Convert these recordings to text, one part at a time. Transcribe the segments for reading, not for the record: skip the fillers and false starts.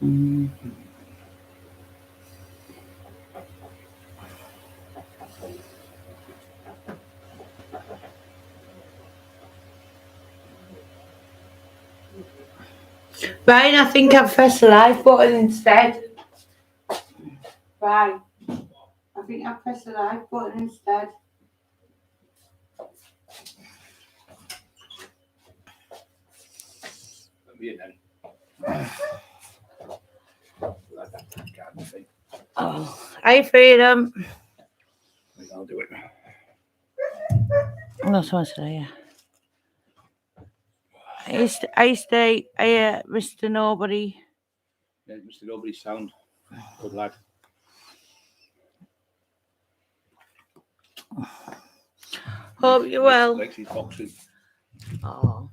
Mm. Right, I think I've pressed the live button instead. Right, I think I've pressed the live button instead. Oh, I freedom. I'll do it. I'm not supposed to say. I stay. Mr. Nobody. Yeah, Mr. Nobody sound. Good lad. Hope you're well. Lexie's boxing. Oh.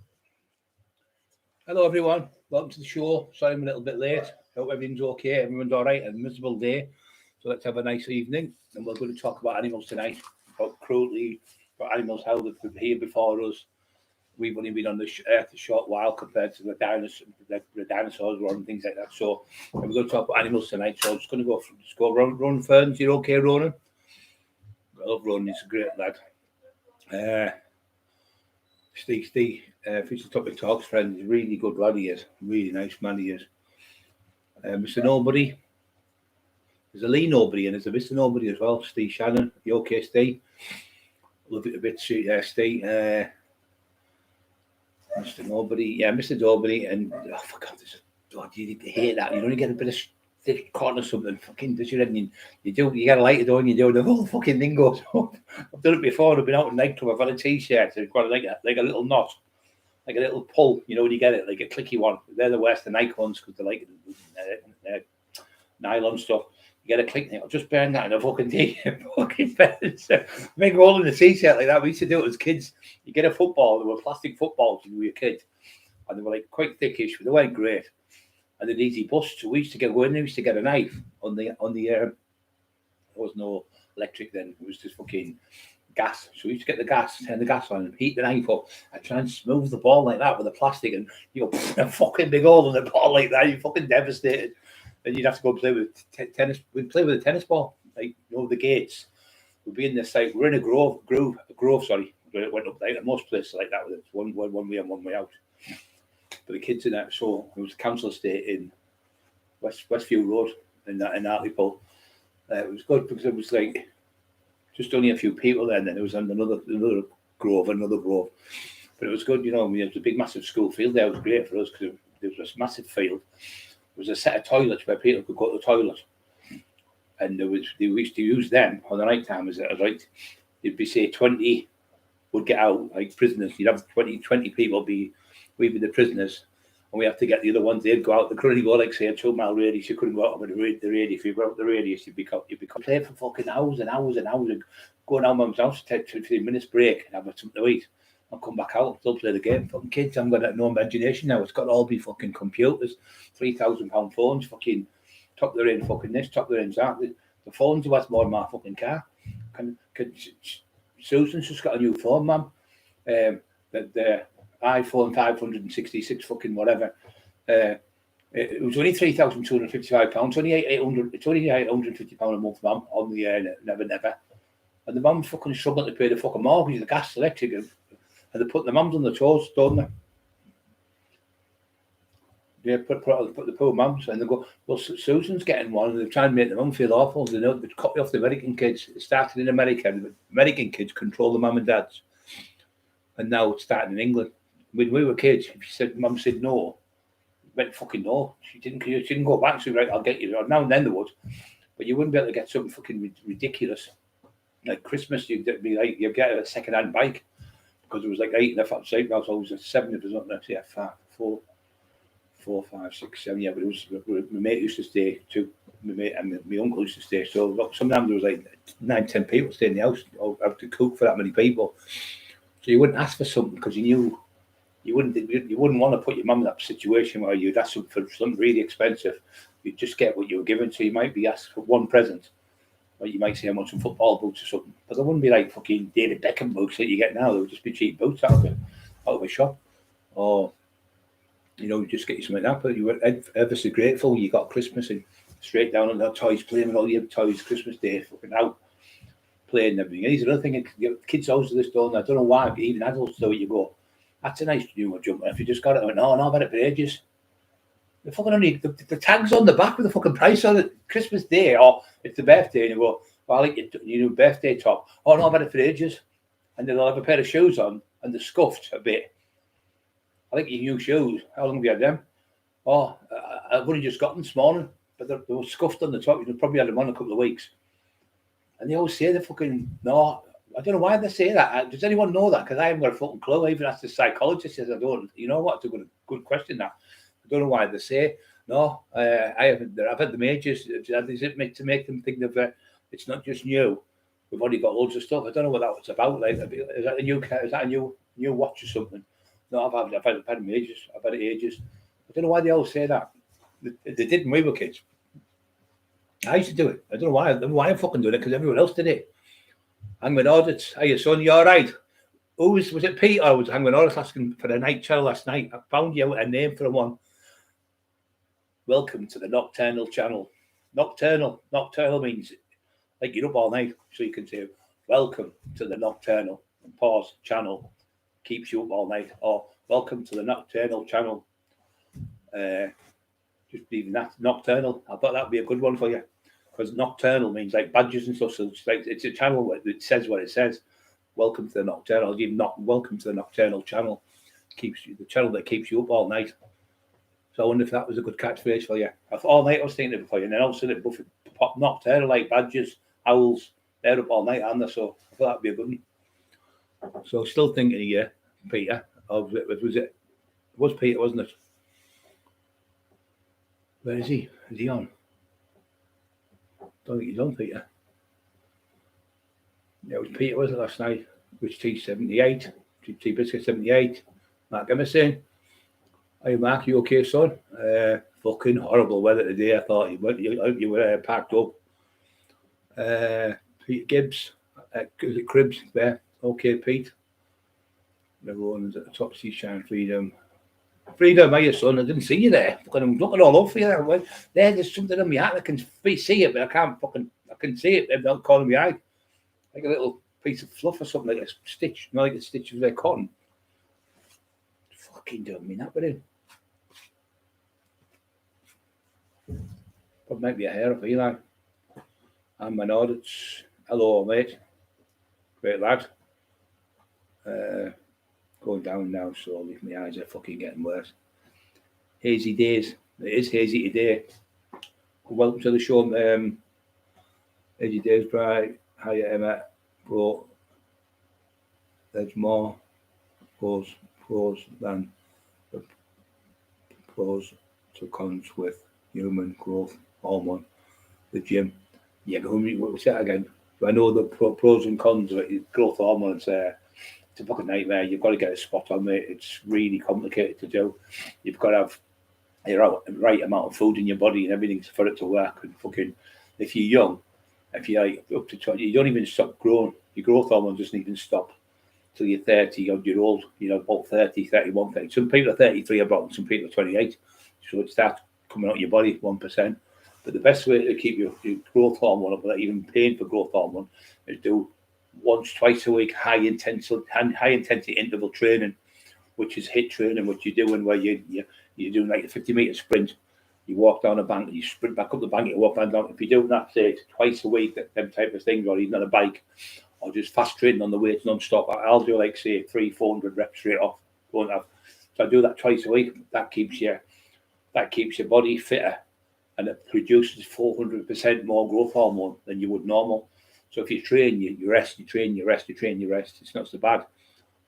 Hello, everyone. Welcome to the show. Sorry I'm a little bit late. Hope everything's okay. Everyone's all right. A miserable day. So let's have a nice evening. And we're going to talk about animals tonight. About cruelty, about animals, how they've been here before us. We've only been on the earth a short while compared to the dinosaurs were and things like that. So we're going to talk about animals tonight. So I'm just going to go Ronan Ferns. You're okay, Ronan? I love Ronan. He's a great lad. Steve, Future Topic Talks friend. He's a really good lad. He is. Really nice man he is. Mr. Nobody. There's a Lee Nobody and there's a Mr. Nobody as well. Steve Shannon. You okay, Steve? Love it a bit, Steve. Mr. Nobody, yeah, Mr. Nobody, and oh for God, you hate that. You only get a bit of thick cotton or something, fucking does your head, and you get a lighter on, you do, the whole fucking thing goes up. I've done it before. I've been out in nightclub. I've had a t-shirt. So I've got like a little knot, like a little pull. You know when you get it, like a clicky one. They're the worst, the Nike ones, because they're like nylon stuff. You get a click, I'll just burn that in a fucking t-shirt. Fucking make all in the t-shirt like that. We used to do it as kids. You get a football, there were plastic footballs when you were a kid, and they were like quite thickish, but they weren't great. And they'd easy bust. So we used to go in there, we used to get a knife on the there was no electric then, it was just fucking gas. So we used to get the gas, turn the gas on, and heat the knife up, and try and smooth the ball like that with the plastic, and you go a fucking big hole in the ball like that. You're fucking devastated. And you'd have to go play with tennis. We'd play with a tennis ball, like the gates. We'd be in this like we're in a grove. Sorry, it went up there. Most places like that, with one way and one way out. But the kids in that, so it was a council estate in Westfield Road in Hartlepool. It was good because it was like just only a few people there, and then there was another grove. But it was good, we had a big massive school field there. It was great for us because there was this massive field. There was a set of toilets where people could go to the toilet, and they used to use them on the night time. As right, you'd be say 20 would get out like prisoners. You'd have 20 people be the prisoners, and we have to get the other ones. They'd go out. They couldn't go like say a 2-mile radius. You couldn't go out with the radius. If you go out the radius, you'd be play for fucking hours and hours and hours. And go down mum's house, take 15 minutes break, and have something to eat. I'll come back out, still play the game. Fucking kids haven't got no imagination now. It's got to all be fucking computers, £3,000 phones, fucking top of the range, fucking this, top of the range that. The phones are worth more than my fucking car. Susan's just got a new phone, mum. The iPhone 566 fucking whatever. It was only £3,255. It's only £850 a month, mum, on the never. And the mum's fucking struggling to pay the fucking mortgage, the gas, electric, and they're putting the mums on the toes, don't they? Yeah, put the poor mums, and they go, well, Susan's getting one, and they're trying to make the mum feel awful. They know they copy off the American kids. It started in America, and the American kids control the mum and dads. And now it's starting in England. When we were kids, if mum said no, it went fucking no. She didn't go back. She was right, I'll get you. Now and then they would. But you wouldn't be able to get something fucking ridiculous. Like Christmas, you'd get a second-hand bike. Because it was like 8 and a half, I was always 7 if it was not next year, 4, 5, 6, 7. Yeah, but it was my mate used to stay too. My mate and my uncle used to stay. So look, sometimes there was like 9, 10 people staying in the house. Or have to cook for that many people. So you wouldn't ask for something because you knew you wouldn't want to put your mum in that situation where you'd ask for something really expensive. You'd just get what you were given. So you might be asked for one present. Or you might say I want some football boots or something, but they wouldn't be like fucking David Beckham boots that you get now. They would just be cheap boots out of a shop. Or You know, just get you something like that. But you were ever so grateful you got Christmas and straight down on the toys, playing with all your toys Christmas Day, fucking out, playing and everything. And here's another thing, kids always do this, don't. I don't know why, but even adults do it. You go, that's a nice new jumper. If you just got it, I went, no, I've had it for ages. The fucking only the tag's on the back with the fucking price on it. Christmas Day, or it's the birthday, and you go, well, I like your new birthday top. Oh no, I've had it for ages. And then they'll have a pair of shoes on, and they're scuffed a bit. I think your new shoes. How long have you had them? Oh, I've only just got them this morning, but they were scuffed on the top. You've probably had them on a couple of weeks. And they always say they're fucking, no, I don't know why they say that. Does anyone know that? Because I haven't got a fucking clue. I even asked the psychologist, says I don't. You know what? It's a good question, that. I don't know why they say, no, I haven't. I've had them ages. Is it meant to make them think that it's not just new? We've already got loads of stuff. I don't know what that was about. Like, is that a new car? Is that a new watch or something? No, I've had them ages. I've had it ages. I don't know why they all say that. They did when we were kids. I used to do it. I don't know why. I don't know why I'm fucking doing it, because everyone else did it. Hangman Audits. Hey, son, you all right? Was it Pete? I was Hangman Audits asking for a night channel last night. I found you a name for one. Welcome to the Nocturnal channel. Nocturnal means like you're up all night, so you can say, welcome to the Nocturnal, and pause, channel, keeps you up all night, or welcome to the Nocturnal channel. Just even that, Nocturnal. I thought that'd be a good one for you, because Nocturnal means like badges and stuff, so it's a channel that says what it says. Welcome to the Nocturnal. I'll give welcome to the Nocturnal channel. Keeps you, the channel that keeps you up all night. So I wonder if that was a good catchphrase for you. All night I was thinking of it for you, and then all of a sudden it popped Nocturnal, like badges, owls, they're up all night, aren't they? So I thought that'd be a good one. So still thinking of you, Peter. It was Peter, wasn't it? Where is he? Is he on? Don't think he's on, Peter. Yeah, it was Peter, wasn't it, last night? Which T78, T Biscuit 78, Mark Emerson. Hey Mark, you okay, son? Fucking horrible weather today. I thought you were packed up. Pete Gibbs, is it Cribs there? Okay, Pete. Everyone's at the top. See Shine Freedom. Freedom, hiya, son. I didn't see you there. I'm looking all over you. There's something on my hat. I can see it, but I can see it without calling my eye. Like a little piece of fluff or something, like a stitch, like a stitch of their cotton. Fucking don't mean that, but it. But might be a hair of Eli. And my Audits. Hello, mate. Great lad. Going down now slowly. My eyes are fucking getting worse. Hazy days. It is hazy today. Welcome to the show. Hazy days, bright. Hiya, Emma. Bro. There's more pros than the pros to cons with human growth hormone. The gym. Yeah, we'll say that again. I know the pros and cons of it. Growth hormone. It's a fucking nightmare. You've got to get a spot on, mate. It's really complicated to do. You've got to have the right amount of food in your body and everything for it to work. And fucking, if you're young, if you're like up to 20, you don't even stop growing. Your growth hormone doesn't even stop till you're 30 odd year old. You know, about 30, 31, 30. Some people are 33 about, some people are 28. So it starts coming out of your body 1%. But the best way to keep your growth hormone up without even paying for growth hormone is do once, twice a week high intensity interval training, which is HIIT training, which you're doing where you're doing like a 50-meter sprint. You walk down a bank, you sprint back up the bank, you walk down. If you're doing that, say, twice a week, them type of things, or even on a bike, or just fast training on the weights non-stop, I'll do like, say, 300-400 reps straight off. So I do that twice a week. That keeps your body fitter, and it produces 400% more growth hormone than you would normal. So if you train, you rest, you train, you rest, you train, you rest. It's not so bad.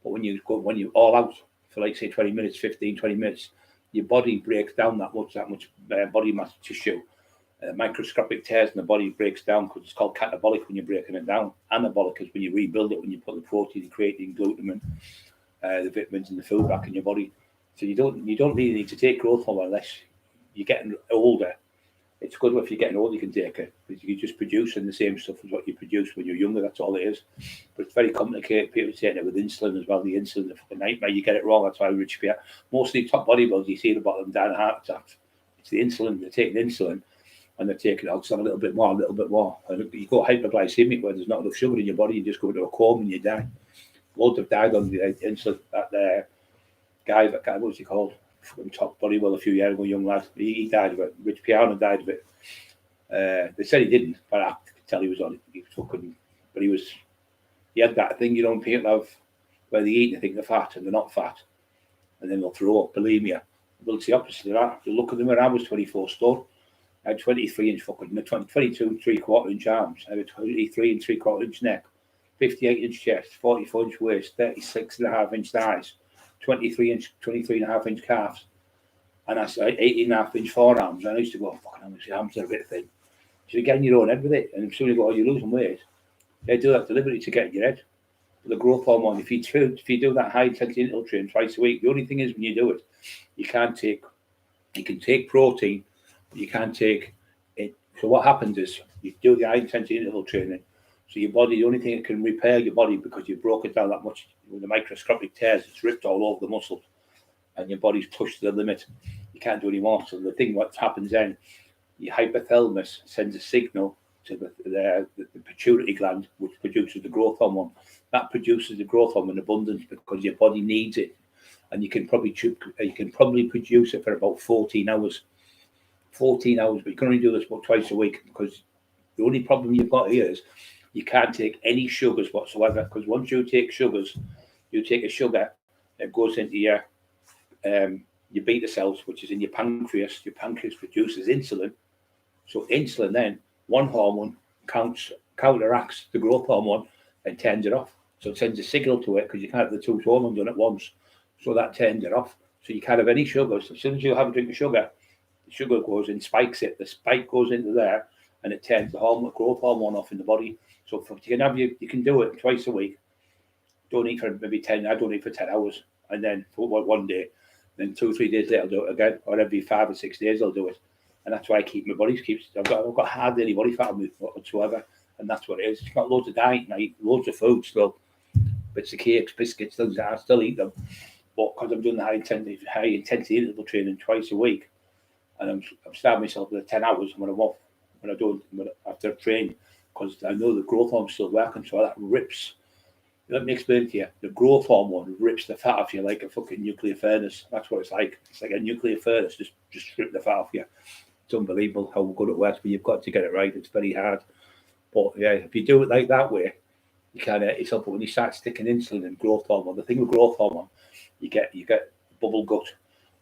But when you all out for like say 20 minutes, 15, 20 minutes, your body breaks down that much body mass tissue. Microscopic tears in the body breaks down because it's called catabolic when you're breaking it down. Anabolic is when you rebuild it, when you put the protein, creatine, glutamine, the vitamins and the food back in your body. So you don't really need to take growth hormone unless you're getting older it's good if you're getting old, you can take it, because you're just producing the same stuff as what you produced when you're younger. That's all it is. But it's very complicated. People taking it with insulin as well. The insulin, the nightmare. You get it wrong. That's why rich people, mostly top bodybuilders, you see the bottom down heart attacks. It's the insulin. They're taking insulin, and they're taking it out a little bit more, And you go hyperglycemic where there's not enough sugar in your body. You just go into a coma and you die. Loads have died on the insulin. That guy, what was he called? From top bodybuilder a few years ago, young lad. He died of it. Rich Piano died of it. They said he didn't, but I could tell he was on it. But he had that thing, people have, where they eat and they think they're fat and they're not fat, and then they'll throw up, bulimia. Well, it's the opposite of that. You look at them when I was 24 stone. I had 23 inch 22 3/4 inch arms. I had 23 and 3/4 inch neck, 58 inch chest, 44 inch waist, 36.5 inch thighs, 23.5 inch calves, and that's 18.5 inch forearms. And I used to go, fucking hell, my arms are a bit thin. So you're getting your own head with it, and as soon as you go, you're losing weight. They do that deliberately to get in your head. But the growth hormone, if you do that high intensity interval training twice a week, the only thing is when you do it, you can take protein, but you can't take it. So what happens is you do the high intensity interval training. So your body, the only thing that can repair your body, because you've broken down that much with the microscopic tears, it's ripped all over the muscle, and your body's pushed to the limit. You can't do any more. So the thing what happens then, your hypothalamus sends a signal to the pituitary gland, which produces the growth hormone. That produces the growth hormone in abundance because your body needs it, and you can probably produce it for about 14 hours. 14 hours, but you can only do this about twice a week, because the only problem you've got here is you can't take any sugars whatsoever, because once you take sugars, you take a sugar that goes into your beta cells, which is in your pancreas. Your pancreas produces insulin. So insulin then, one hormone counteracts the growth hormone and turns it off. So it sends a signal to it, because you can't have the two hormones done at once. So that turns it off. So you can't have any sugars. As soon as you have a drink of sugar, the sugar goes and spikes it. The spike goes into there, and it turns the growth hormone off in the body. So you can do it twice a week. Don't eat for maybe 10. I don't eat for 10 hours, and then for one day, then 2 or 3 days later I'll do it again, or every 5 or 6 days I'll do it. And that's why I keep my body keeps. I've got hardly any body fat on me whatsoever, and that's what it is. It's got loads of diet, and I eat loads of food still, bits of cakes, biscuits, things like that. I still eat them, but because I'm doing the high intensity interval training twice a week, and I'm starving myself for 10 hours when I'm off, after I train, because I know the growth hormone's still working, so that rips. Let me explain to you. The growth hormone rips the fat off you like a fucking nuclear furnace. That's what it's like. It's like a nuclear furnace, just rip the fat off you. It's unbelievable how good it works, but you've got to get it right. It's very hard. But yeah, if you do it like that way, you can yourself. But when you start sticking insulin and growth hormone, the thing with growth hormone, you get bubble gut,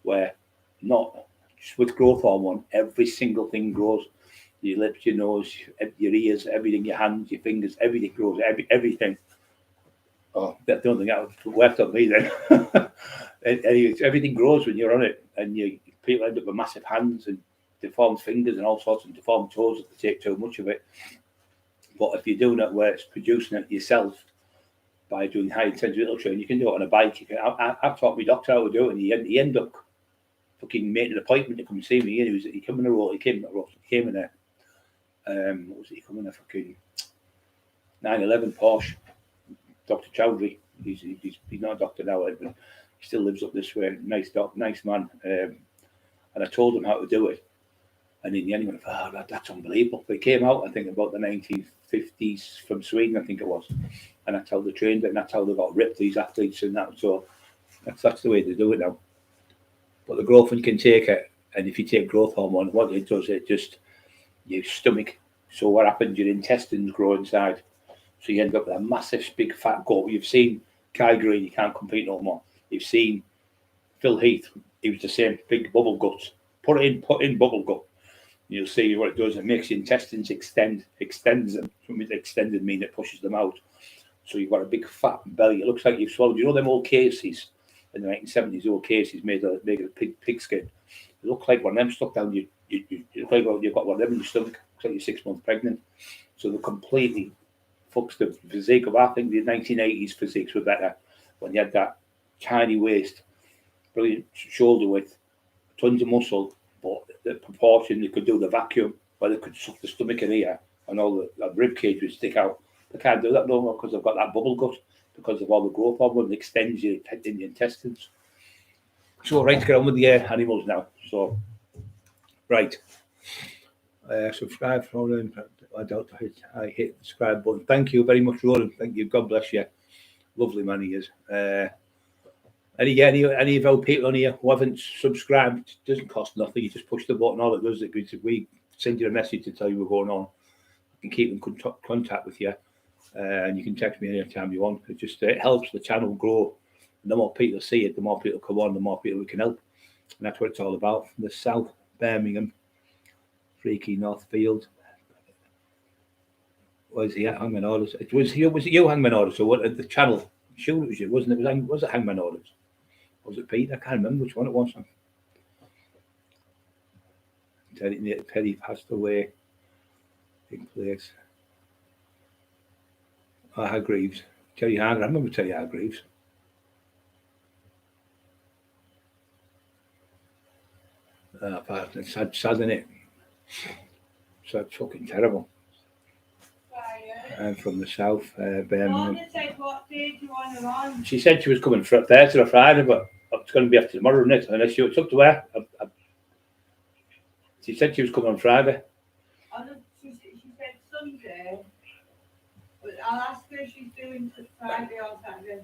where not just with growth hormone, every single thing grows. Your lips, your nose, your ears, everything, your hands, your fingers, everything grows. Everything. Oh, I don't think that worked on me then. Anyway, everything grows when you're on it, and people end up with massive hands and deformed fingers and all sorts of deformed toes if they take too much of it. But if you're doing it where it's producing it yourself by doing high intensity interval training, you can do it on a bike. I've taught my doctor how to do it, and he ended up fucking making an appointment to come and see me. And he came in a row. He came in a what was it? He came in a fucking 911 Porsche. Dr. Chowdhury, he's not a doctor now, but he still lives up this way. Nice man. And I told him how to do it, and in the end he went, "Oh, that's unbelievable." But he came out, I think, about the 1950s from Sweden, I think it was, and that's how they trained it, and that's how they got ripped, these athletes and that. So that's the way they do it now. But the growth one, you can take it, and if you take growth hormone, what it does, it just your stomach. So what happens? Your intestines grow inside. So you end up with a massive, big, fat gut. You've seen Kai Green, he can't compete no more. You've seen Phil Heath, he was the same, big bubble guts. Put in bubble gut. You'll see what it does. It makes your intestines extends them. Extended mean it pushes them out. So you've got a big fat belly. It looks like you've swallowed. You know them old cases in the 1970s, old cases made of pig skin. It looks like one of them stuck down. You look like you've got one of them in your stomach. Looks like you're 6 months pregnant. So they're completely fucks the physique of, I think the 1980s physiques were better when you had that tiny waist, brilliant shoulder width, tons of muscle, but the proportion they could do the vacuum, where they could suck the stomach in here, and all the rib cage would stick out. They can't do that no more because they've got that bubble gut because of all the growth hormone that extends in the intestines. So, right, to get on with the animals now. So, right. Subscribe, Roland. I hit the subscribe button. Thank you very much, Roland. Thank you. God bless you. Lovely man he is. Any of our people on here who haven't subscribed, it doesn't cost nothing. You just push the button. All it does is we send you a message to tell you we're going on. You can keep in contact with you, and you can text me anytime you want. It helps the channel grow. And the more people see it, the more people come on, the more people we can help. And that's what it's all about. From the South Birmingham, Freaky Northfield. Was he at Hangman Orders? Was it you, Hangman Orders? So what the channel? Sure, it was you, wasn't it? Was it Hangman Orders? Was it Pete? I can't remember which one it was. Teddy passed away. Big place. Hargreaves. Terry Hargreaves. I remember Terry Hargreaves. Sad, isn't it? Sad, fucking terrible. I'm from the South, Birmingham. She said she was coming for Thursday or Friday, but it's going to be after tomorrow, isn't it? Unless it's up to her. She said she was coming on Friday. She said Sunday, but I'll ask her if she's doing Friday or Saturday.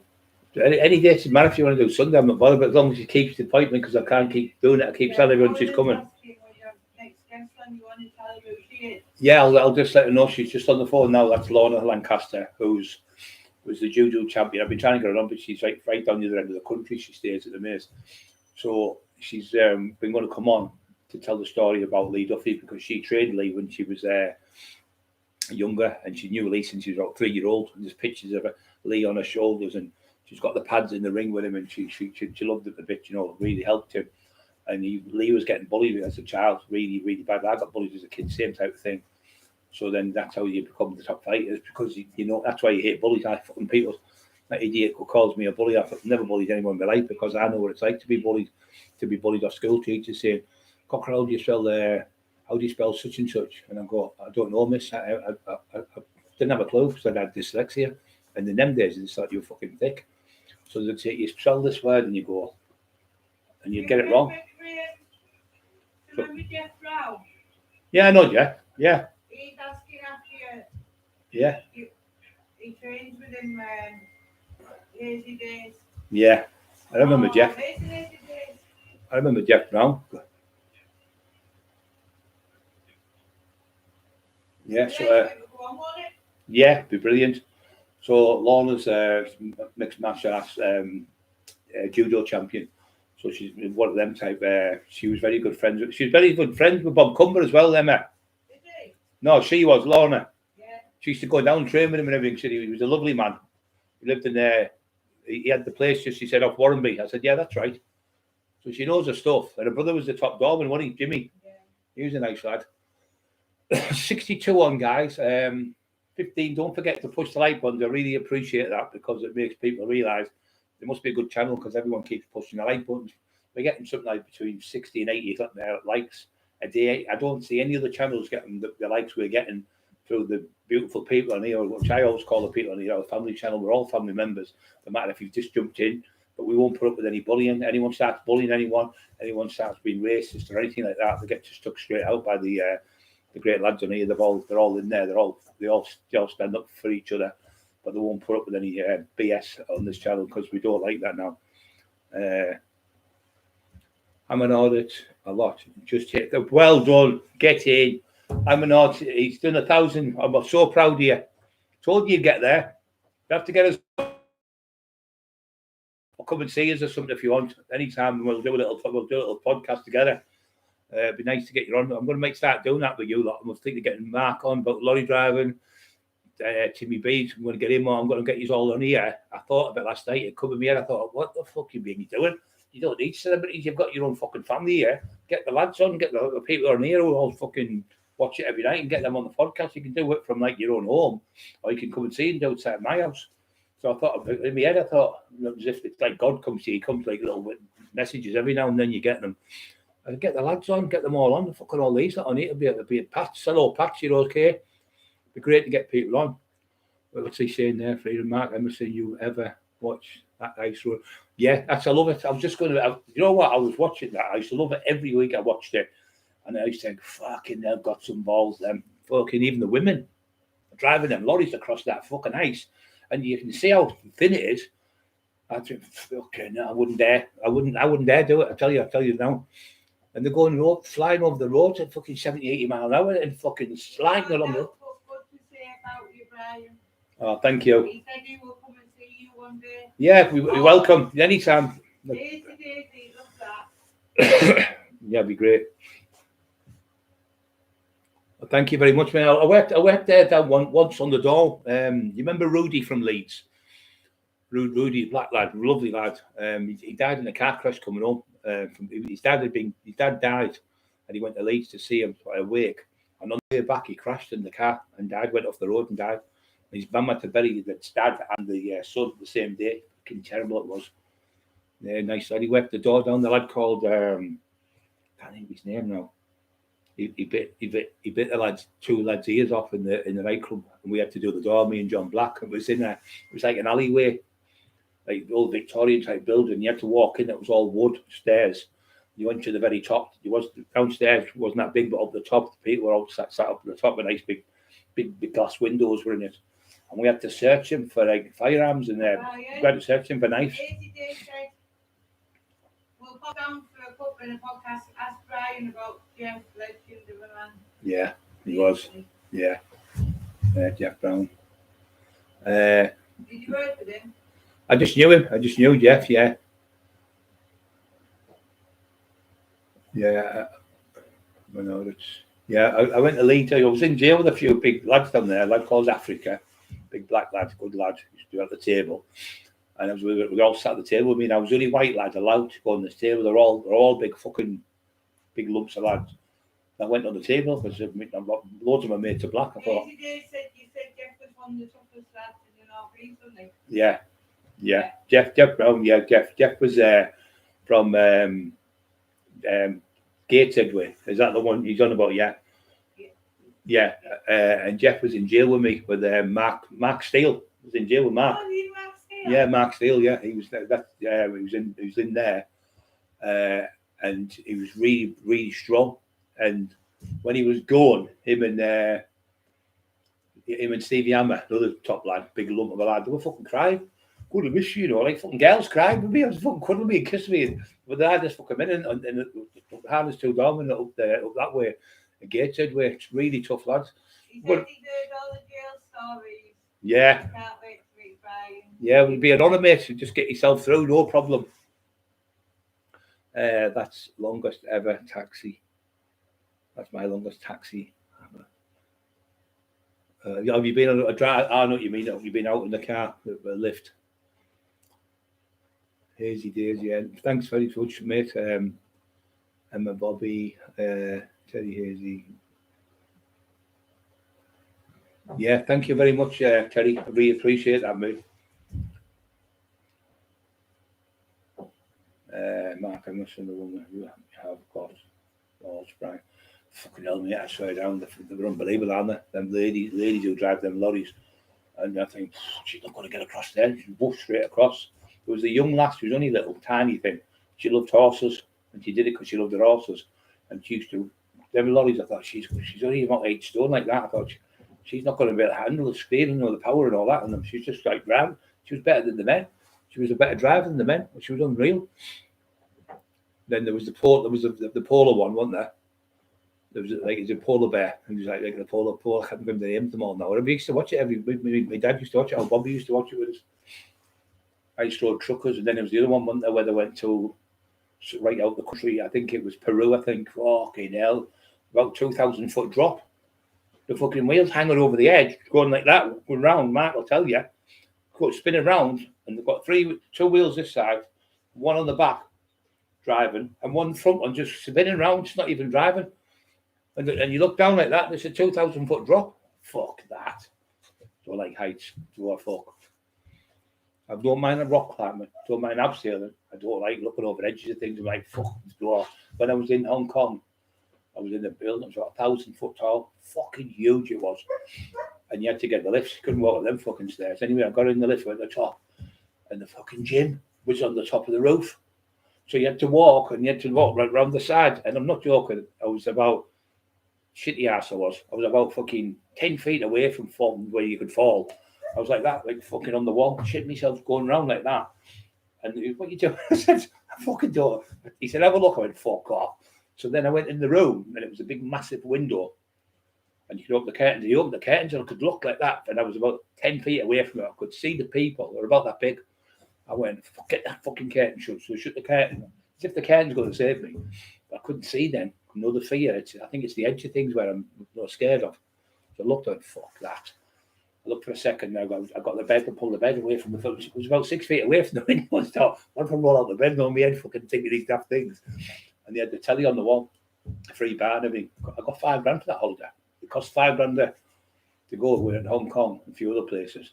Any day doesn't matter if you want to do Sunday, I'm not bothered, but as long as she keeps the appointment, because I can't keep doing it, I keep telling everyone she's coming. Yeah, I'll just let her know she's just on the phone now. That's Lorna Lancaster, who's the judo champion. I've been trying to get her on, but she's right down the other end of the country. She stays at the Maze. So she's been going to come on to tell the story about Lee Duffy, because she trained Lee when she was younger, and she knew Lee since she was about 3-year-old. And there's pictures of Lee on her shoulders, and she's got the pads in the ring with him, and she loved it a bit, really helped him. And Lee was getting bullied as a child, really, really bad. I got bullied as a kid, same type of thing. So then that's how you become the top fighters, because that's why you hate bullies. I fucking people, that idiot who calls me a bully. I've never bullied anyone in my life, because I know what it's like to be bullied off school teachers saying, Cockerill, how do you spell such and such? And I go, I don't know, miss. I didn't have a clue because I had dyslexia. And in them days, it's like you're fucking thick. So they'd say, you spell this word, and you go, and you get it wrong. Remember Jeff Brown? Yeah, I know Jeff. Yeah. He's asking after you. Yeah. He trains with him lazy days. Yeah. I remember Jeff. Lazy days. I remember Jeff Brown. Yeah, so yeah, be brilliant. So Lorna's mixed martial arts judo champion. So she's one of them type. She was very good friends. She's very good friends with Bob Cumber as well, Emma. Did he? No, she was Lorna. Yeah. She used to go down and train with him and everything. He was a lovely man. He lived in there. He had the place just, she said, off Warrenby. I said, yeah, that's right. So she knows her stuff. And her brother was the top doorman, wasn't he, Jimmy? Yeah. He was a nice lad. 62 on, guys. 15. Don't forget to push the like button. I really appreciate that, because it makes people realise there must be a good channel, because everyone keeps pushing the like buttons. We're getting something like between 60 and 80 likes a day. I don't see any other channels getting the likes we're getting through the beautiful people on here, which I always call the people on here our family channel. We're all family members, no matter if you've just jumped in. But we won't put up with any bullying. Anyone starts bullying anyone starts being racist or anything like that, they get just stuck straight out by the great lads on here. They're all in there. They all stand up for each other, but they won't put up with any BS on this channel, because we don't like that now. I'm an audit a lot. Just hit the well done. Get in. I'm an audit. He's done 1,000. I'm so proud of you. Told you you'd get there. You have to get us. Or come and see us or something if you want. Anytime we'll do a little podcast together. It'd be nice to get you on. I'm going to start doing that with you lot. I'm thinking of getting Mark on about lorry driving. Timmy Beach. I'm going to get him on. I'm going to get you all on here. I thought about last night. It covered me, and I thought, what the fuck you being doing? You don't need celebrities. You've got your own fucking family here. Get the lads on. Get the people on here who all fucking watch it every night, and get them on the podcast. You can do it from like your own home, or you can come and see it outside my house. So I thought, in my head, as if it's like God comes to you. He comes like little messages every now and then. You get them. I'd get the lads on, get them all on. Fucking all these that on it. It'd be a patch. Hello, patch. You're okay. It'd be great to get people on. What's he saying there, Freedom Mark Emerson? You ever watch that Ice Road? Yeah, I love it. I was just going to, you know what? I was watching that. I used to love it every week. I watched it, and I used to think, fucking, they've got some balls. Them fucking even the women driving them lorries across that fucking ice, and you can see how thin it is. I think, okay, no, I wouldn't dare. I wouldn't dare do it. I tell you now. And they're going flying over the roads at fucking 70, 80 mile an hour and fucking sliding along the. Oh, thank you. He said he will come and see you one day. Yeah, we welcome anytime. Daisy, love that. Yeah, it'd be great. Well, thank you very much, man. I worked there down once on the door. You remember Rudy from Leeds? Rudy, black lad, lovely lad. He died in a car crash coming home. His dad died, and he went to Leeds to see him for a week. And on the way back, he crashed in the car and died. Went off the road and died. And his mum had to bury the dad and the son the same day. Fucking terrible it was. Yeah, nice lad. He worked the door down. The lad called can't think of his name now. He bit the two lads' ears off in the nightclub, and we had to do the door. Me and John Black. It was like an alleyway, like the old Victorian type building. You had to walk in. It was all wood stairs. You went to the very top. It was downstairs. It wasn't that big, but up the top, the people were all sat up at the top. A nice big glass windows were in it, and we had to search him for like firearms in there. We had to search him for knives. We'll pop down for a cup in a podcast. Ask Brian about Jeff Legend of a man. Yeah, he was. Yeah, Jeff Brown. Did you work with him? I just knew him. I just knew Jeff. Yeah. Yeah. I know that's. Yeah, I went to Leeds. I was in jail with a few big lads down there. A lad called Africa, big black lad, good lad. Used to be at the table. And we all sat at the table with me, and I was the only white lad allowed to go on this table. They're all big lumps of lads. I went on the table because loads of them are made to black. I thought. You said Jeff was one of the toughest lads in the North East, wasn't he? Yeah. Jeff Brown. Yeah, Jeff was from Gateshead way. Is that the one he's on about? Yeah. Yeah. And Jeff was in jail with me with Mark Steele. Was in jail with Mark. Oh, you Mark Steele? Yeah, Mark Steele. Yeah, he was there. He was in there, and he was really, really strong. And when he was gone, him and Stevie Hammer, another top lad, big lump of a lad, they were fucking crying. Good to miss you, like fucking girls crying with me. I was fucking cuddling me and kissing me. But they had this fucking minute and the hardest two down up that way, the Gateshead way. It's really tough lads. He said he heard all the jail stories. Yeah. I can't wait to meet Brian. Yeah, it would be an honour, mate. Just get yourself through, no problem. That's longest ever taxi. That's my longest taxi. Have you been on a drive? I know what you mean. Have you been out in the car, a lift? Hazy days, yeah. Thanks very much, mate. Emma, Bobby, Terry Hazy. Yeah, thank you very much, Terry. I really appreciate that, mate. Mark, I must have the woman who have got balls, Brian. Fucking hell, mate, I swear down, they're unbelievable, aren't they? Them ladies who drive them lorries. And I think, she's not going to get across there. She walked straight across. There was a young lass who was only a little tiny thing. She loved horses, and she did it because she loved her horses. And she used to, them lorries, I thought, she's only about 8 stone like that. I thought, she's not going to be able to handle the steering or the power and all that on them. She's just like round. She was better than the men. She was a better driver than the men. She was unreal. Then there was the polar one, wasn't there? There was like it's a polar bear, and he was like the polar. I can't remember the names of them all now. We used to watch it my dad used to watch it. Or Bobby used to watch it with us. Ice Road Truckers, and then there was the other one, wasn't there, where they went to right out the country. I think it was Peru. I think. Fucking hell, about 2,000 foot drop. The fucking wheels hanging over the edge, going like that, going round. Mark will tell you, spinning round, and they've got two wheels this side, one on the back, driving, and one front one just spinning round. It's not even driving. And you look down like that, there's a 2,000 foot drop. Fuck that. Don't like heights. Do I fuck? I don't mind a rock climbing. Don't mind abseiling. I don't like looking over edges of things. I'm like, fuck. when I was in Hong Kong, I was in a building, it was about 1,000 foot tall, fucking huge it was. And you had to get the lifts, you couldn't walk up them fucking stairs. Anyway, I got in the lift, went to the top, and the fucking gym was on the top of the roof. So you had to walk, and you had to walk right round the side. And I'm not joking, I was about, shitty ass I was about fucking 10 feet away from where you could fall. I was like that, like fucking on the wall, shit myself going around like that. And he, what you doing? I said, I fucking do it. He said, have a look. I went, fuck off. So then I went in the room, and it was a big, massive window. And you could open the curtains. He opened the curtains, and I could look like that. And I was about 10 feet away from it. I could see the people. They were about that big. I went, get that fucking curtain shut. So I shut the curtain. As if the curtain's going to save me. But I couldn't see then. Know the fear. I think it's the edge of things where I'm not scared of. So I looked at it, fuck that. I looked for a second. I got the bed, and pulled the bed away from the foot. It was about 6 feet away from the window. I thought, what if I roll out the bed and on my head fucking think of these daft things? And they had the telly on the wall, a free bar and everything. I got $5 for that holiday. It cost $5 to go. We were in Hong Kong and a few other places.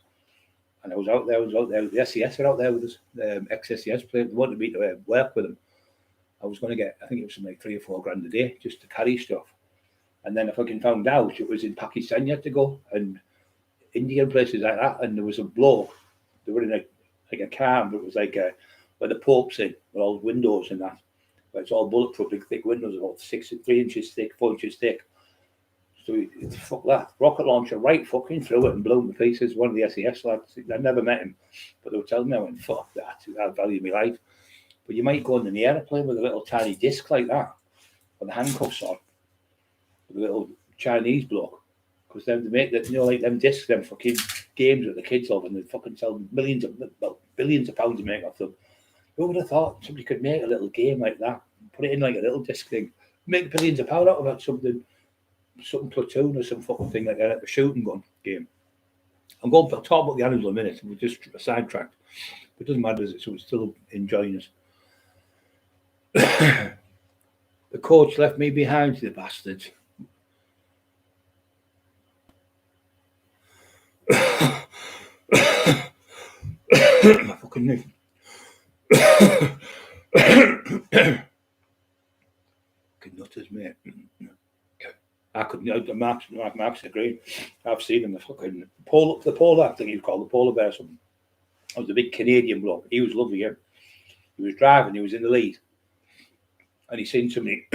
And I was out there. The SES were out there with us. The ex-SES players. They wanted me to work with them. I was going to get, I think it was something like $3 or $4 a day just to carry stuff. And then I fucking found out it was in Pakistan you had to go, and Indian places like that. And there was a bloke, they were in a car, but it was like where the Pope's in, with all the windows and that. But it's all bulletproof, big thick windows, about 3 inches thick, 4 inches thick. So fuck that. Rocket launcher right fucking through it and blew him to pieces. One of the SES lads, I never met him, but they were telling me, I went, fuck that, I value my life. But you might go in the airplane with a little tiny disc like that, with the handcuffs on, with a little Chinese bloke. Because then they make that, like them discs, them fucking games that the kids love, and they fucking sell billions of pounds to make off them. Who would have thought somebody could make a little game like that, put it in like a little disc thing, make billions of pounds out of it, something Platoon or some fucking thing like that, a shooting gun game. I'm going to talk about the animals in a minute, we're just sidetracked. It doesn't matter, so we're still enjoying us. The coach left me behind, the bastards. My fucking knee. Fucking nutters, mate. I couldn't. Mark's agree. I've seen him. The fucking polar, I think he's called the polar bear or something. I was a big Canadian bloke. He was lovely. Yeah. He was driving. He was in the lead, and he seen somebody.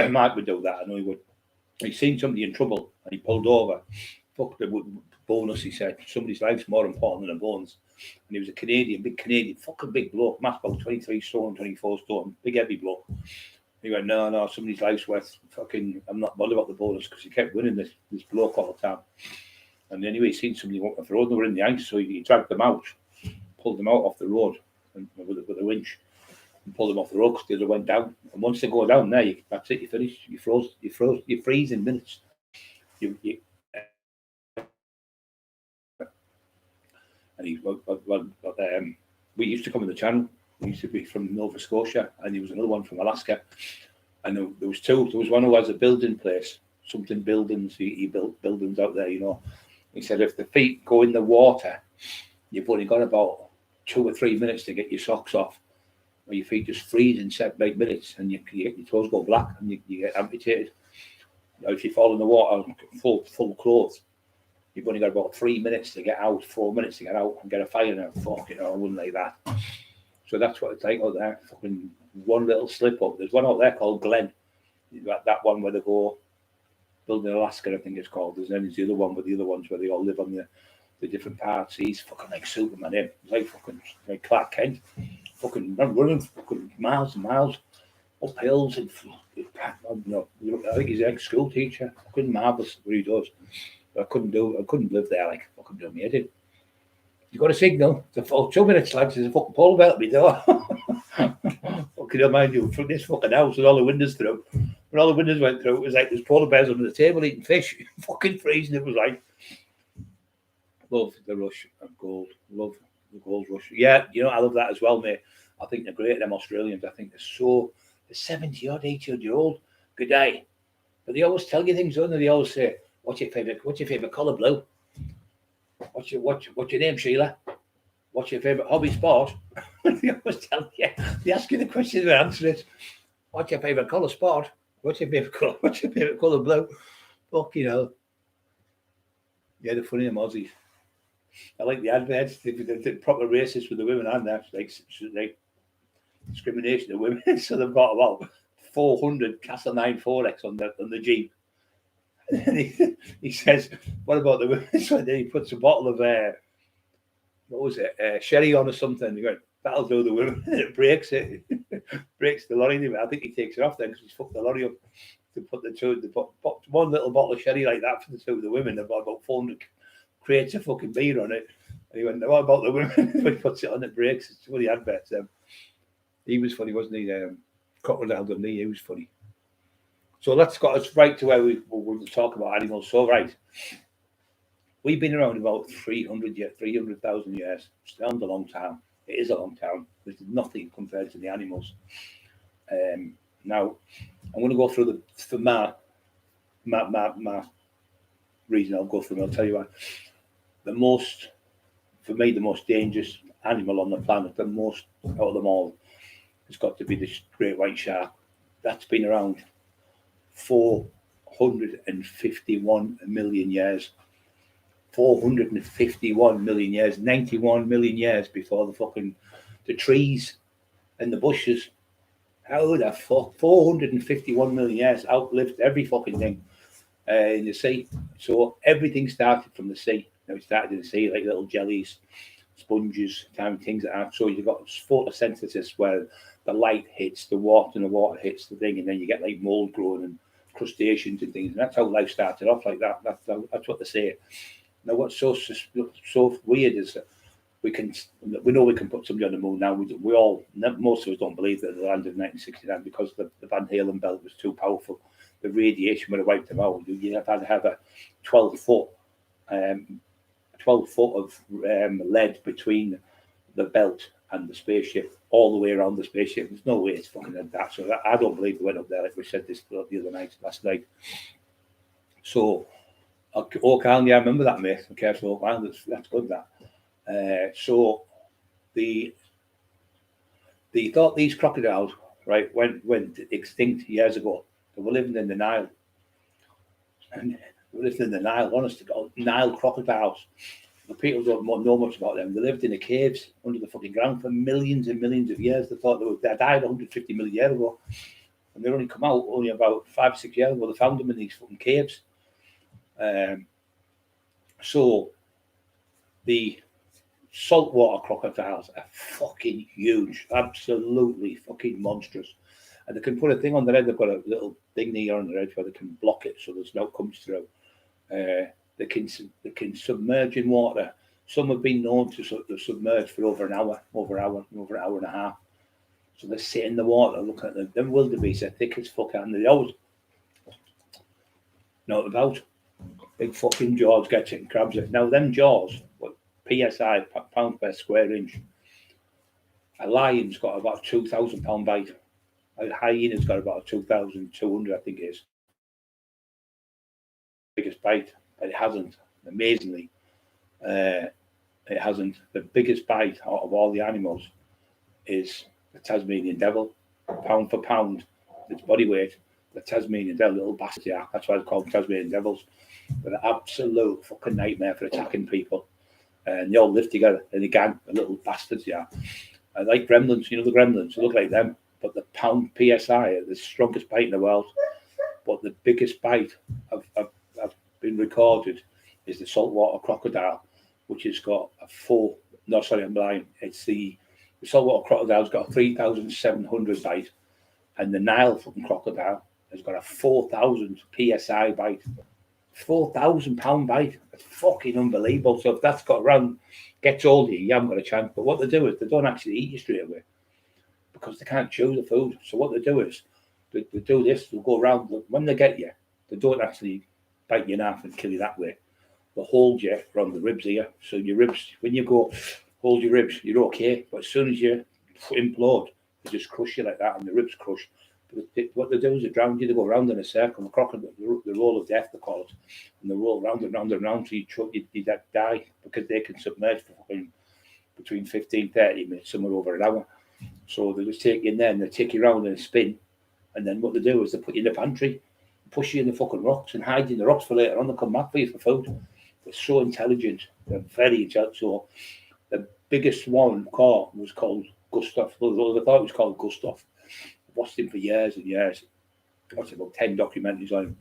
Mark would do that. I know he would. He seen somebody in trouble, and he pulled over. Fuck the bonus, he said. Somebody's life's more important than a bonus. And he was a Canadian, big Canadian, fucking big bloke, mass about 23 stone, 24 stone, big heavy bloke. He went, no, somebody's life's worth fucking, I'm not bothered about the bonus, because he kept winning this bloke all the time. And anyway, he seen somebody walking off the road, and they were in the ice, so he dragged them out, pulled them out off the road and with a winch, and pulled them off the road because they went down. And once they go down there, that's it, you finish, you freeze in minutes. And we used to come in the channel. We used to be from Nova Scotia, and there was another one from Alaska. And there was two. There was one who has a building place, something buildings. He built buildings out there, you know. He said if the feet go in the water, you've only got about 2 or 3 minutes to get your socks off, or your feet just freeze in 7 8 minutes, and you get your toes go black, and you get amputated. You know, if you fall in the water full clothes, you've only got about 3 minutes to get out, 4 minutes to get out and get a fire now. Fuck, you know, I wouldn't like that. So that's what it's like out there. Fucking one little slip up. There's one out there called Glen. That one where they go building Alaska, I think it's called. Then there's the other one with the other ones where they all live on the different parts. He's fucking like Superman, him. He's like fucking like Clark Kent. Fucking running fucking miles and miles up hills and I think he's an ex-school teacher. Fucking marvellous what he does. I couldn't live there like fucking do me. I did. You got a signal? It's 2 minutes, lads. There's a fucking polar bear at my door. Fucking remind you from this fucking house with all the windows through. When all the windows went through, it was like there's polar bears under the table eating fish. Fucking freezing. It was like love the rush of gold. Love the gold rush. Yeah, you know I love that as well, mate. I think they're great. Them Australians. I think they're 70-odd, 80-year-old. Good day. But they always tell you things, don't they? They always say, What's your favourite colour, Blue? What's your name, Sheila? What's your favourite hobby sport? They always tell you. They ask you the question and answer it. What's your favourite colour? Sport. What's your favourite colour? What's your favourite colour? Blue. Fucking hell. Yeah, they're funny, them Aussies. I like the adverts. They're proper racist with the women, aren't they? Like discrimination of women. So they've got about 400 Castle 9 Forex on the Jeep. And he says, "What about the women?" So then he puts a bottle of what was it, sherry on or something. He goes, "That'll do the women." And it breaks it, breaks the lorry. I think he takes it off then because he's fucked the lorry up to put the two. They put one little bottle of sherry like that for the two of the women. They've got about 400 crates of fucking beer on it. And he went, "What about the women?" He puts it on, it breaks. It's funny adverts. He was funny, wasn't he? Cockerill, Dundee, he was funny. So that's got us right to where we'll talk about animals. So, right, we've been around about 300,000 years. Sounds a long time. It is a long time. There's nothing compared to the animals. Now, I'm going to go through my reason. I'll go through. I'll tell you what. For me, the most dangerous animal on the planet, the most out of them all, has got to be the great white shark. That's been around 451 million years. 451 million years, 91 million years before the trees and the bushes. How the fuck? 451 million years outlived every fucking thing in the sea. So everything started from the sea. Now it started in the sea, like little jellies, sponges, things like that. So you've got photosynthesis where the light hits the water and the water hits the thing, and then you get like mold growing and crustaceans and things. And that's how life started off like that. That's what they say. Now, what's so weird is that we know we can put somebody on the moon now. We all, most of us don't believe that they landed in 1969 because the Van Halen belt was too powerful. The radiation would have wiped them out. You'd have had to have a 12 foot of lead between the belt and the spaceship, all the way around the spaceship. There's no way it's fucking like that. So I don't believe they went up there. Like we said this the other night, last night. So, Oak Island, yeah, I remember that, mate. Okay, so Oak Island, that's good, that. So they thought these crocodiles, right, went extinct years ago. They were living in the Nile. And they were living in the Nile, honest to God, Nile crocodiles. The people don't know much about them. They lived in the caves under the fucking ground for millions and millions of years. They thought they died 150 million years ago. And they only come out only about 5 or 6 years ago. They found them in these fucking caves. So the saltwater crocodiles are fucking huge, absolutely fucking monstrous. And they can put a thing on their head. They've got a little thing here on their head where they can block it so there's no comes through. They can submerge in water. Some have been known to submerge for over an hour and a half. So they sit in the water looking at them. Them wildebeest are thick as fuck, and they always know about. Big fucking jaws gets it and grabs it. Now them jaws, what PSI, pounds per square inch. A lion's got about 2,000 pound bite. A hyena's got about 2,200, I think it is. Biggest bite, but it hasn't. Amazingly, it hasn't. The biggest bite out of all the animals is the Tasmanian devil. Pound for pound, its body weight. The Tasmanian devil, little bastard, yeah. That's why it's called Tasmanian devils. They're an absolute fucking nightmare for attacking people. And they all live together in a gang, the little bastards, yeah. I like gremlins, you know the gremlins, they look like them. But the pound PSI are the strongest bite in the world. But the biggest bite I've been recorded is the saltwater crocodile, which has got I'm lying. It's the saltwater crocodile's got a 3,700 bite, and the Nile fucking crocodile has got a 4,000 PSI bite. 4,000 pound bite. It's fucking unbelievable. So if that's got around, gets hold of you, you haven't got a chance. But what they do is they don't actually eat you straight away because they can't chew the food. So what they do is they do this. They'll go around. When they get you, they don't actually bite you in half and kill you that way. They'll hold you around the ribs here. So your ribs, when you go hold your ribs, you're okay. But as soon as you implode, they just crush you like that, and the ribs crush. What they do is they drown you. They go around in a circle. The crocodile, the roll of death, they call it, and they roll round and round and round till you die because they can submerge for between 15-30 minutes, somewhere over an hour. So they just take you in there and they take you around in a spin, And then what they do is they put you in the pantry, push you in the fucking rocks and hide you in the rocks for later on. They come back for you for food. They're so intelligent. They're very intelligent. So the biggest one caught was called Gustav. Although they thought it was called Gustav. I've watched him for years and years. I watched about 10 documentaries on him.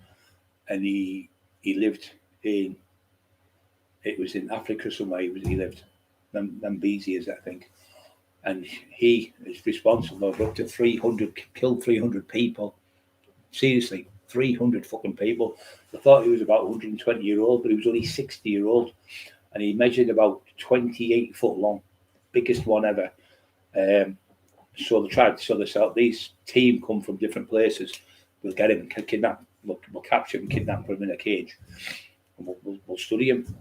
And he lived in, it was in Africa somewhere he lived. Zambezi is it, I think. And he is responsible for up to 300, killed 300 people. Seriously, 300 fucking people. I thought he was about 120-year-old, but he was only 60-year-old. And he measured about 28 foot long, biggest one ever. So they tried to sort this out. These team come from different places. We'll get him, kidnap, we'll capture him, kidnap him in a cage, and we'll study him.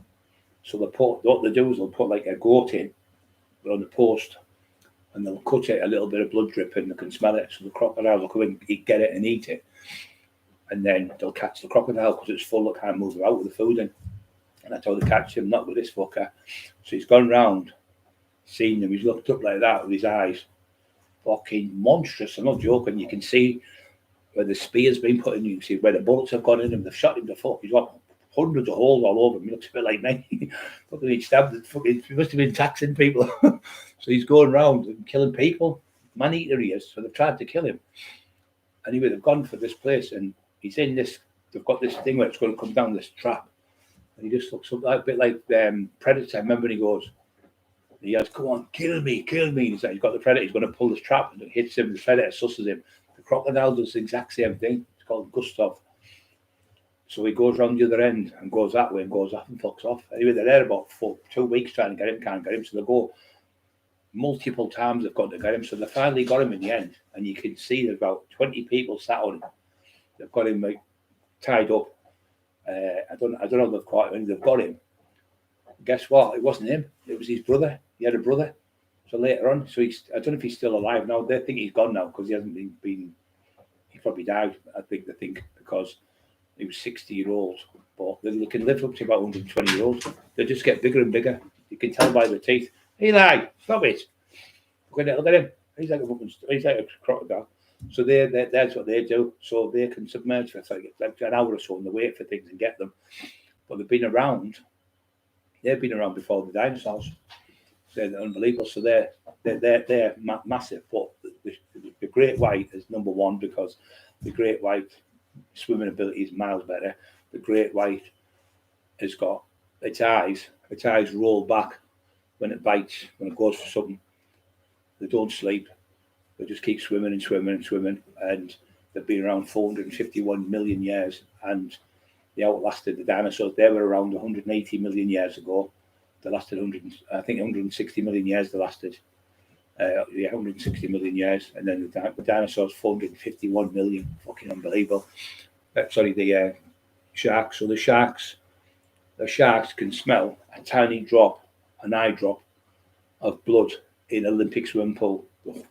So what they do is they'll put like a goat in on the post, and they'll cut it, a little bit of blood drip, and they can smell it. So the crocodile will come in, get it and eat it. And then they'll catch the crocodile because it's full, they can't move it out with the food in. And that's how they catch him, not with this fucker. So he's gone round, seen them, he's looked up like that with his eyes. Fucking monstrous, I'm not joking. You can see where the spear's been put in, you can see where the bullets have gone in him, they've shot him to fuck. He's got hundreds of holes all over him. He looks a bit like me. Fucking he stabbed, fucking, he must have been taxing people. So he's going round and killing people. Man eater he is, so they've tried to kill him. Anyway, they've gone for this place and he's in this, they've got this thing where it's going to come down this trap. And he just looks a bit like Predator. Remember when he goes, he goes, come on, kill me. He's like, he's got the Predator, he's going to pull this trap and it hits him, the Predator susses him. The crocodile does the exact same thing. It's called Gustav. So he goes round the other end and goes that way and goes off and fucks off. Anyway, they're there about 2 weeks trying to get him, can't get him. So they go multiple times, they've got to get him. So they finally got him in the end. And you can see there's about 20 people sat on him. They've got him like tied up. I don't know if they've caught him. They've got him. Guess what? It wasn't him. It was his brother. He had a brother. So later on, I don't know if he's still alive now. They think he's gone now because he hasn't been. He probably died. They think because he was 60-year-old. But they can live up to about 120-year-olds. They just get bigger and bigger. You can tell by the teeth. Eli, stop it! Look at him. He's like a crocodile. So that's what they do. So they can submerge for like an hour or so and they wait for things and get them. But they've been around. They've been around before the dinosaurs. They're unbelievable. So they're massive. But the great white is number one because the great white swimming ability is miles better. The great white has got its eyes roll back when it bites, when it goes for something. They don't sleep. They just keep swimming and swimming and swimming. And they've been around 451 million years. And they outlasted the dinosaurs. They were around 180 million years ago. They lasted 160 million years they lasted. 160 million years. And then the dinosaurs, 451 million. Fucking unbelievable. The sharks. So the sharks can smell a tiny drop, an eye drop of blood in an Olympic swimming pool.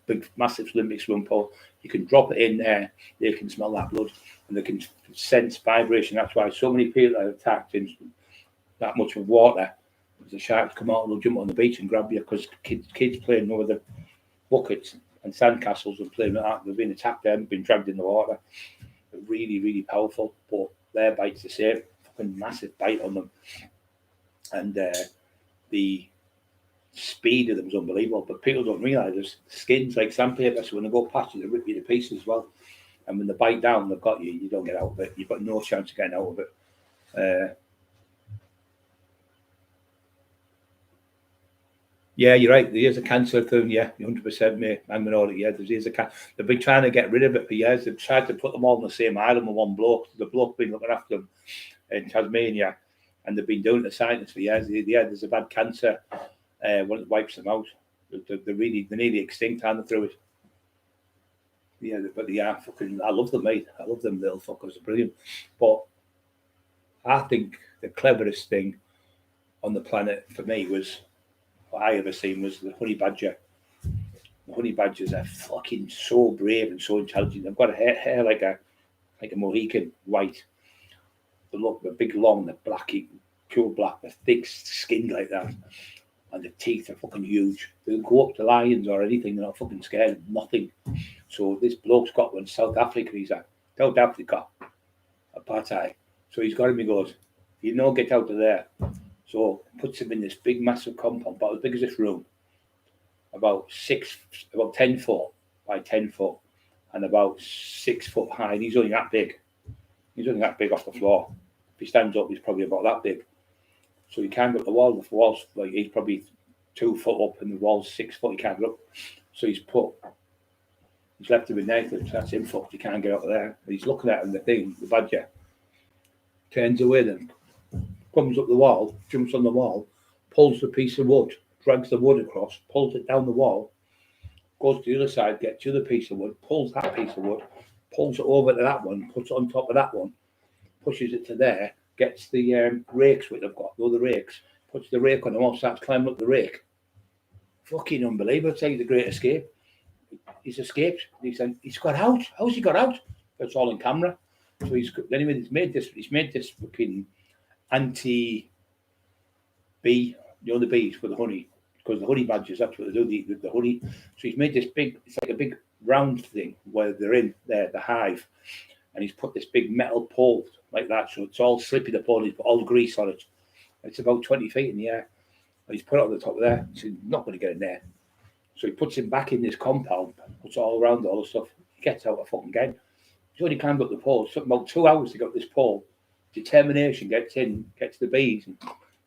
Big, massive Olympic swimming pool. You can drop it in there. They can smell that blood and they can sense vibration. That's why so many people are attacked in that much of water. Because the sharks come out and they'll jump on the beach and grab you because kids playing over the buckets and sandcastles and playing with that. They've been attacked there and been dragged in the water. They're really, really powerful. But their bite's the same. Fucking massive bite on them. And the speed of them is unbelievable, but people don't realise there's skins like sandpaper, so when they go past you, they rip you to pieces as well. And when they bite down, they've got you, you don't get out of it. You've got no chance of getting out of it. Yeah, you're right. There is a cancer thing, yeah, 100%, mate. I'm with all it, yeah, there is a cancer. They've been trying to get rid of it for years. They've tried to put them all on the same island with one bloke. The bloke been looking after them in Tasmania, and they've been doing it to scientists for years. Yeah, there's a bad cancer. When it wipes them out, they're nearly extinct, aren't they, through it? Yeah, but they are fucking. I love them, mate. I love them little fuckers. They're brilliant. But I think the cleverest thing on the planet for me was what I ever seen was the honey badger. The honey badgers are fucking so brave and so intelligent. They've got a hair like a Mohican white. They're big, long, they're blacky, pure black. They're thick skinned like that. and the teeth are fucking huge. They'll go up to lions or anything, they're not fucking scared of nothing. So this bloke's got one, South Africa, he's at South Africa, apartheid. So he's got him, he goes, you know, get out of there. So puts him in this big massive compound, about as big as this room, about 10 foot by 10 foot, and about 6 foot high. And he's only that big. He's only that big off the floor. If he stands up, he's probably about that big. So he can't go up the wall. The wall's like, he's probably 2 foot up, and the wall's 6 foot. He can't go up. So he's left him in there. That's him fucked. He can't get out of there. And he's looking at him, the badger. Turns away then, comes up the wall, jumps on the wall, pulls the piece of wood, drags the wood across, pulls it down the wall, goes to the other side, gets the other piece of wood, pulls that piece of wood, pulls it over to that one, puts it on top of that one, pushes it to there, gets the rakes which they've got, the rakes, puts the rake on the wall, starts climbing up the rake. Fucking unbelievable. It's like the Great Escape. He's escaped. He's got out. How's he got out? It's all on camera. So he's made this fucking anti-bee, the bees for the honey, because the honey badgers, that's what they do, the honey. So he's made this big, it's like a big round thing where they're in there, the hive, and he's put this big metal pole like that, so it's all slippy, the pole, he's put all grease on it. It's about 20 feet in the air. And he's put it on the top of there, so he's not going to get in there. So he puts him back in this compound, puts it all around all the stuff, he gets out fucking again. He's only climbed up the pole. It took about 2 hours to get up this pole. Determination, gets in, gets the bees, and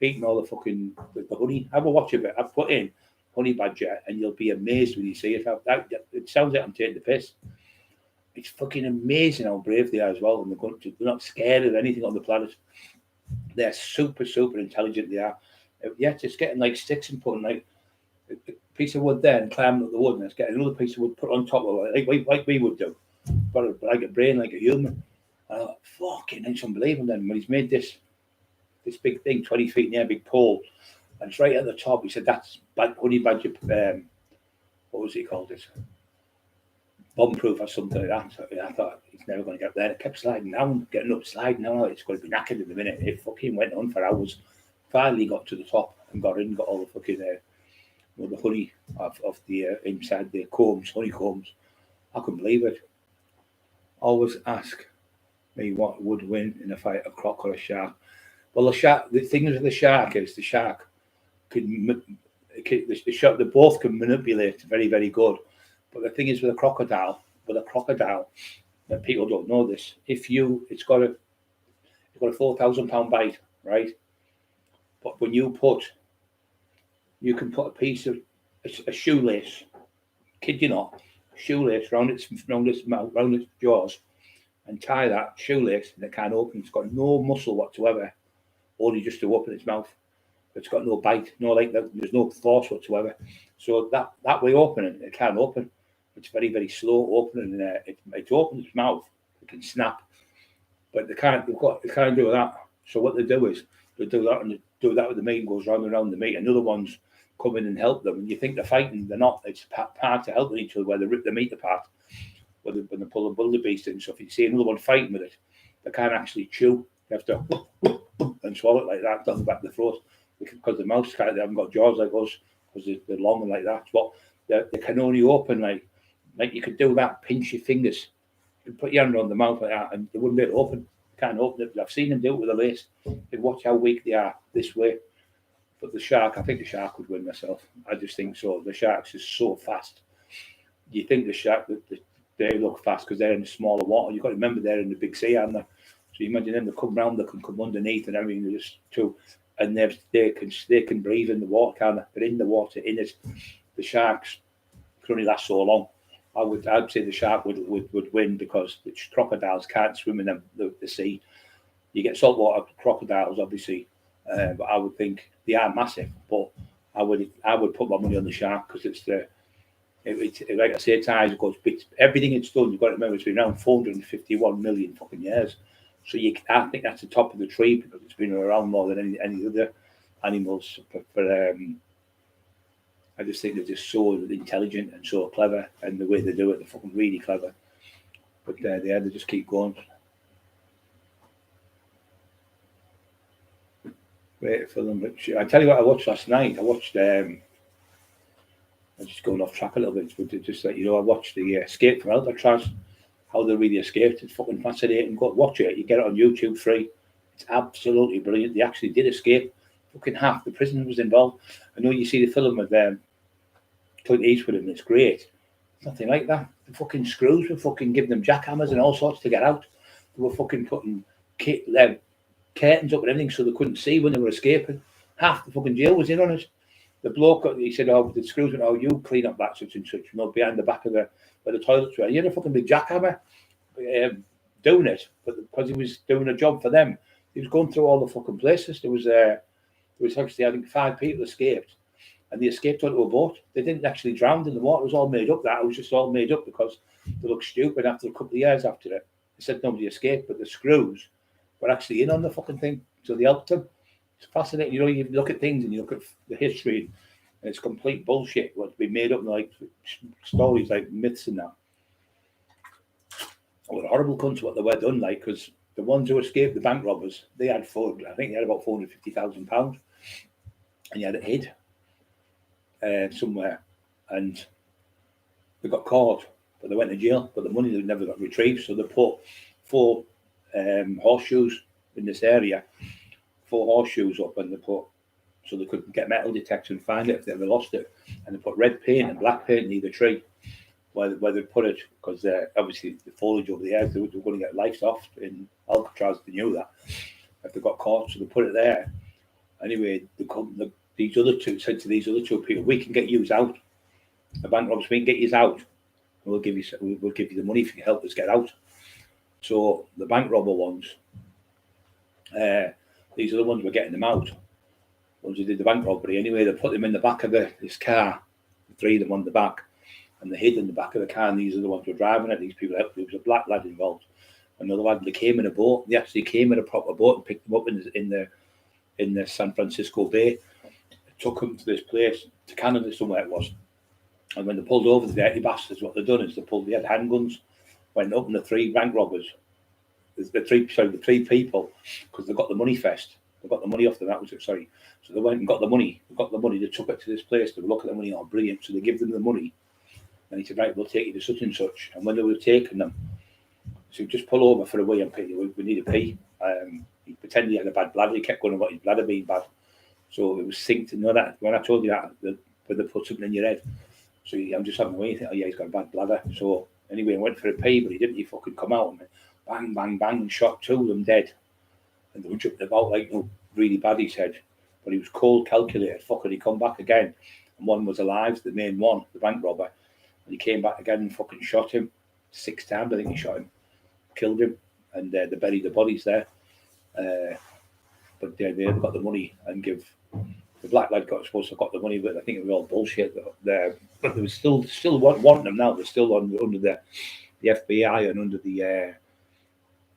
eating all the fucking the honey. Have a watch of it. I've put in honey badger, and you'll be amazed when you see it. It sounds like I'm taking the piss. It's fucking amazing how brave they are as well. And they're not scared of anything on the planet. They're super, super intelligent. They are. Yeah, just getting like sticks and putting like a piece of wood there and climbing up the wood, and it's getting another piece of wood put on top of it, like we would do. But like a brain, like a human. And I thought, fucking, it's unbelievable. Then when he's made this big thing, 20 feet in the air, big pole, and it's right at the top. He said that's honey badger. What was he called? It bomb-proof or something like that. So I thought he's never going to get there. It kept sliding down, getting up, sliding down. It's going to be knackered in a minute. It fucking went on for hours. Finally got to the top and got in, got all the fucking the honey of the inside the combs, honeycombs. I couldn't believe it. Always ask me what would win in a fight, a croc or a shark. Well, the thing with the shark is the shark they both can manipulate very, very good. But the thing is with a crocodile, that people don't know this. It's got a 4,000 pound bite, right? But when you can put a piece of a shoelace, kid you not, shoelace round its mouth, round its jaws, and tie that shoelace, and it can't open. It's got no muscle whatsoever, only just to open its mouth. It's got no bite, there's no force whatsoever. So that way opening, it can't open. It's very, very slow opening, and it opens its mouth. It can snap, but they can't do that. So what they do is they do that, and they do that with the meat, and goes round and round the meat, and the other ones come in and help them. And you think they're fighting, they're not. It's part of helping each other, where they rip the meat apart, when they pull the wildebeest in. So if you see another one fighting with it, they can't actually chew. They have to and swallow it like that down the back of the throat, because the mouths they haven't got jaws like us, because they're long and like that. But they can only open like you could do that. Pinch your fingers, you can put your hand on the mouth like that, and they wouldn't be able to open. Can't open it. I've seen them do it with a lace. You watch how weak they are this way. But the shark, I think the shark would win myself. I just think so. The shark's is so fast. You think the shark, they look fast because they're in the smaller water. You've got to remember they're in the big sea, aren't they? So you imagine them, they come round, they can come underneath and everything. They're just too, and they can breathe in the water, can't they? They're in the water, in it. The sharks can only last so long. I'd say the shark would win, because the crocodiles can't swim in the sea. You get saltwater crocodiles, obviously, but I would think they are massive. But I would put my money on the shark, because it's like I say, its eyes goes big. Everything it's done, you've got to remember, it's been around 451 million fucking years. So I think that's the top of the tree, because it's been around more than any other animals. But I just think they're just so intelligent and so clever, and the way they do it, they're fucking really clever. But they just keep going. Great film. I tell you what I watched last night. I watched. I'm just going off track a little bit, but just that I watched the Escape from Alcatraz. How they really escaped. It's fucking fascinating. Go watch it. You get it on YouTube free. It's absolutely brilliant. They actually did escape. Fucking half the prison was involved. I know you see the film with Clint Eastwood and it's great. Nothing like that. The fucking screws were fucking giving them jackhammers and all sorts to get out. They were fucking putting curtains up and everything so they couldn't see when they were escaping. Half the fucking jail was in on it. The bloke, he said, "Oh, the screws went, oh, you clean up that such and such, behind the back of where the toilets were." He had a fucking big jackhammer doing it, but because he was doing a job for them, he was going through all the fucking places. There was actually, I think, 5 people escaped, and they escaped onto a boat. They didn't actually drown in the water. It was all made up. That it was just all made up because they looked stupid after a couple of years after it. They said nobody escaped, but the screws were actually in on the fucking thing, so they helped them. It's fascinating. You look at things and you look at the history, and it's complete bullshit. What's been made up like stories, like myths and that. What horrible cunts what they were done like, because the ones who escaped, the bank robbers, they had I think they had about £450,000, and you had it hid somewhere, and they got caught, but they went to jail. But the money they never got retrieved, so they put 4 horseshoes in this area. 4 horseshoes up, and they put so they could get metal detector and find it if they ever lost it. And they put red paint and black paint near the tree where they put it, because obviously the foliage over the edge, they were going to get life off in Alcatraz. They knew that if they got caught, so they put it there. Anyway, these other two said to these other 2 people, "We can get you out. The bank robbers, we can get you out. And we'll give you the money if you can help us get out." So the bank robber ones. These are the ones were getting them out. Ones who did the bank robbery. Anyway, they put them in the back of this car, the 3 of them on the back, and they hid in the back of the car. And these are the ones who were driving it. These people, there was a black lad involved. Another lad. They came in a boat. They actually came in a proper boat and picked them up in the San Francisco Bay. Took them to this place, to Canada somewhere it was. And when they pulled over, the dirty bastards, what they'd done is they had handguns, went up, and the 3 bank robbers. The 3 people, because they got the money first. They got the money off them. That was it. Sorry. So they went and got the money. They got the money. They took it to this place. They look at the money. Oh, brilliant! So they give them the money, and he said, "Right, we'll take you to such and such." And when they were taking them, so just pull over for a wee and pee. We need a pee. He pretended he had a bad bladder. He kept going about his bladder being bad. So it was synced. You know that when I told you that when they put something in your head. So I'm just having a wee. Oh yeah, he's got a bad bladder. So anyway, I went for a pee, but he didn't. He fucking come out and bang, bang, bang, and shot 2 of them dead. And they were jumping about like really bad, he said. But he was cold, calculated. Fucking, he come back again. And one was alive, the main one, the bank robber. And he came back again and fucking shot him 6 times. I think he shot him, killed him, and they buried the bodies there. But they got the money and give. The black lad supposed to have got the money, but I think it was all bullshit there. But they were still wanting them now. They're still under the FBI and under the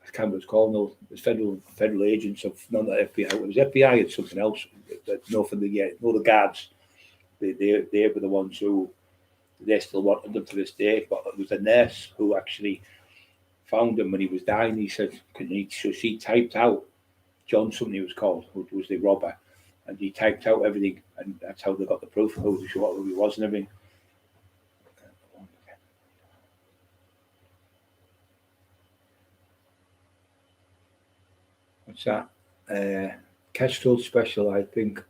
I can't remember what it's called now. It's federal agents of not the FBI. It was FBI and something else. For the guards. They were the ones who they still wanted them to this day. But it was a nurse who actually found him when he was dying. He said, so she typed out John, something he was called, who was the robber. And he typed out everything, and that's how they got the proof of who he was and everything. What's that? Kestrel special, I think.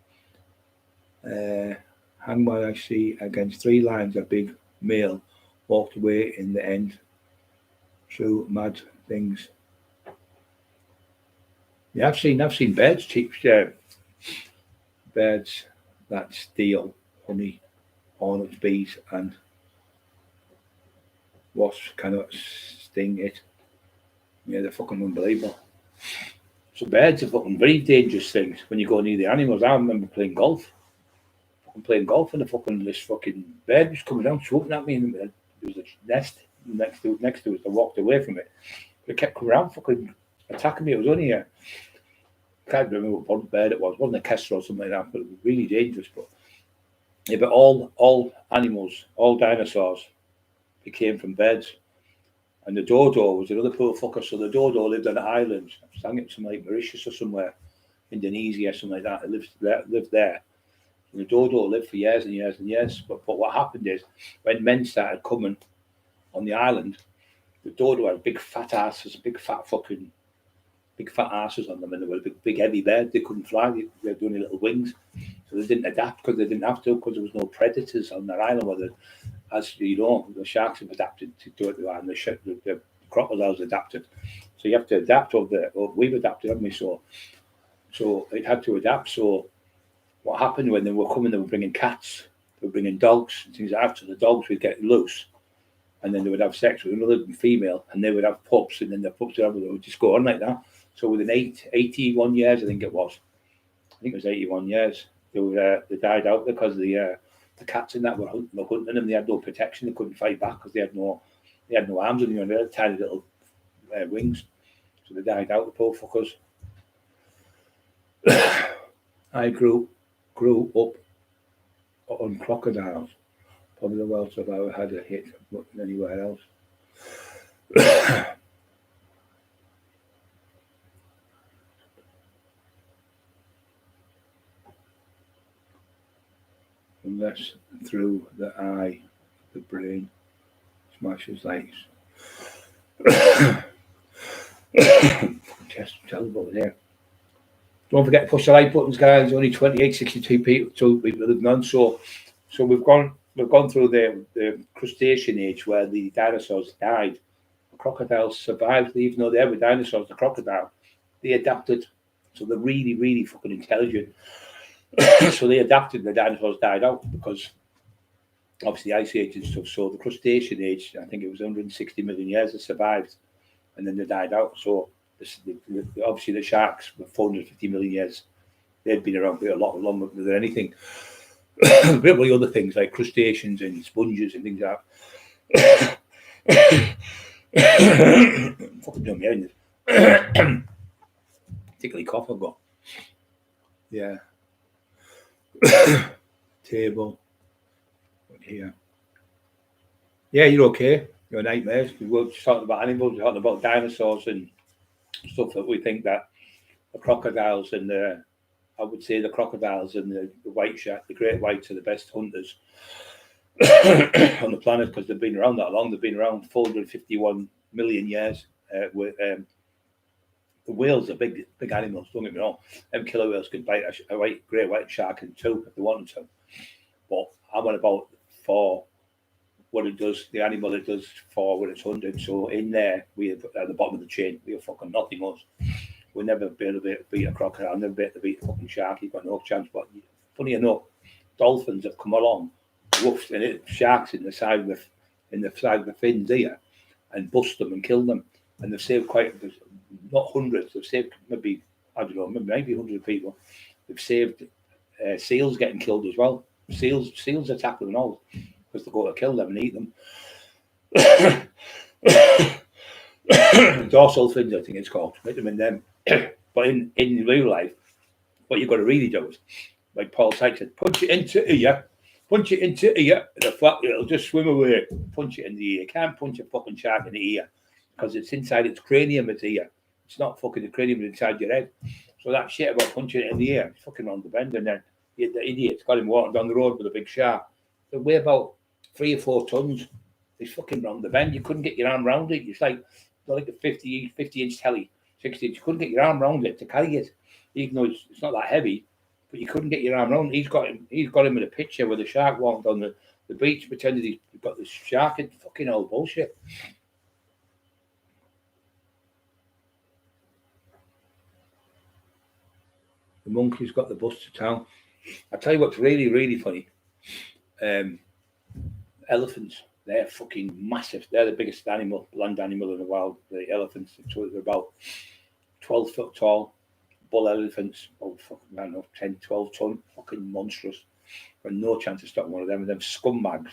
Hang by I see against 3 lines, a big male walked away in the end through mad things. Yeah, I've seen birds, birds that steal honey, hornets, bees, and wasps cannot sting it. Yeah, they're fucking unbelievable. So birds are fucking very dangerous things when you go near the animals. I remember playing golf. And this fucking bird was coming down, swooping at me, and there was a nest next to us. I walked away from it. But it kept coming around, fucking attacking me. It was only I can't remember what bird it was. It wasn't a kestrel or something like that, but it was really dangerous. But yeah, but all animals, all dinosaurs became from birds. And the dodo was another poor fucker. So the dodo lived on an island. I think it was somewhere like Mauritius or somewhere. Indonesia, something like that. It lived there. And the dodo lived for years and years and years. But what happened is, when men started coming on the island, the dodo had big fat asses, big fat asses on them, and they were big heavy birds. They couldn't fly. They had only little wings, so they didn't adapt because they didn't have to, because there was no predators on their island. Where as you know, the sharks have adapted to do it, and the crocodiles adapted. So you have to adapt. We've adapted, haven't we? So it had to adapt. So what happened when they were coming? They were bringing cats, they were bringing dogs, and things like that. So the dogs would get loose, and then they would have sex with another female, and they would have pups, and then the pups would just go on like that. So within 81 years, I think it was 81 years, they died out because the cats in that were hunting them. They had no protection. They couldn't fight back because they had no arms, and they had tiny little wings. So they died out, the poor fuckers. I grew up on crocodiles. Probably the worst I've ever had a hit anywhere else. Unless through the eye, the brain smashes legs. Chest terrible there. Don't forget to push the like buttons, guys. There's only 62 people living on. So we've gone through the crustacean age where the dinosaurs died. The crocodiles survived, even though they were dinosaurs. The crocodile, they adapted. So they're really, really fucking intelligent. So they adapted. The dinosaurs died out because obviously the ice age and stuff. So the crustacean age, I think it was 160 million years, they survived, and then they died out. So obviously the sharks were 450 million years. They'd been around for a lot longer than anything. Probably other things like crustaceans and sponges and things like that. Fucking dumb, yeah. Particularly cough I've got. Yeah. Table. Here. Yeah, you're okay. Your nightmares. We were just talking about animals, we're talking about dinosaurs and stuff that we think that the crocodiles and I would say the crocodiles and the white shark, the great whites, are the best hunters on the planet because they've been around that long. They've been around 451 million years. The whales are big animals, don't get me wrong. Them killer whales could bite a great white shark in two if they wanted to. But I'm on about for what it does, the animal it does for when it's hunted. So in there, we are at the bottom of the chain. We are fucking nothing else. We'll never be able to beat a crocodile. Never be able to beat a fucking shark. You've got no chance. But funny enough, dolphins have come along, woofed, and hit sharks in the side of the fins here, and bust them and kill them. And they've saved not hundreds. They've saved maybe 100 people. They've saved seals getting killed as well. Seals attack them and all because they go to kill them and eat them. Dorsal fins, I think it's called. Hit them in them. But in real life, what you've got to really do is, like Paul Sykes said, punch it into ear, and it'll just swim away. Punch it in the ear. You can't punch a fucking shark in the ear because it's inside its cranium, its ear. It's not fucking the cranium inside your head. So that shit about punching it in the ear, it's fucking on the bend, and then the idiot's got him walking down the road with a big shark. They weigh about 3 or 4 tons. It's fucking round the bend. You couldn't get your arm round it. It's like a 50-inch telly, 60 inch. You couldn't get your arm round it to carry it, even though it's not that heavy. But you couldn't get your arm round it. He's got him in a picture with a shark walking down the beach, pretending he's got this shark. It's fucking old bullshit. The monkey's got the bus to town. I tell you what's really, really funny. Elephants. They're fucking massive. They're the biggest land animal in the world. The elephants. They're about 12 foot tall. Bull elephants. Oh, fucking, I don't know, 10, 12 ton. Fucking monstrous. Got no chance of stopping one of them. And them scumbags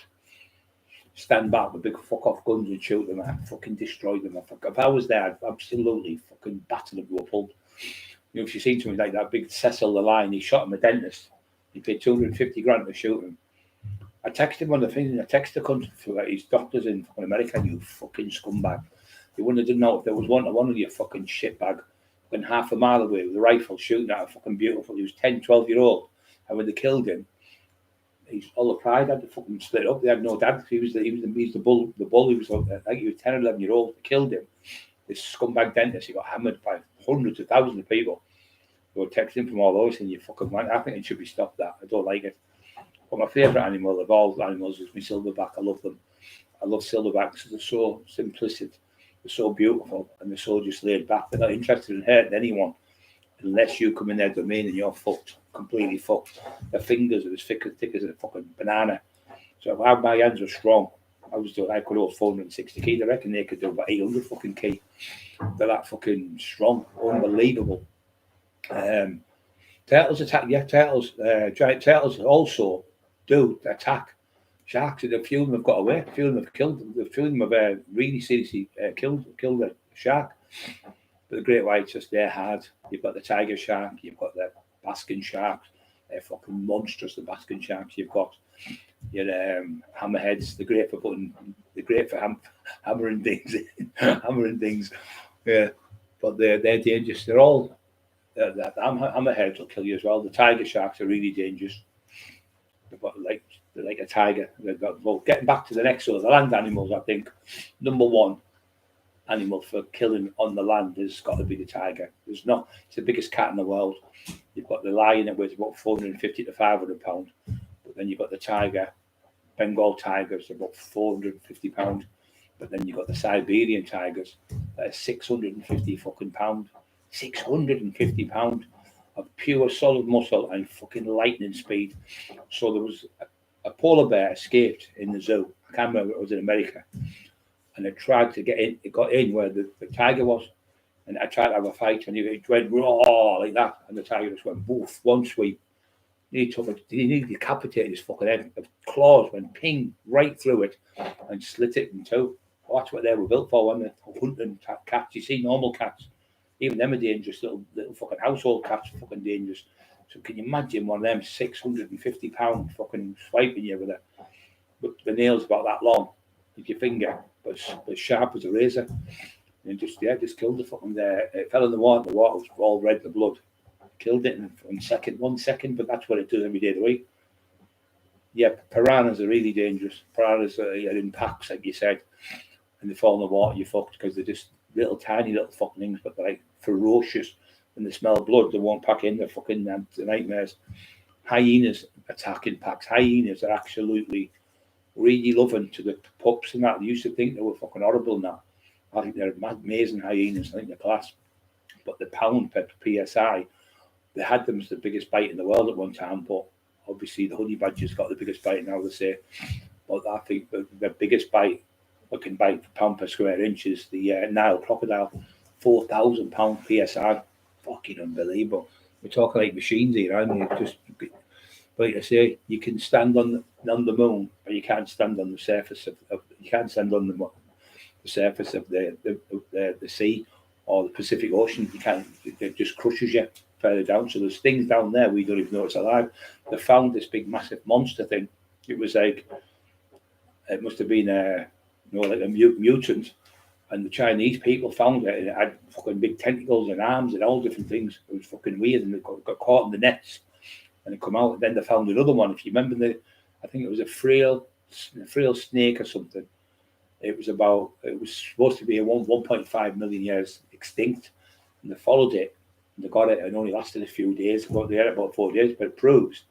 stand back with big fuck off guns and shoot them. I fucking destroy them. If I was there, I'd absolutely fucking batter them to a pulp. You know, if you seen something like that, big Cecil the Lion, he shot him a dentist. He paid 250 grand to shoot him. I texted him on the thing, and I texted the country for his doctors in fucking America. You fucking scumbag! You wouldn't have done that if there was one of you fucking shitbag. fucking half a mile away with a rifle shooting at a fucking beautiful. He was 10, 12-year-old. And when they killed him, all the pride had to fucking split up. They had no dad. He was the bull. The bull. He was like he was 10 or 11-year-old. They killed him. This scumbag dentist. He got hammered by hundreds of thousands of people. They were texting from all those, and you fucking man. I think it should be stopped. That I don't like it. But my favourite animal of all animals is my silverback. I love them. I love silverbacks. They're so simplistic. They're so beautiful, and they're so just laid back. They're not interested in hurting anyone unless you come in their domain and you're fucked, completely fucked. Their fingers are as thick as a fucking banana. So my hands are strong. I could hold 460 kg. I reckon they could do about 800 fucking kg. They're that fucking strong, unbelievable. Turtles attack. Yeah, turtles. Giant turtles also do attack sharks. And a few of them have got away. A few of them have killed them. A few of them have really seriously killed a shark. But the great whites, just they're hard. You've got the tiger shark. You've got the basking sharks. They're fucking monstrous. The basking sharks. You've got your hammerheads. They're great for putting. They're great for hammering things. Hammering things. Yeah, but they're dangerous. They're all. The hammerheads will kill you as well. The tiger sharks are really dangerous. They're like a tiger. Well, getting back to the next one, the land animals. I think number one animal for killing on the land has got to be the tiger. It's the biggest cat in the world. You've got the lion that weighs about 450 to 500 pounds, but then you've got the tiger, Bengal tigers, about 450 pounds, but then you've got the Siberian tigers that are 650 fucking pound, 650 pound of pure solid muscle and fucking lightning speed. So there was a polar bear escaped in the zoo. I can't remember, it was in America. And it tried to get in. It got in where the tiger was, and I tried to have a fight, and it went raw like that, and the tiger just went boof, one sweep. He decapitated his fucking head. The claws went ping right through it and slit it in two. Well, that's what they were built for when they're hunting cats. You see, normal cats, even them are dangerous. Little fucking household cats are fucking dangerous. So can you imagine one of them 650 pound fucking swiping you with the nails about that long, with your finger, but as sharp as a razor, and just killed the fucking there. It fell in the water. The water was all red, the blood. Killed it in 1 second, but that's what it does every day of the week. Yeah, piranhas are really dangerous. Piranhas are in packs, like you said, and they fall in the water, you're fucked, because they're just tiny little fucking things, but they're like ferocious. When they smell blood, they won't pack in. They're fucking nightmares. Hyenas attack in packs. Hyenas are absolutely really loving to the pups and that. They used to think they were fucking horrible now. I think they're amazing hyenas. I think they're class. But the pound per PSI, they had them as the biggest bite in the world at one time, but obviously the honey badger's got the biggest bite now, they say. But I think the biggest bite, looking bite per pound per square inch, is the Nile crocodile, 4,000 pound PSI. Fucking unbelievable. We're talking like machines here, aren't we? Just, like I say, you can stand on the moon, but you can't stand on the surface of you can't stand on the surface of the sea or the Pacific Ocean. You can't. It just crushes you further down. So there's things down there we don't even know it's alive. They found this big massive monster thing. It was like, it must have been like a mutant, and the Chinese people found it, and it had fucking big tentacles and arms and all different things. It was fucking weird, and it got caught in the nets, and it come out. And then they found another one. If you remember, I think it was a frail snake or something. It was supposed to be 1.5 million years extinct, and they followed it, and they got it, and it only lasted a few days. They had it about 4 days, but it proves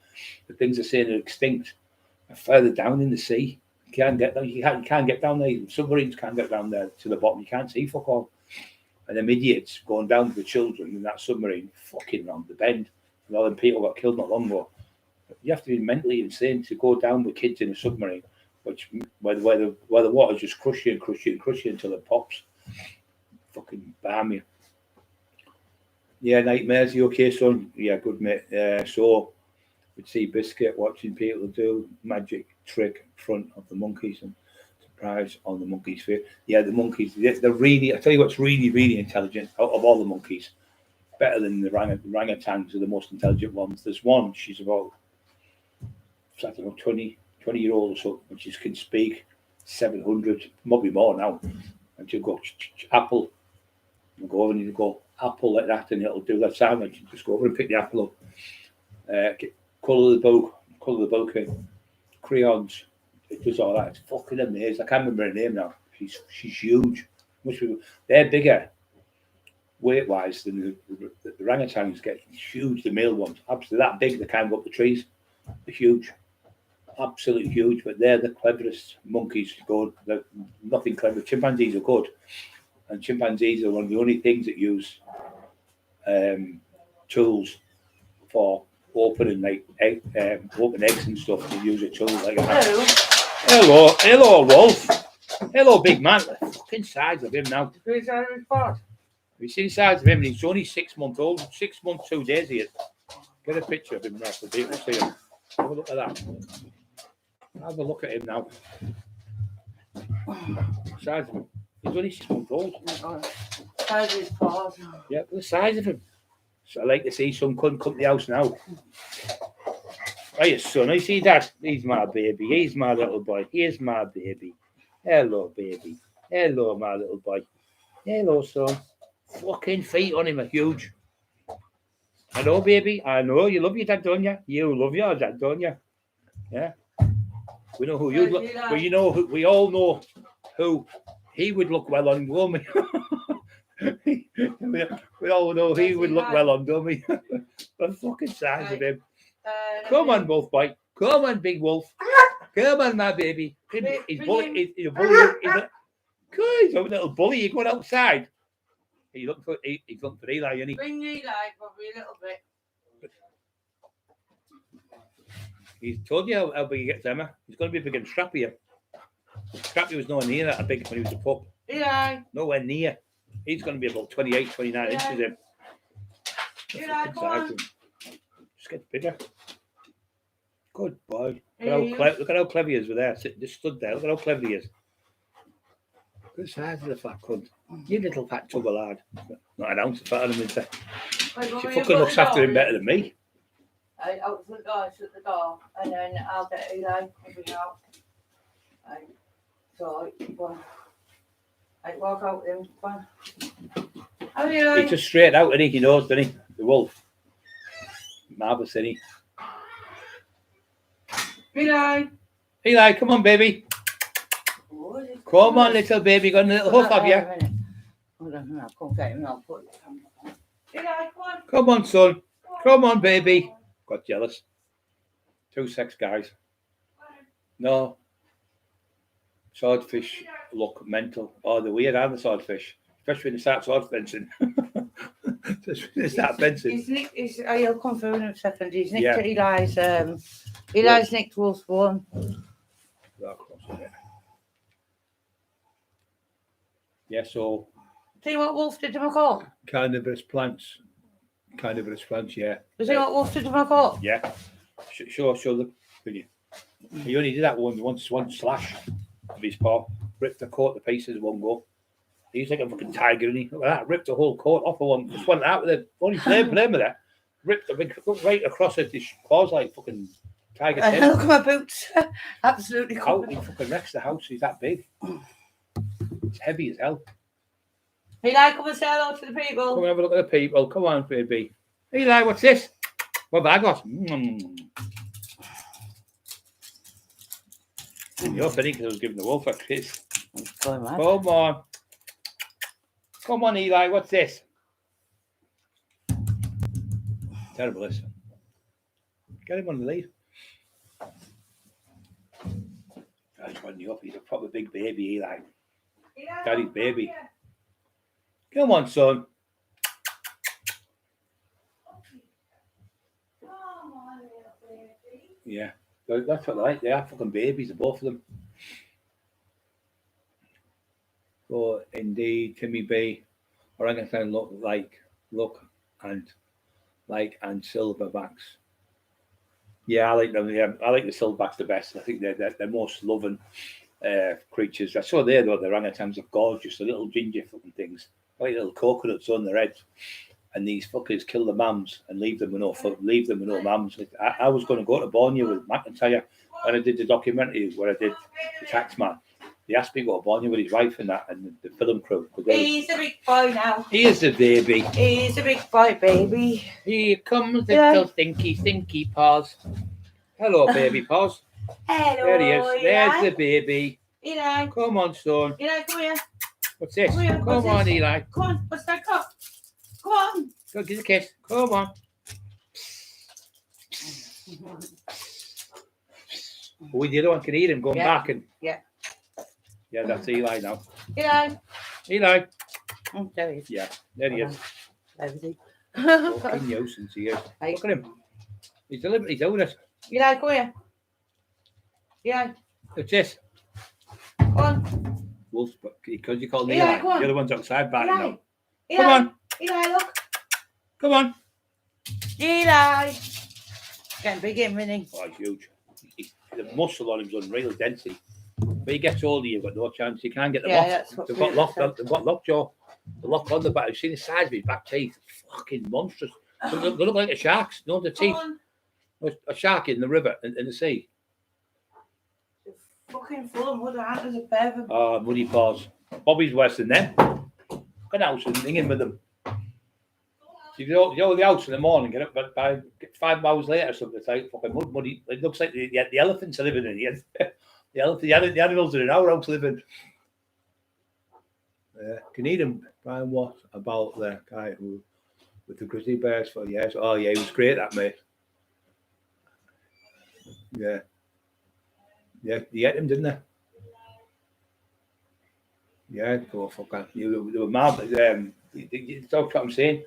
the things are saying are extinct are further down in the sea. You can't get down. You can't get down there. Submarines can't get down there to the bottom. You can't see fuck all. And them idiots going down with the children in that submarine, fucking round the bend. And all them people got killed not long ago. You have to be mentally insane to go down with kids in a submarine, where the water just crush you until it pops. Fucking bam you. Yeah, nightmares. You okay, son? Yeah, good mate. So we'd see Biscuit watching people do magic trick in front of the monkeys and surprise on the monkeys' face. Yeah, the monkeys, they're really, I tell you what's really, really intelligent out of all the monkeys. Better than the orangutans are the most intelligent ones. There's one, she's about, I don't know, 20-year-old or so, and she can speak 700, maybe more now. And she'll go, apple, and go, and you go, apple like that, and it'll do that sound. And you just go over and pick the apple up. Colour the book in crayons. It does all that. It's fucking amazing. I can't remember her name now. She's huge. They're bigger weight wise than the orangutans get. Huge. The male ones, absolutely that big. They can't go up the trees. They're huge, absolutely huge. But they're the cleverest monkeys to go. They're nothing clever. Chimpanzees are good, and chimpanzees are one of the only things that use tools for opening open eggs and stuff. They use a tool like that. Hello, Wolf. Hello, big man. The fucking size of him now. Have you seen the size of him? He's only 6 months old. 6 months, 2 days he is. Get a picture of him now so people see him. Have a look at that. Have a look at him now. The size of him. He's only 6 months old. Size of his paws. Yeah, the size of him. So I like to see some cunt come to the house now. Hiya, son. I see that. He's my baby. He's my little boy. Here's my baby. Hello, baby. Hello, my little boy. Hello, son. Fucking feet on him are huge. I know, baby. I know. You love your dad, don't you? You love your dad, don't you? Yeah. We know who you look. Well, you know, we all know who he would look well on, won't we? we all know he would look well on, don't we? The fucking size of him. Come on, Wolf boy. Come on, big wolf. Come on, my baby. He's bully. He's a bully. He's a little bully. You're going outside. He's looking for Eli, isn't he? Bring Eli probably a little bit. He's told you how big he gets, Emma. He's going to be big and Strappy. Strappy was nowhere near that big when he was a pup. Eli. Nowhere near. He's going to be about 28, 29 inches in. Eli, come on. Just gets bigger. Good boy. Look at how clever he is with there. Just stood there. Look at how clever he is. Good size of the fat cunt. You little fat tubber lad. Not an ounce of fat on him, is there? She fucking looks after him better than me. I open the door, shut the door, and then I'll get Eli and bring out. So, I walk out with him. Come on. How are you? He's just straight out, and he knows, doesn't he? The wolf. Marvelous, isn't he? Eli, come on, baby. Come on, little baby. Got a little hoof, have you? Hold on, I'll come get him. I'll put it on. Eli, come on. Come on, son. Come on, baby. Got jealous. 2 sex guys. No. Swordfish look mental. Oh, they're weird, aren't the swordfish? Especially when they start sword fencing. Just when they start fencing. I'll come through in a second. He's nicked Eli's nicked Wolf's one. Yeah, so. See what Wolf did to my coat? Carnivorous plants, yeah. You see what Wolf did to my coat? Yeah. Show the video. He only did that one slash of his paw. Ripped the coat to pieces in one go. He's like a fucking tiger, isn't he? Look at that. Ripped the whole coat off of one. Just went out with it. Only blame with that. Ripped the big right across it. His claws like fucking tiger. Look at my boots. Absolutely covered. He fucking wrecks the house. He's that big. It's heavy as hell. Eli, come and say hello to the people. Come and have a look at the people. Come on, baby. Eli, what's this? What have I got? You're funny because I was giving the wolf a kiss. Come on. Come on, Eli, what's this? Terrible, this. Get him on the lead. He's running you up. He's a proper big baby, Eli. Daddy's baby. Come on, son. Yeah, that's what they like. They are fucking babies, the both of them. So, indeed, Timmy B, orangutan look and silverbacks. Yeah, I like them. Yeah, I like the silverbacks the best. I think they're most loving creatures. I saw there though. The orangutans are gorgeous. The little ginger fucking things, like little coconuts on their heads. And these fuckers kill the mums and leave them with no mums. I was going to go to Borneo with McIntyre when I did the documentary where I did the tax man. He asked me what born with his wife and that, and the film crew. He's a big boy now. Here's the baby. He's a big boy, baby. Here comes the little stinky paws. Hello, baby paws. Hello. There he is. There's the baby. Eli. Come on, son. Eli, come here. What's this? Come here, Come what's on, this? Eli. Come on, what's that cup? Come on. Go give a kiss. Come on. Oh, the other one can eat him going back and Yeah, that's Eli now. Eli. Eli. Oh, there he is. Yeah, there he is. There he is. Fucking nuisance he is. Hey. Look at him. He's deliberately doing it. Eli, come here. Eli, What's this? come on. Wolf, because you call him Eli, Eli. come on. The other one's outside biting Eli. now. Eli. Come on. Eli, look. Come on. Eli. Getting big in, isn't he? Oh, he's huge. The muscle on him's unreal density. But he gets older, you've got no chance. You can't get them Yeah, off. that's what They've got we locked. said. They've got lockjaw. The lock on the back. I've seen the size of his back teeth. Fucking monstrous. They look like a shark's. No, the Come teeth. on. A shark in the river, in the sea. Fucking full of mud, aren't there's a pair of them. Oh, muddy paws. Bobby's worse than them. Go in the house and hang in with them. You go to the house in the morning, get up by 5 hours later or something. It's like fucking muddy. It looks like the elephants are living in here. The animals are in our house living. Can eat him. Brian, what about the guy who with the grizzly bears for years? Oh yeah, he was great, that mate. Yeah. Yeah, they ate him, didn't they? Yeah, poor fucker. They were mad. That's what I'm saying.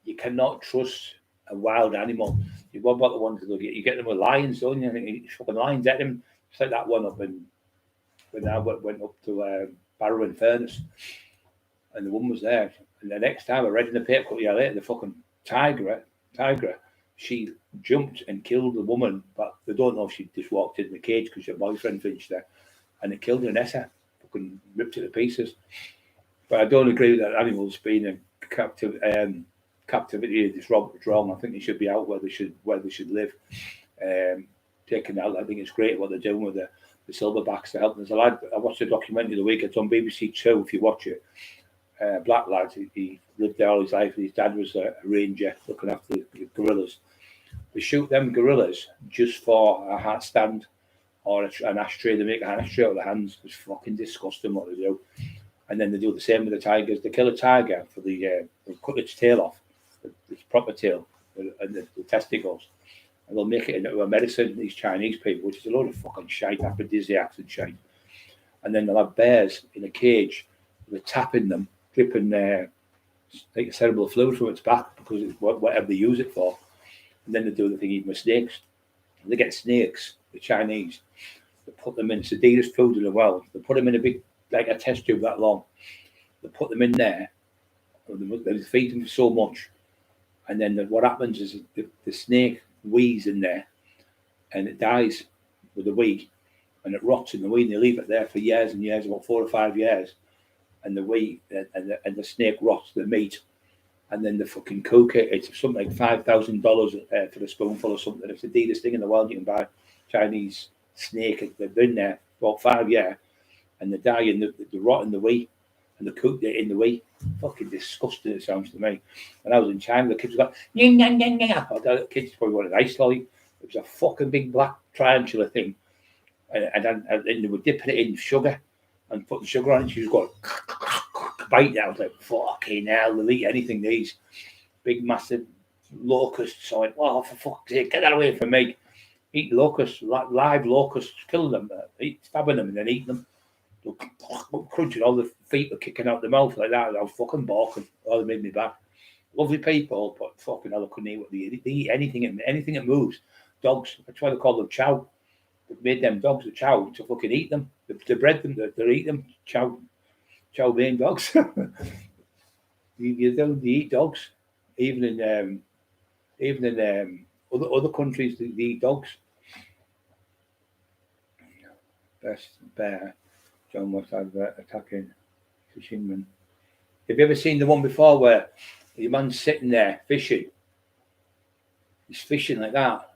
You cannot trust a wild animal. What about the ones that you get them with lions, don't you? I think fucking lions ate them. It's like that one up when I went up to Barrow and Furnace, and the woman was there. And the next time I read in the paper a couple of years later, the fucking tiger, she jumped and killed the woman, but they don't know if she just walked in the cage because her boyfriend finished there, and it killed her Nessa. Fucking ripped it to pieces. But I don't agree with that animals being in captivity is wrong. I think they should be out where they should live. Taken out. I think it's great what they're doing with the silverbacks to help. There's a lad. I watched a documentary the week. It's on BBC Two. If you watch it, black lad. He lived there all his life. His dad was a ranger looking after the gorillas. They shoot them gorillas just for a hat stand or an ashtray. They make an ashtray out of their hands. It's fucking disgusting what they do. And then they do the same with the tigers. They kill a tiger for they'll cut its tail off, its proper tail, and the testicles. And they'll make it into a medicine, these Chinese people, which is a load of fucking shite, aphrodisiacs and shite. And then they'll have bears in a cage. They're tapping them, clipping like cerebral fluid from its back because it's whatever they use it for. And then they do the thing even with snakes. And they get snakes, the Chinese. They put them in, it's the dearest food in the world. They put them in a big, like a test tube that long. They put them in there. They feed them so much. And then what happens is the snake wees in there and it dies with the wee and it rots in the wee and they leave it there for years and years, about 4 or 5 years. And the wee and the snake rots the meat. And then the fucking cook it. It's something like $5,000 for a spoonful or something. It's the dearest thing in the world. You can buy Chinese snake. They've been there for about 5 years and they die and they rot in the wee and they cook it in the wee. Fucking disgusting it sounds to me. When I was in China, the kids got the kids probably wanted ice lolly. It was a fucking big black tarantula thing. And they were dipping it in sugar and putting sugar on it. She was going bite it. I was like, fucking hell, they'll eat anything, these big massive locusts. So I went, oh, for fuck's sake, get that away from me. Eat locusts, live locusts, kill them, stabbing them and then eating them. Crunching, all the feet were kicking out the mouth like that. I was fucking barking. Oh, they made me back. Lovely people, but fucking hell, I couldn't eat what they eat. They eat anything that moves. Dogs, that's why they call them chow. They made them dogs a chow to fucking eat them. They bred them, they eat them. Chow mein dogs. you don't eat dogs. Even in other countries, they eat dogs. Best bear. John was attacking fishermen. Have you ever seen the one before where your man's sitting there fishing? He's fishing like that.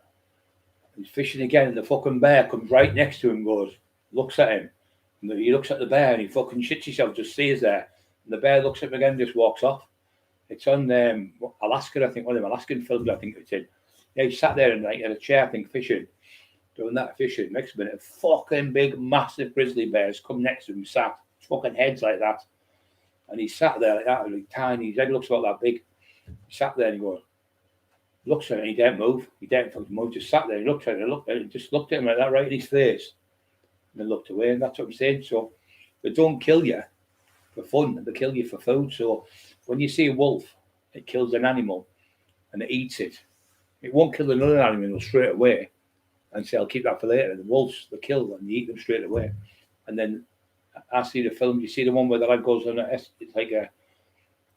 He's fishing again, and the fucking bear comes right next to him, looks at him, And he looks at the bear and he fucking shits himself, just stays there. And the bear looks at him again, just walks off. It's on Alaska, I think, one of them Alaskan films, I think it's in. Yeah, he sat there and like in a chair, I think, fishing, doing that fishing. Next minute, a fucking big, massive grizzly bears come next to him, sat, fucking heads like that. And he sat there like that, like tiny, his head looks about that big. He sat there and he goes, looks at it and he didn't move. He didn't fucking move, just sat there and looked at it and looked at it and just looked at him like that right in his face. And then looked away, and that's what I'm saying. So they don't kill you for fun, they kill you for food. So when you see a wolf, it kills an animal and it eats it. It won't kill another animal straight away and say, I'll keep that for later. The wolves, they kill and you eat them straight away. And then I see the film, you see the one where the lad goes on it's like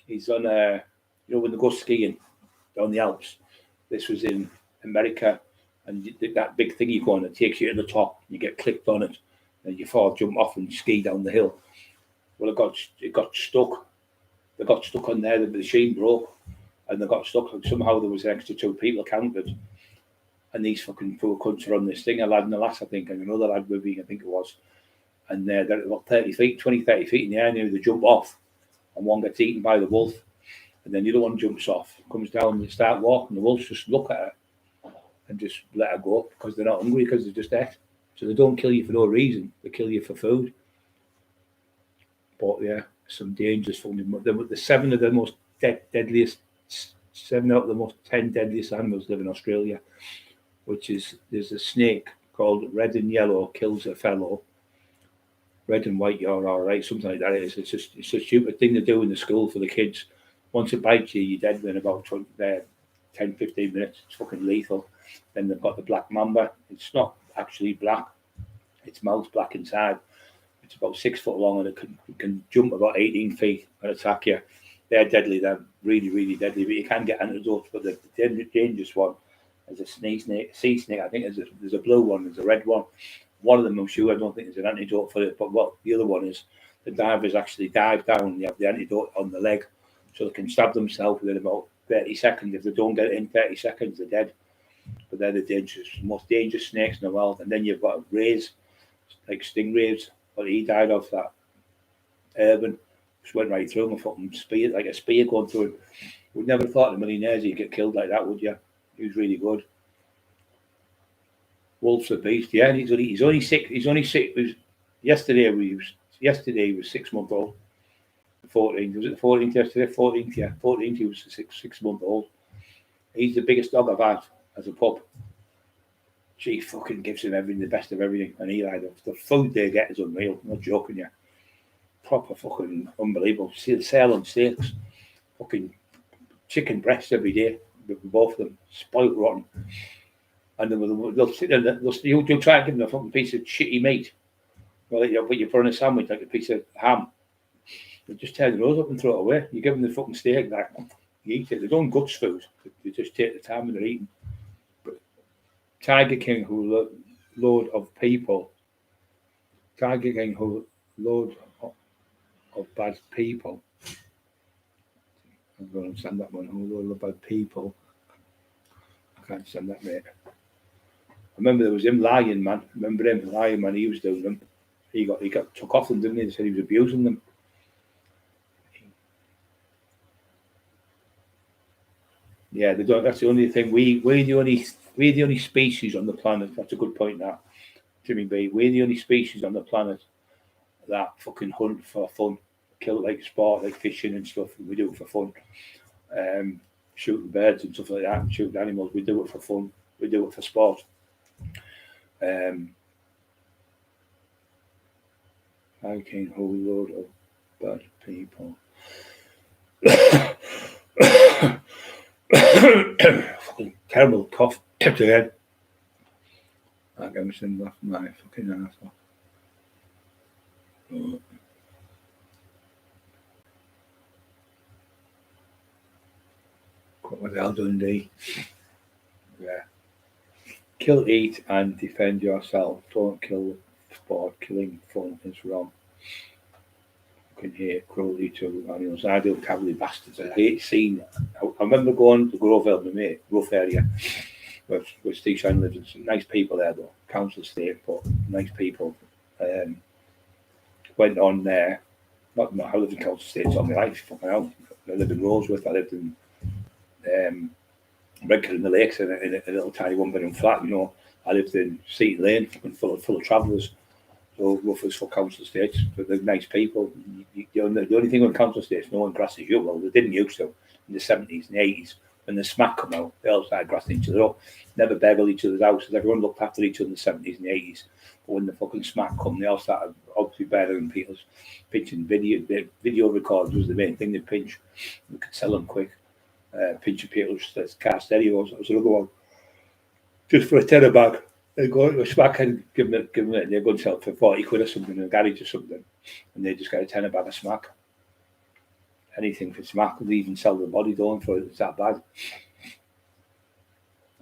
he's on when they go skiing down the Alps. This was in America, and that big thing you go on, it takes you to the top, and you get clicked on it, and you fall, jump off and ski down the hill. Well, it got stuck. They got stuck on there, the machine broke, and they got stuck. Somehow there was an extra 2 people counted. And these fucking poor cunts are on this thing, a lad and a lass, I think, and another lad with me, I think it was. And they're about 30 feet in the air, and they jump off, and one gets eaten by the wolf, and then the other one jumps off, comes down, and they start walking. The wolves just look at her and just let her go because they're not hungry, because they're just dead. So they don't kill you for no reason, they kill you for food. But yeah, some dangerous fucking. The 7 of the most deadliest, 7 out of the most 10 deadliest animals live in Australia, which is there's a snake called red and yellow kills a fellow. Red and white, you're all right, something like that. It's a stupid thing to do in the school for the kids. Once it bites you, you're dead within about 10, 15 minutes. It's fucking lethal. Then they've got the black mamba. It's not actually black. Its mouth's black inside. It's about 6 foot long and it can jump about 18 feet and attack you. They're deadly. They're really, really deadly. But you can get antidotes. But the dangerous one is a sea snake. I think there's a blue one. There's a red one. One of them, I'm sure, I don't think there's an antidote for it. But what the other one is, the divers actually dive down. They have the antidote on the leg, so they can stab themselves within about 30 seconds. If they don't get it in 30 seconds, they're dead. But they're the most dangerous snakes in the world. And then you've got rays, like stingrays. But he died off that urban, just went right through him, a fucking spear, like a spear going through him. We'd never thought in a million years he'd get killed like that, would you? He was really good. Wolf's a beast, yeah. And he's only 6. Yesterday he was 6 months old. 14. Was it the 14th yesterday? 14th, yeah. 14th he was 6 months old. He's the biggest dog I've had as a pup. She fucking gives him everything, the best of everything. And Eli, the food they get is unreal. I'm not joking you. Proper fucking unbelievable. See the sale on steaks. Fucking chicken breasts every day. Both of them. Spoiled rotten. And they'll sit there, you'll try and give them a fucking piece of shitty meat. Well, you put on a sandwich like a piece of ham. They'll just tear the nose up and throw it away. You give them the fucking steak, like, you eat it. They don't guts food. They just take the time when they're eating. But Tiger King, who Lord of people. Tiger King, who Lord of bad people. I don't understand that one. Who Lord of bad people. I can't understand that, mate. I remember there was him, Lion Man. Remember him, Lion Man? He was doing them. He got took off them, didn't he? They said he was abusing them. Yeah, they don't. That's the only thing. We're the only species on the planet. That's a good point. That Jimmy B. We're the only species on the planet that fucking hunt for fun, kill like sport, like fishing and stuff. We do it for fun. Shooting birds and stuff like that, shooting animals. We do it for fun. We do it for sport. I can't hold a load of bad people. Fucking terrible cough to the head. I got me some off my fucking arsehole. What the hell Dundee? Yeah. Kill, eat, and defend yourself. Don't kill sport. Killing fun is wrong. Fucking hate cruelty to animals. I do cavalier bastards. I hate seeing it. I remember going to Groveville, my mate, rough area, where Steve Shine lives. And some nice people there, though. Council estate, but nice people. went on there. I lived in Coastal States all my life. Fucking hell. I lived in Roseworth. I lived in Redcar in the Lakes in a little tiny one-bedroom flat. You know, I lived in Seaton Lane, fucking full of travellers. So rough as for Council Estates, but they're nice people. The only thing on Council Estates, no one grasses you. Well, they didn't used to in the 70s and 80s. When the smack come out, they all started grassing each other up. Never begged each other's houses. Everyone looked after each other in the 70s and 80s. But when the fucking smack come, they all started obviously better than people's pinching video recorders was the main thing they pinch. We could sell them quick. Pinching people's car stereos. That was another one. Just for a tenner bag. They go to a smack and give them it, and they're going to sell it for 40 quid or something in a garage or something. And they just get a tenner bag of smack. Anything for smack. They even sell the body down for it. It's that bad.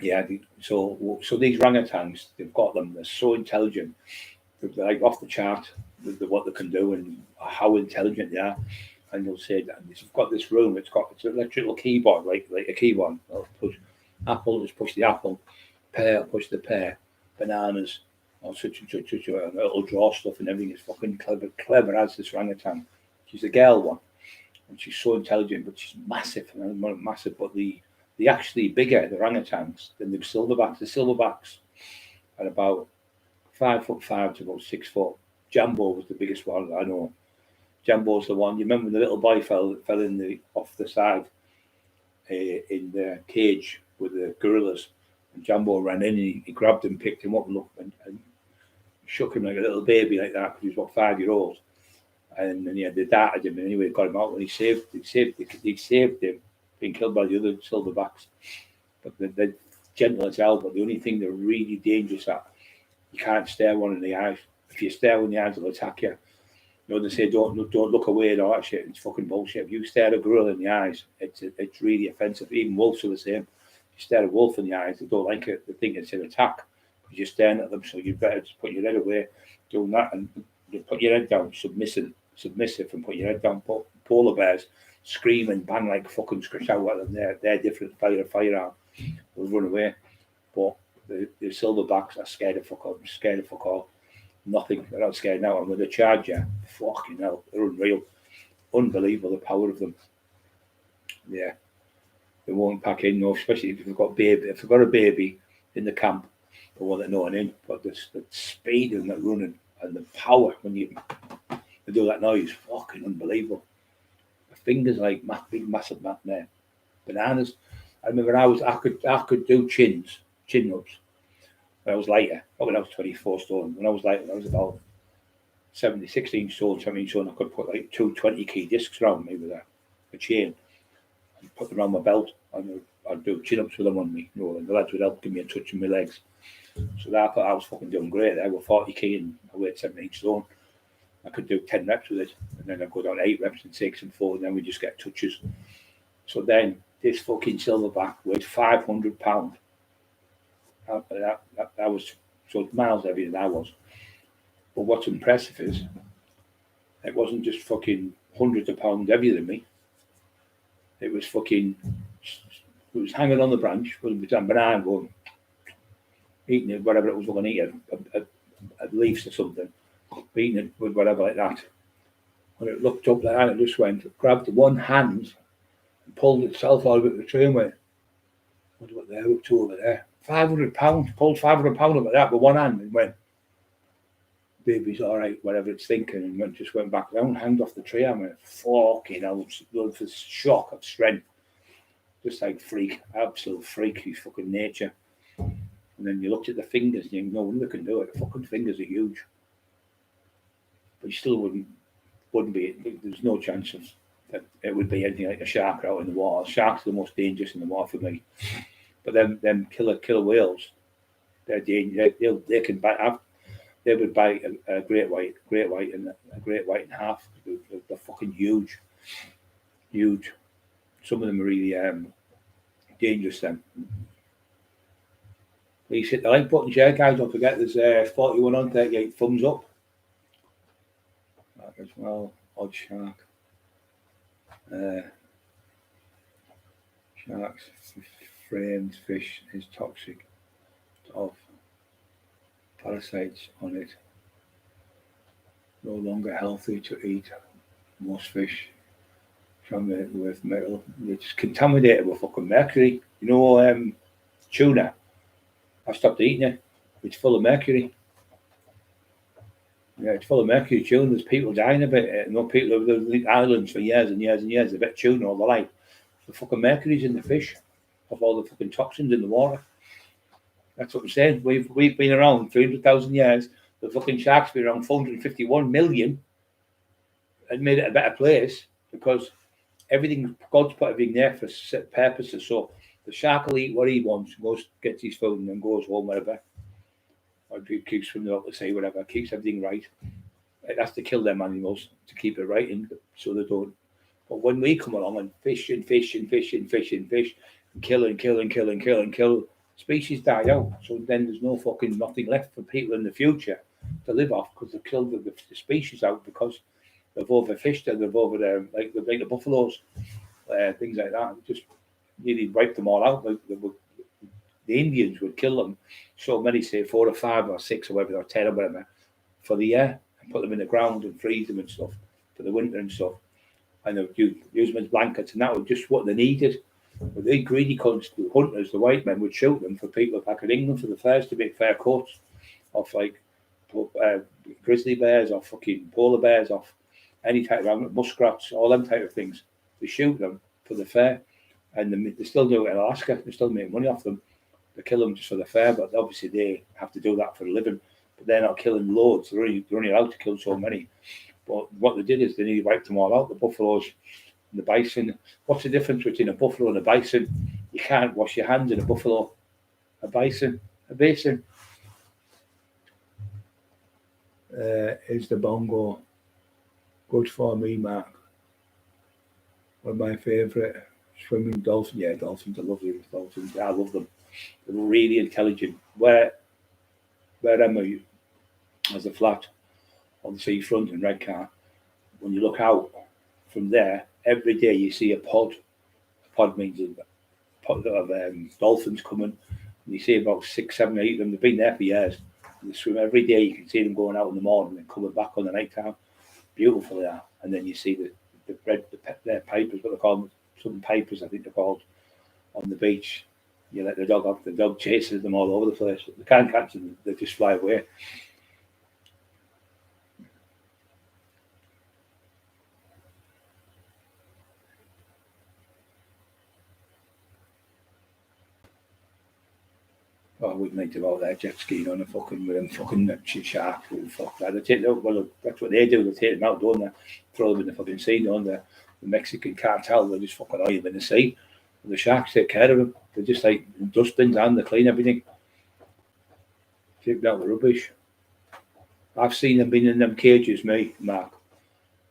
Yeah, so these orangutans, they've got them. They're so intelligent. They're like off the chart with what they can do and how intelligent they are. And they'll say that they've got this room. It's an electrical keyboard, like a keyboard. They'll push apple, just push the apple. Pear, push the pear. Bananas, or such and such, and it'll draw stuff and everything. It's fucking clever as this orangutan. She's a girl one, and she's so intelligent, but she's massive, massive. But the actually bigger the orangutans than the silverbacks. The silverbacks are about 5'5" to about 6 foot. Jambo was the biggest one I know. Jambo's the one. You remember when the little boy fell in off the side in the cage with the gorillas? And Jambo ran in and he grabbed him, picked him up, and shook him like a little baby like that because he was about 5 years old. And then they darted him, and anyway, got him out. And he saved him, being killed by the other silverbacks. But they're gentle as hell. But the only thing they're really dangerous at, you can't stare one in the eyes. If you stare one in the eyes, they'll attack you. You know, they say don't look away and all that shit. It's fucking bullshit. If you stare a gorilla in the eyes, it's really offensive. Even wolves are the same. You stare a wolf in the eyes, they don't like it. They think it's an attack because you're staring at them. So you better just put your head away, doing that, and you put your head down, submissive, and put your head down. Polar bears scream and bang like fucking scratch out at them. They're different. Firearm, they'll run away. But the silverbacks are scared of fuck all. Scared of fuck all. Nothing. They're not scared now. And when they charge you, fucking hell, they're unreal, unbelievable the power of them. Yeah. They won't pack in, no, especially if they've got a baby in the camp, they want it known in. But the speed and the running and the power when they do that noise, fucking unbelievable. The fingers like big, massive there. Bananas. I remember I could do chin ups when I was lighter. Not when I was 24 stone. When I was lighter, I was about 16 stone, 17 stone. I could put like 2 20-key discs around me with a chain. Put them around my belt and I'd do chin-ups with them on me. You know, and the lads would help give me a touch on my legs. So I thought I was fucking doing great. I was 40 and I weighed 17 stone. I could do 10 reps with it. And then I'd go down 8 reps and 6 and 4 and then we just get touches. So then this fucking silverback weighed 500 pounds. That was so miles heavier than I was. But what's impressive is it wasn't just fucking hundreds of pounds heavier than me. It was hanging on the branch with a banana going, eating it, whatever it was going to eat, a leaves or something, eating it with whatever like that. When it looked up like that, it just grabbed one hand and pulled itself out of the tree and went, what about they're up to over there? 500 pounds, pulled 500 pounds up like that with one hand and went, baby's all right, whatever it's thinking, and just went back down, hanged off the tree. I went, fucking hell, for shock of strength. Just like freak, absolute freak, he's fucking nature. And then you looked at the fingers and you know, no one can do it. The fucking fingers are huge. But you still wouldn't be, there's no chance of that it would be anything like a shark out in the water. Sharks are the most dangerous in the water for me. But them killer whales, they're dangerous. They can bite. They would bite a great white and a great white in half. They're fucking huge. Some of them are really dangerous then. Please hit the like button, share, guys. Don't forget there's 41 on 38 thumbs up. That as well. Odd shark. Sharks, framed fish is toxic. Of parasites on it. no longer healthy to eat most fish from it with metal. It's contaminated with fucking mercury. You know, tuna. I stopped eating it. It's full of mercury. Yeah, it's full of mercury tuna. There's people dying of it. You know, people have lived in islands for years and years and years. They've got tuna all their life. The fucking mercury's in the fish of all the fucking toxins in the water. That's what I'm saying. We've been around 300,000 years. The fucking sharks been around 451 million and made it a better place because everything, God's put everything there for set purposes. So the shark will eat what he wants, goes, gets his food, and then goes home, whatever. Or keeps from the to say whatever, keeps everything right. It has to kill them animals to keep it right, and so they don't. But when we come along and fish and fish and fish and fish and fish and kill and kill and kill and kill and kill, species die out. So then there's no fucking nothing left for people in the future to live off because they've killed the species out because they've overfished and they've over there like the buffaloes, things like that. Just nearly wiped them all out. The Indians would kill them. So many, say 4 or 5 or 6 or whatever, or 10 or whatever, for the year and put them in the ground and freeze them and stuff for the winter and stuff. And they would use them as blankets, and that was just what they needed. But the greedy cunts, the hunters, the white men would shoot them for people back in England for the furs to make fair coats of like grizzly bears or fucking polar bears, off any type of animal, muskrats, all them type of things. They shoot them for the fair, and they still do it in Alaska. They still make money off them. They kill them just for the fair, but obviously they have to do that for a living. But they're not killing loads. They're only allowed to kill so many. But what they did is they nearly wiped them all out. The buffaloes and the bison. What's the difference between a buffalo and a bison? You can't wash your hands in a buffalo. A bison. Is the bongo good for me, Mark? One of my favourite swimming dolphins. Yeah, dolphins. I love them. Dolphins. I love them. They're really intelligent. Where am I? As a flat on the seafront in Redcar. When you look out from there, every day you see a pod. A pod means a pod of dolphins coming. And you see about 6, 7, 8 of them. They've been there for years. They swim every day. You can see them going out in the morning and coming back on the night time. Beautiful they are. And then you see the pipers, what they call them, some pipers I think they're called, on the beach. You let the dog off, the dog chases them all over the place. They can't catch them, they just fly away. Oh, I wouldn't like to go out there jet skiing on a fucking with them fucking sharks. Fuck that. They take them, well, that's what they do. They take them out, don't they? Throw them in the fucking sea, don't they? The Mexican cartel, they just fucking oil them in the sea. And the sharks take care of them. They're just like dustbins and they clean everything. Take out the rubbish. I've seen them being in them cages, me, Mark.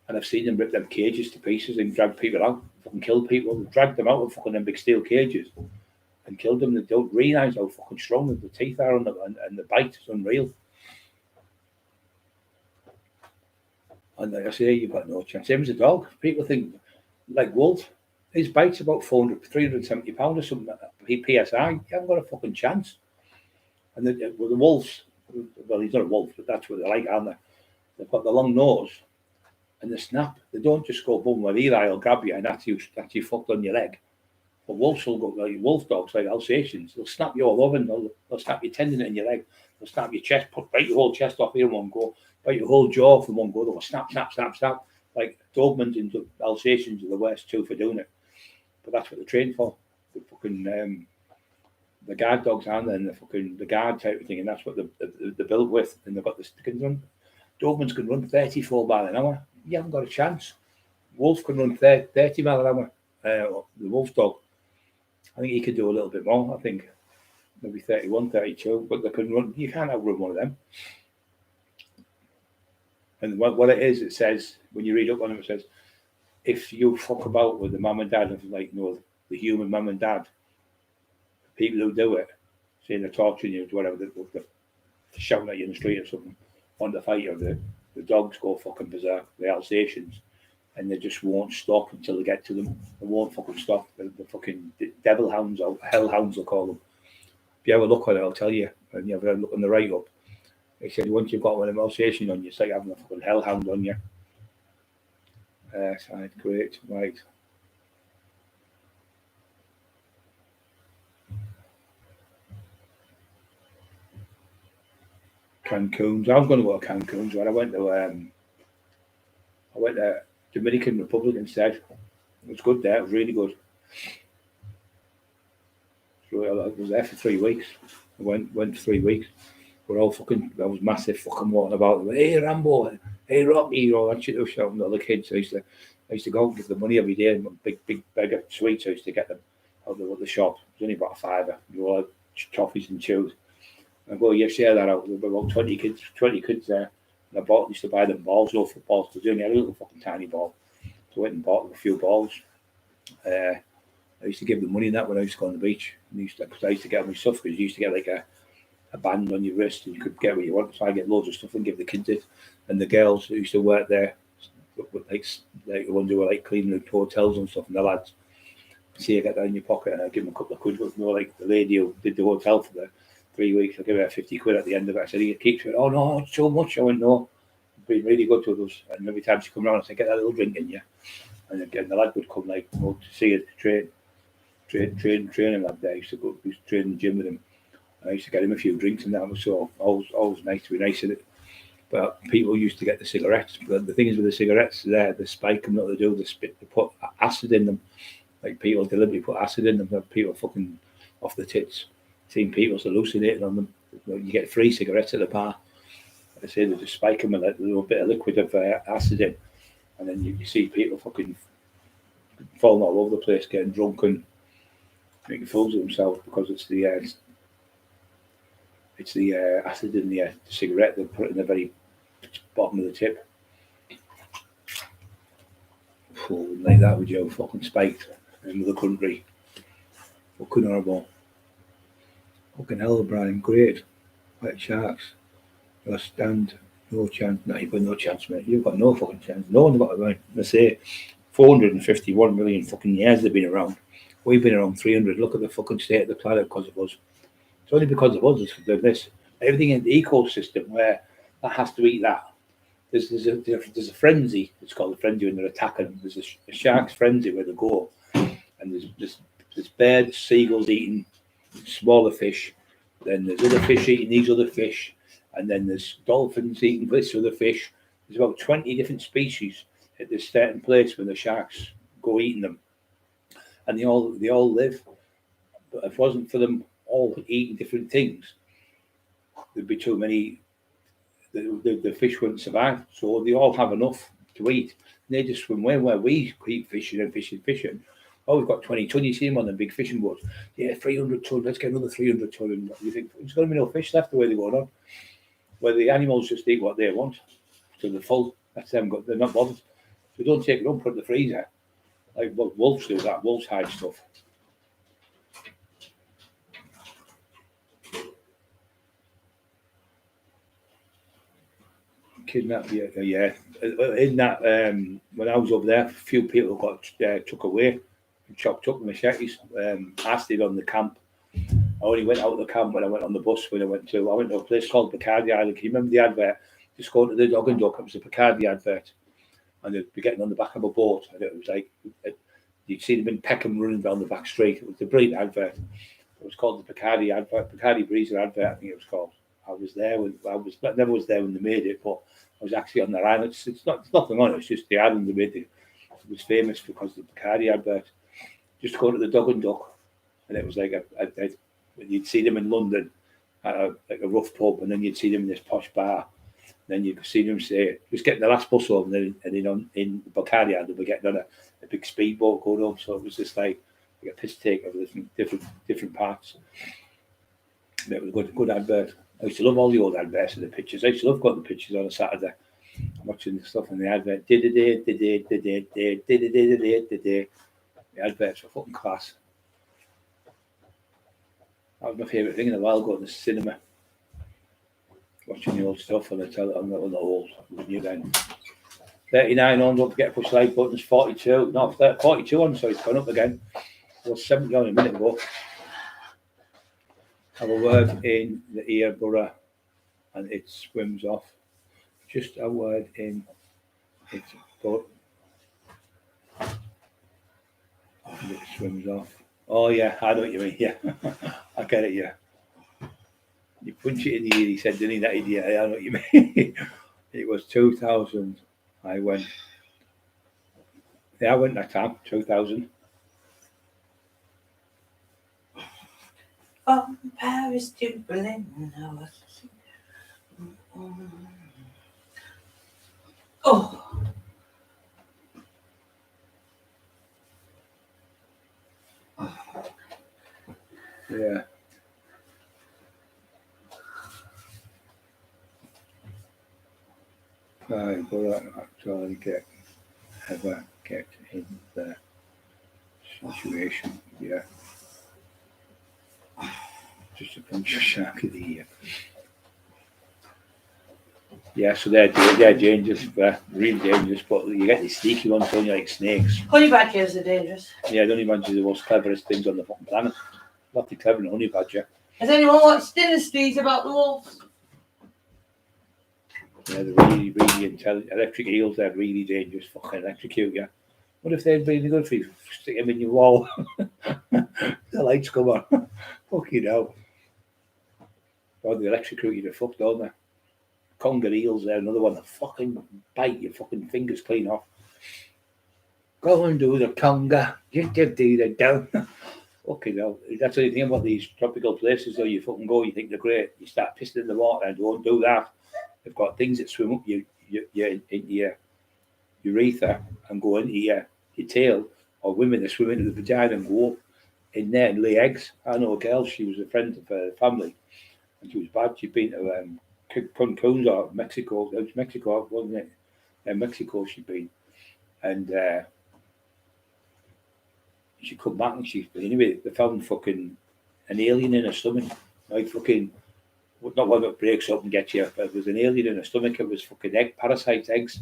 And I've seen them rip them cages to pieces and drag people out. Fucking kill people. They've dragged them out of fucking them big steel cages. And killed them. They don't realise how fucking strong the teeth are and the bite is unreal. And like I say, you've got no chance. Same as a dog. People think, like wolf, his bite's about 370 pounds or something. PSI, you haven't got a fucking chance. And the wolves, well, he's not a wolf, but that's what they're like, aren't they? They've got the long nose and they snap. They don't just go boom with Eli will grab you and that's you fucked on your leg. But wolves will go like wolf dogs, like Alsatians. They'll snap you all over and they'll snap your tendon in your leg. They'll snap your chest, bite your whole chest off here in one go, bite your whole jaw from one go. They'll snap, snap, snap, snap. Like Dobermans and Alsatians are the worst too for doing it. But that's what they're trained for. The fucking the guard dogs aren't they? And the guard type of thing, and that's what they're built with. And they've got this. They can run. Dobermans can run 34 miles an hour. You haven't got a chance. Wolf can run 30 miles an hour. The wolf dog. I think he could do a little bit more. I think maybe 31, 32, but they can run. You can't outrun one of them. And what it is, it says, when you read up on it, it says, if you fuck about with the mum and dad of, like, you know, the human mum and dad, people who do it, saying they're torturing you, whatever, they're shouting at you in the street or something, want to fight you, the dogs go fucking berserk, the Alsatians, and they just won't stop until they get to them. They won't fucking stop. The fucking devil hounds, or hell hounds, they'll call them. If you ever look on it, I'll tell you. And you ever look on the write up, They said once you've got one of them Alsatian on you, it's like having a fucking hellhound on you. Side, great, right. Cancun's. I was going to go to Cancun's, but I went to Dominican Republic instead. It was good there. It was really good. So I was there for 3 weeks. I went for 3 weeks. We're all fucking. I was massive fucking walking about. Hey Rambo, hey Rocky, all that shit. I was shouting to other kids. I used to go and give them money every day. And big bag of sweets. I used to get them out of the shop. It was only about a fiver. You know, toffees and chews. I go, yeah, share that out. There were about 20 kids there. And I used to buy them balls, no footballs, because they only had a little fucking tiny ball. So I went and bought a few balls. I used to give them money in that when I used to go on the beach. And I used to get my stuff, because you used to get like a band on your wrist and you could get what you want. So I get loads of stuff and give the kids it. And the girls who used to work there, like the ones who were like cleaning the hotels and stuff, and the lads, see you get that in your pocket, and I give them a couple of quid. You know, like the lady who did the hotel for the 3 weeks, I give her 50 quid at the end of it. I said, he keeps it. Oh no, it's so much. I went, no, it's been really good to us. And every time she come around, I said, get that little drink in you. And again, the lad would come like, you know, to see it, training lad there. I used to train in the gym with him. I used to get him a few drinks, and that was so always nice to be nice at it. But people used to get the cigarettes. But the thing is with the cigarettes, they spike them, what they do, they put acid in them. Like people deliberately put acid in them. People fucking off the tits. Seen people hallucinating on them. You get free cigarettes at the bar. I say they just spike them with a little bit of liquid of acid in, and then you see people fucking falling all over the place, getting drunk and making fools of themselves because it's the acid in the cigarette they put in the very bottom of the tip. Like that with you fucking spiked in another country. Fucking horrible. Fucking hell, Brian, great. White Sharks. You'll stand no chance. No, you've got no chance, mate. You've got no fucking chance. No one's got around. I say 451 million fucking years they've been around. We've been around 300. Look at the fucking state of the planet because of us. It's only because of us it's this. Everything in the ecosystem where that has to eat that. There's a frenzy. It's called a frenzy when they're attacking. There's a shark's frenzy where they go, and there's birds, seagulls eating smaller fish. Then there's other fish eating these other fish, and then there's dolphins eating this other fish. There's about 20 different species at this certain place where the sharks go eating them, and they all live. But if it wasn't for them all eating different things, there'd be too many. The fish wouldn't survive. So they all have enough to eat. And they just swim where we keep fishing and fishing. Oh, we've got 20 ton. You see them on the big fishing boats. Yeah, 300 ton. Let's get another 300 ton. And you think there's going to be no fish left the way they're going on. Where the animals just eat what they want. So they're full. That's them. They're not bothered. So don't take it up, put it in the freezer. Like what wolves do that. Wolves hide stuff. Kidnapped, yeah. In that, when I was over there, a few people got took away and chopped up machetes. I stayed on the camp. I only went out of the camp when I went on the bus. When I went to a place called Bacardi Island. Can you remember the advert? Just going to the Dog and Duck. It was a Bacardi advert, and they'd be getting on the back of a boat, and it was like you'd see them in Peckham running down the back street. It was a brilliant advert. It was called the Bacardi advert, Bacardi Breezer advert. I think it was called. I never was there when they made it, but I was actually on their island. It's nothing on it. It's just the island they made it. It was famous because of the Bacardi advert. Just go to the Dog and Duck, and it was like you'd see them in London at like a rough pub, and then you'd see them in this posh bar. Then you could see them say, just getting the last bus home, and then in Bacardi Island, we're getting on a big speedboat going home. So it was just like a piss take of different parts. And it was a good advert. I used to love all the old adverts and the pictures. I used to love going to pictures on a Saturday, watching the stuff in the advert. The adverts were fucking class. That was my favourite thing in the world, going to the cinema, watching the old stuff on the old new then. 39 on, don't forget to push like buttons. 42 on, so it's gone up again. It was 70 on a minute ago. Have a word in the ear, brother. and it swims off just a word in its butt. And it swims off. Oh yeah, I know what you mean. Yeah, I get it. Yeah, you punch it in the ear. He said, "Didn't he, that idiot?" I know what you mean. It was 2000. I went. Yeah, I went that time. 2000. From Paris to Berlin. Oh, Yeah. I will actually ever get in the situation. Yeah. Just a punch of shark in the ear. Yeah, so they're dangerous, really dangerous, but you get these sneaky ones, don't you, like snakes. honey badgers are dangerous. Yeah, the honey badger are the most cleverest things on the fucking planet. Nothing clever than a honey badger. Has anyone watched Dynasties about the wolves? Yeah, they're really, really intelligent. Electric eels, they're really dangerous, fucking electrocute you. What if they're really good for you? Stick them in your wall. The lights come on. Fucking hell. Oh, they electrocute you to fuck, don't they? Conger eels, they're another one that fucking bite your fucking fingers clean off. Go and do the conga. Just do the down. Fucking hell. That's the thing about these tropical places, though. You fucking go, you think they're great. You start pissing in the water and don't do that. They've got things that swim up into your urethra and go into your tail, or women that swim into the vagina and go up in there and lay eggs. I know a girl, she was a friend of her family, and she was bad. She'd been to Cancun or Mexico. It was Mexico, wasn't it? Mexico she'd been. And she come back and anyway, they found fucking an alien in her stomach. Like fucking, not one that breaks up and gets you, but it was an alien in her stomach. It was fucking parasite eggs.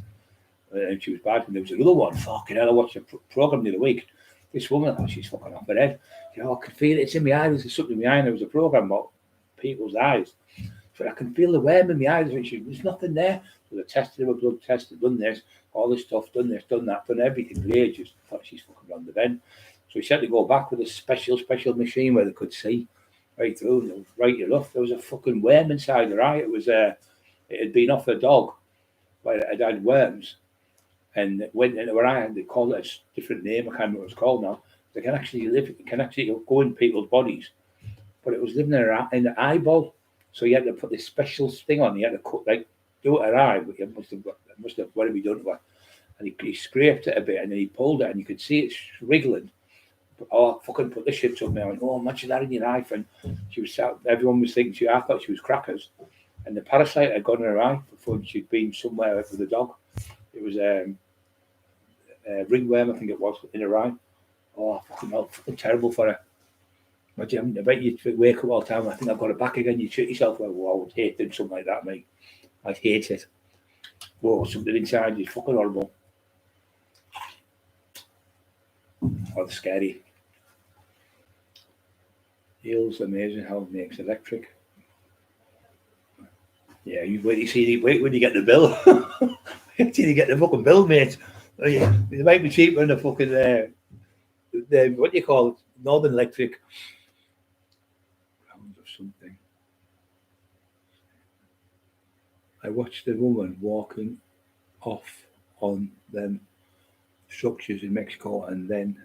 And she was bad. And there was another one, fucking hell, I watched a program the other week. This woman, she's fucking off her head. You know, I can feel it, it's in my eyes, there's something in my eye. And there was a program about people's eyes. So I can feel the worm in my eyes. And there's nothing there. So they tested her, blood tested, done this, all this stuff, done this, done that, done everything for ages. I thought she's fucking round the bend. So she had to go back with a special machine where they could see right through and right enough. There was a fucking worm inside her eye. It had been off a dog, but it had worms. And it went into her eye, and they call it a different name. I can't remember what it's called now. They can actually go in people's bodies, but it was living in the eyeball. So you had to put this special thing on. You had to do it her eye, but you must have whatever he done to her. And he scraped it a bit, and then he pulled it, and you could see it wriggling. Oh, I fucking put this shit to me. I went, oh, imagine that in your eye. And everyone was thinking, I thought she was crackers. And the parasite had gone in her eye before she'd been somewhere with a dog. It was ringworm, I think it was, in her eye. Oh, fucking terrible for her. Imagine, I bet you wake up all the time, I think I've got it back again, you treat yourself, well, I would hate doing something like that, mate. I'd hate it. Whoa, something inside is fucking horrible. Oh, it's scary. Eels, amazing how it makes electric. Yeah, you wait when you get the bill. Wait till you get the fucking bill, mate. It might be cheaper than the fucking what do you call it? Northern Electric. Or something. I watched a woman walking off on them structures in Mexico, and then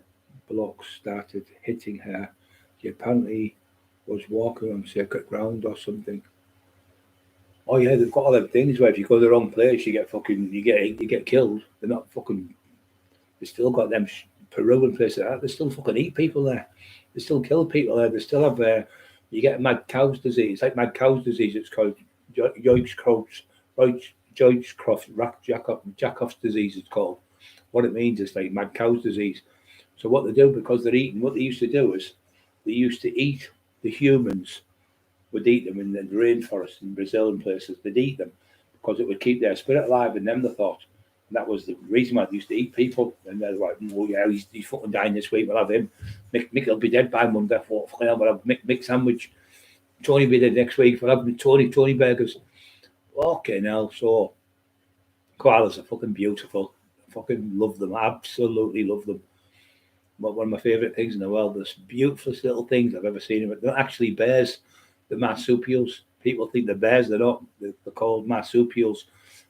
blocks started hitting her. She apparently was walking on sacred ground or something. Oh yeah, they've got all them things where if you go to the wrong place, you get killed. They're not fucking. They still got them Peruvian places like that. They still fucking eat people there. They still kill people there. They still have. You get mad cow's disease. It's like mad cow's disease. It's called Jacob's disease. It's called. What it means is like mad cow's disease. So what they do, because they're eating, what they used to do is they used to eat the humans. Would eat them in the rainforest in Brazil and places. They'd eat them because it would keep their spirit alive in them, they thought. And that was the reason why they used to eat people. And they're like, oh yeah, he's fucking dying this week, we'll have him. Mick will be dead by Monday. Fucking hell, we'll have Mick sandwich. Tony will be dead next week, we'll have Tony burgers. Fucking hell. So koalas are fucking beautiful. I fucking love them. Absolutely love them. One of my favourite things in the world. The beautifulest little things I've ever seen. They're not actually bears. The marsupials. People think they're bears. They're not. They're called marsupials,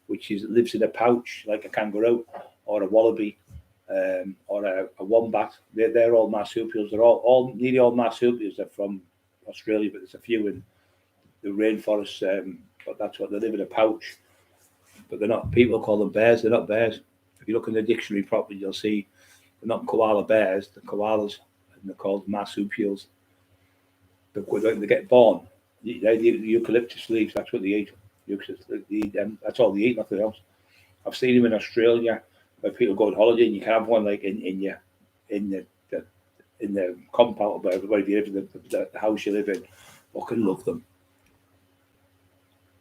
which is lives in a pouch like a kangaroo or a wallaby or a wombat. They're all marsupials. They're all nearly all marsupials are from Australia, but there's a few in the rainforest. But that's what they live in a pouch. But they're not. People call them bears. They're not bears. If you look in the dictionary properly, you'll see they're not koala bears. They're koalas, and they're called marsupials. But when they get born, they eat the eucalyptus leaves. That's what they eat. That's all they eat. Nothing else. I've seen them in Australia where people go on holiday and you can have one like in the compound or wherever you live in the house you live in. Fucking love them.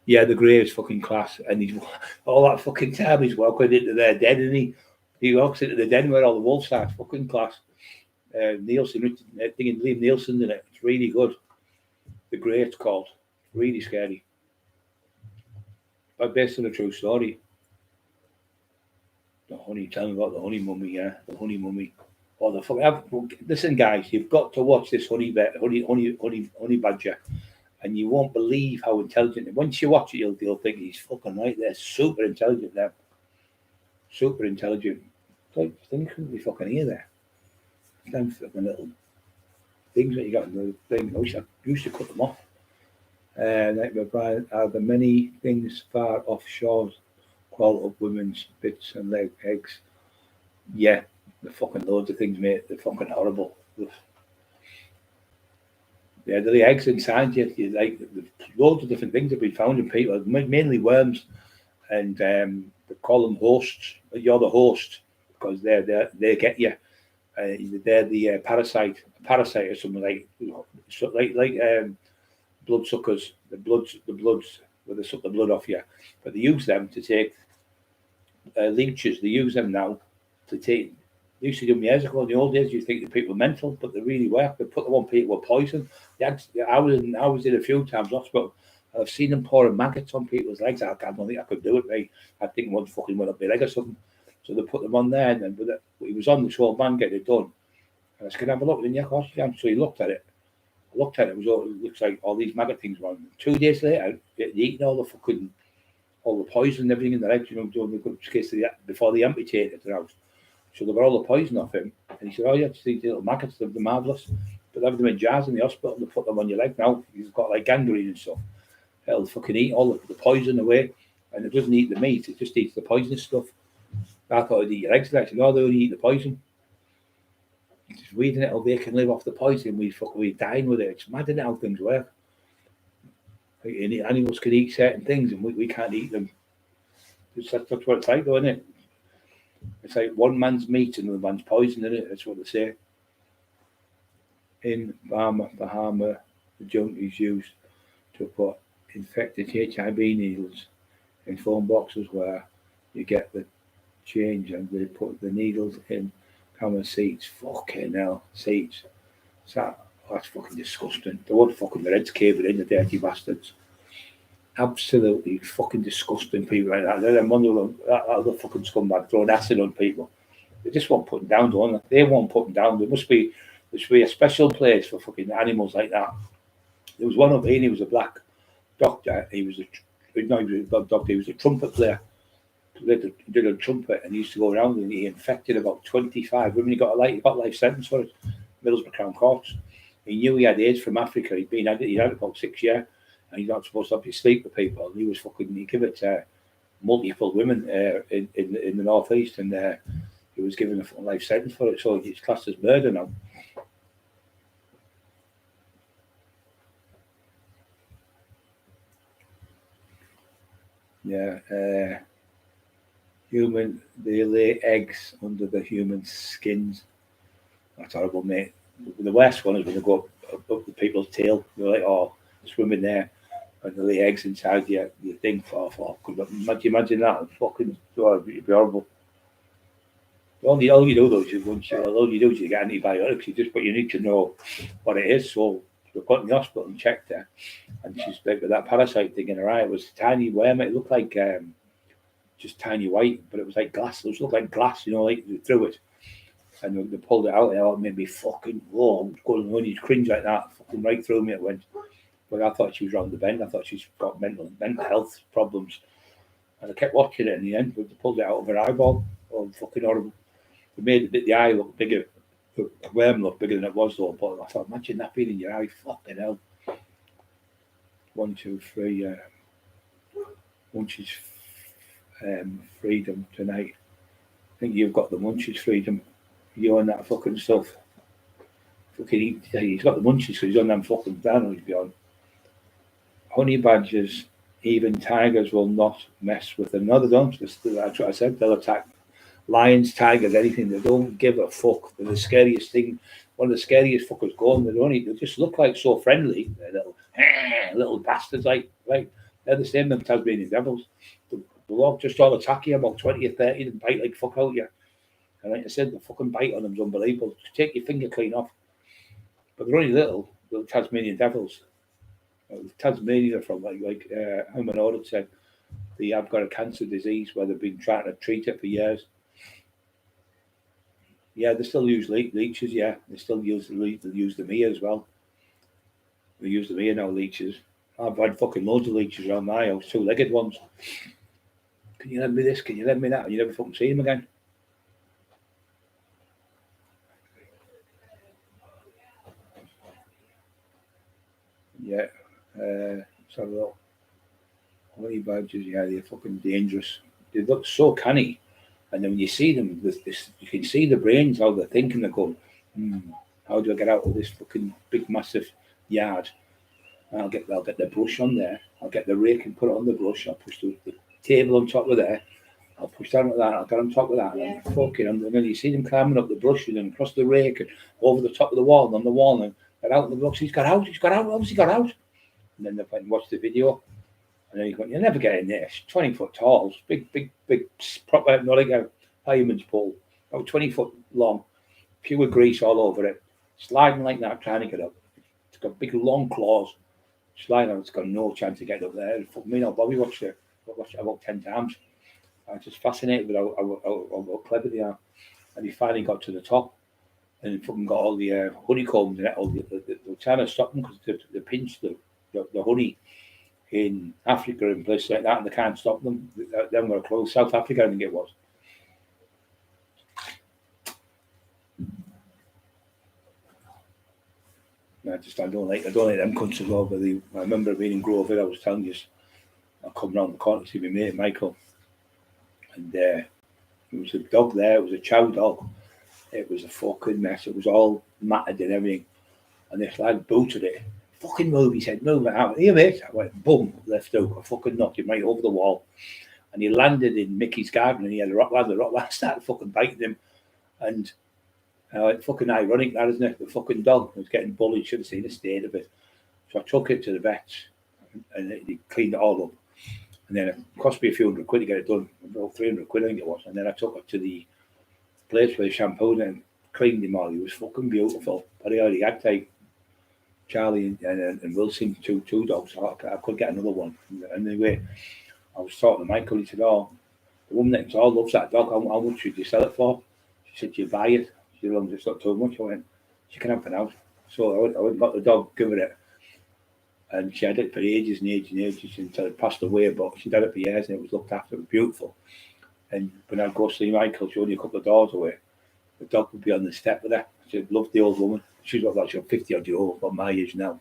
Yeah, the grey is fucking class, and he's all that fucking time he's walking into their den, and he walks into the den where all the wolves are. It's fucking class. Nielsen, thinking Liam Nielsen in it. It's really good. The Grey, it's called. Really scary. But based on a true story. The honey, tell me about the honey mummy, yeah. The honey mummy. Oh, the fucking. Listen, guys, you've got to watch this honey badger, and you won't believe how intelligent. Once you watch it, you'll think he's fucking right. They're super intelligent now. Super intelligent. Like, things couldn't be fucking here there. Them fucking little things that you got in the thing. I used to cut them off. Like my Brian, are there many things far offshore crawl up women's bits and eggs? Yeah, the fucking loads of things, mate. They're fucking horrible. Yeah, the eggs inside you like loads of different things have been found in people, mainly worms, and they call them hosts. You're the host because they get you. They're the parasite. A parasite is something like bloodsuckers. The bloods where they suck the blood off you, but they use them to take leeches. They use them now to take. They used to do them years ago. In the old days, you think the people were mental, but they really were. They put them on people with poison. I was in a few times hospital. I've seen them pouring maggots on people's legs. I don't think I could do it, mate. I think one fucking went up my leg or something. So they put them on there, and then he was on the old man getting it done. And I said, "Can I have a look?" And yeah, of course you can. So he looked at it. I looked at it. It looks like all these maggot things were on. 2 days later, eating all the poison and everything in their legs. You know, doing the good case before they amputated their house. So they got all the poison off him. And he said, "Oh, yeah, just these little maggots. They're marvellous. But they have them in jars in the hospital. They put them on your leg now. You've got like gangrene and stuff. It'll fucking eat all the poison away. And it doesn't eat the meat. It just eats the poisonous stuff. I thought it'd eat your eggs. I said, no, they only eat the poison. Just reading it, they can live off the poison. We dying with it. It's mad, isn't it, how things work. Like, animals can eat certain things and we can't eat them. That's what it's like, though, isn't it? It's like one man's meat and another man's poison, isn't it? That's what they say. In Bahama, the junkies used to put infected HIV needles in phone boxes where you get the change and they put the needles in common seats. Fucking hell, seats. That's fucking disgusting. They want fucking their heads caving in, the dirty bastards. Absolutely fucking disgusting people like that. They're one of that other fucking scumbag throwing acid on people. They just won't put them down, don't they? They won't put them down. There should be a special place for fucking animals like that. There was one up here, he was a black doctor. He was a trumpet player. He did a trumpet and he used to go around and he infected about 25 women. He got life sentence for it. Middlesbrough Crown Courts. He knew he had AIDS from Africa. He'd had it about 6 years. And he's not supposed to have to sleep with people. And he gave it to multiple women in the northeast, and he was given a life sentence for it. So it's classed as murder now. Yeah, they lay eggs under the human skins. That's horrible, mate. The worst one is when they go up the people's tail. They're like, oh, swimming there. And the eggs inside your thing for. Could you imagine that? Fucking, it'd be horrible. All you do though is you get antibiotics. But you need to know what it is. So they put in the hospital and checked her, And she's like with that parasite thing in her eye. It was a tiny worm. It looked like just tiny white, but it was like glass. It looked like glass, like through it. And they pulled it out, and it made me fucking going on, you cringe like that, fucking right through me it went. But I thought she was round the bend. I thought she's got mental health problems. And I kept watching it in the end, but they pulled it out of her eyeball. Oh, fucking horrible. They made the eye look bigger, the worm look bigger than it was though. But I thought, imagine that being in your eye, fucking hell. 1, 2, 3. Munchies freedom tonight. I think you've got the Munchies freedom. You on that fucking stuff. Fucking he's got the munchies because he's on them fucking down. He's beyond. Honey badgers, even tigers will not mess with them. No, they don't. That's what I said. They'll attack lions, tigers, anything. They don't give a fuck. They're the scariest thing. One of the scariest fuckers going. They just look like so friendly. They're little bastards. Like they're the same as Tasmanian devils. They'll just all attack you about 20 or 30 and bite like fuck out you. And like I said, the fucking bite on them's unbelievable. Take your finger clean off. But they're only little Tasmanian devils. Tasmania are from like Human said, they have got a cancer disease where they've been trying to treat it for years. Yeah, they still use leeches. Yeah, they still use them here as well. They use them here now, leeches. I've had fucking loads of leeches around my house, 2-legged ones. Can you lend me this? Can you lend me that? And you never fucking see them again. Yeah, let's have a look. Honey badgers, yeah, they're fucking dangerous. They look so canny, and then when you see them, you can see the brains, how they're thinking. They're going, how do I get out of this fucking big, massive yard? I'll get the brush on there. I'll get the rake and put it on the brush. I'll push the table on top of there. I'll push down with that. I'll get on top of that. Yeah. And then you see them climbing up the brush and then across the rake and over the top of the wall and on the wall and they're out in the box. He's got out. Obviously got out. And then they went and watched the video. And then you'll never get in there. It's 20 foot tall. It's big, proper, not like a fireman's pole. About 20 foot long. Pure grease all over it. Sliding like that, trying to get up. It's got big, long claws. Sliding on, it's got no chance to get up there. Fuck me, no, Bobby watched it about 10 times. I was just fascinated with how clever they are. And he finally got to the top and fucking got all the honeycombs and all they're trying to stop them because they pinch the honey in Africa and places like that, and they can't stop them. They're going to close South Africa, I think it was. I don't like them countries over. I remember being in Grover. I was telling you, I come round the corner to see my mate Michael, and there was a dog there. It was a chow dog. It was a fucking mess. It was all matted and everything, and this lad booted it. Fucking move, he said, move it out. Here, mate. I went, boom, left hook. I fucking knocked him right over the wall. And he landed in Mickey's garden and he had a Rottweiler. The Rottweiler started fucking biting him. And fucking ironic, that, isn't it? The fucking dog was getting bullied. Should have seen the state of it. So I took it to the vets and he cleaned it all up. And then it cost me a few £100 to get it done. About £300, I think it was. And then I took it to the place where they shampooed and cleaned him all. He was fucking beautiful. But he already had like Charlie and Wilson, two dogs. I could get another one. And anyway, I was talking to Michael. He said, "Oh, the woman next door loves that dog. How much should you sell it for?" She said, "You buy it." She said, "It's not too much." I went, "She can have it out." So I went and got the dog, give it, and she had it for ages and ages until it passed away. But she'd had it for years and it was looked after. It was beautiful. And when I'd go see Michael, she was only a couple of doors away. The dog would be on the step with her. She loved the old woman. She's like 50 odd years old, about my age now.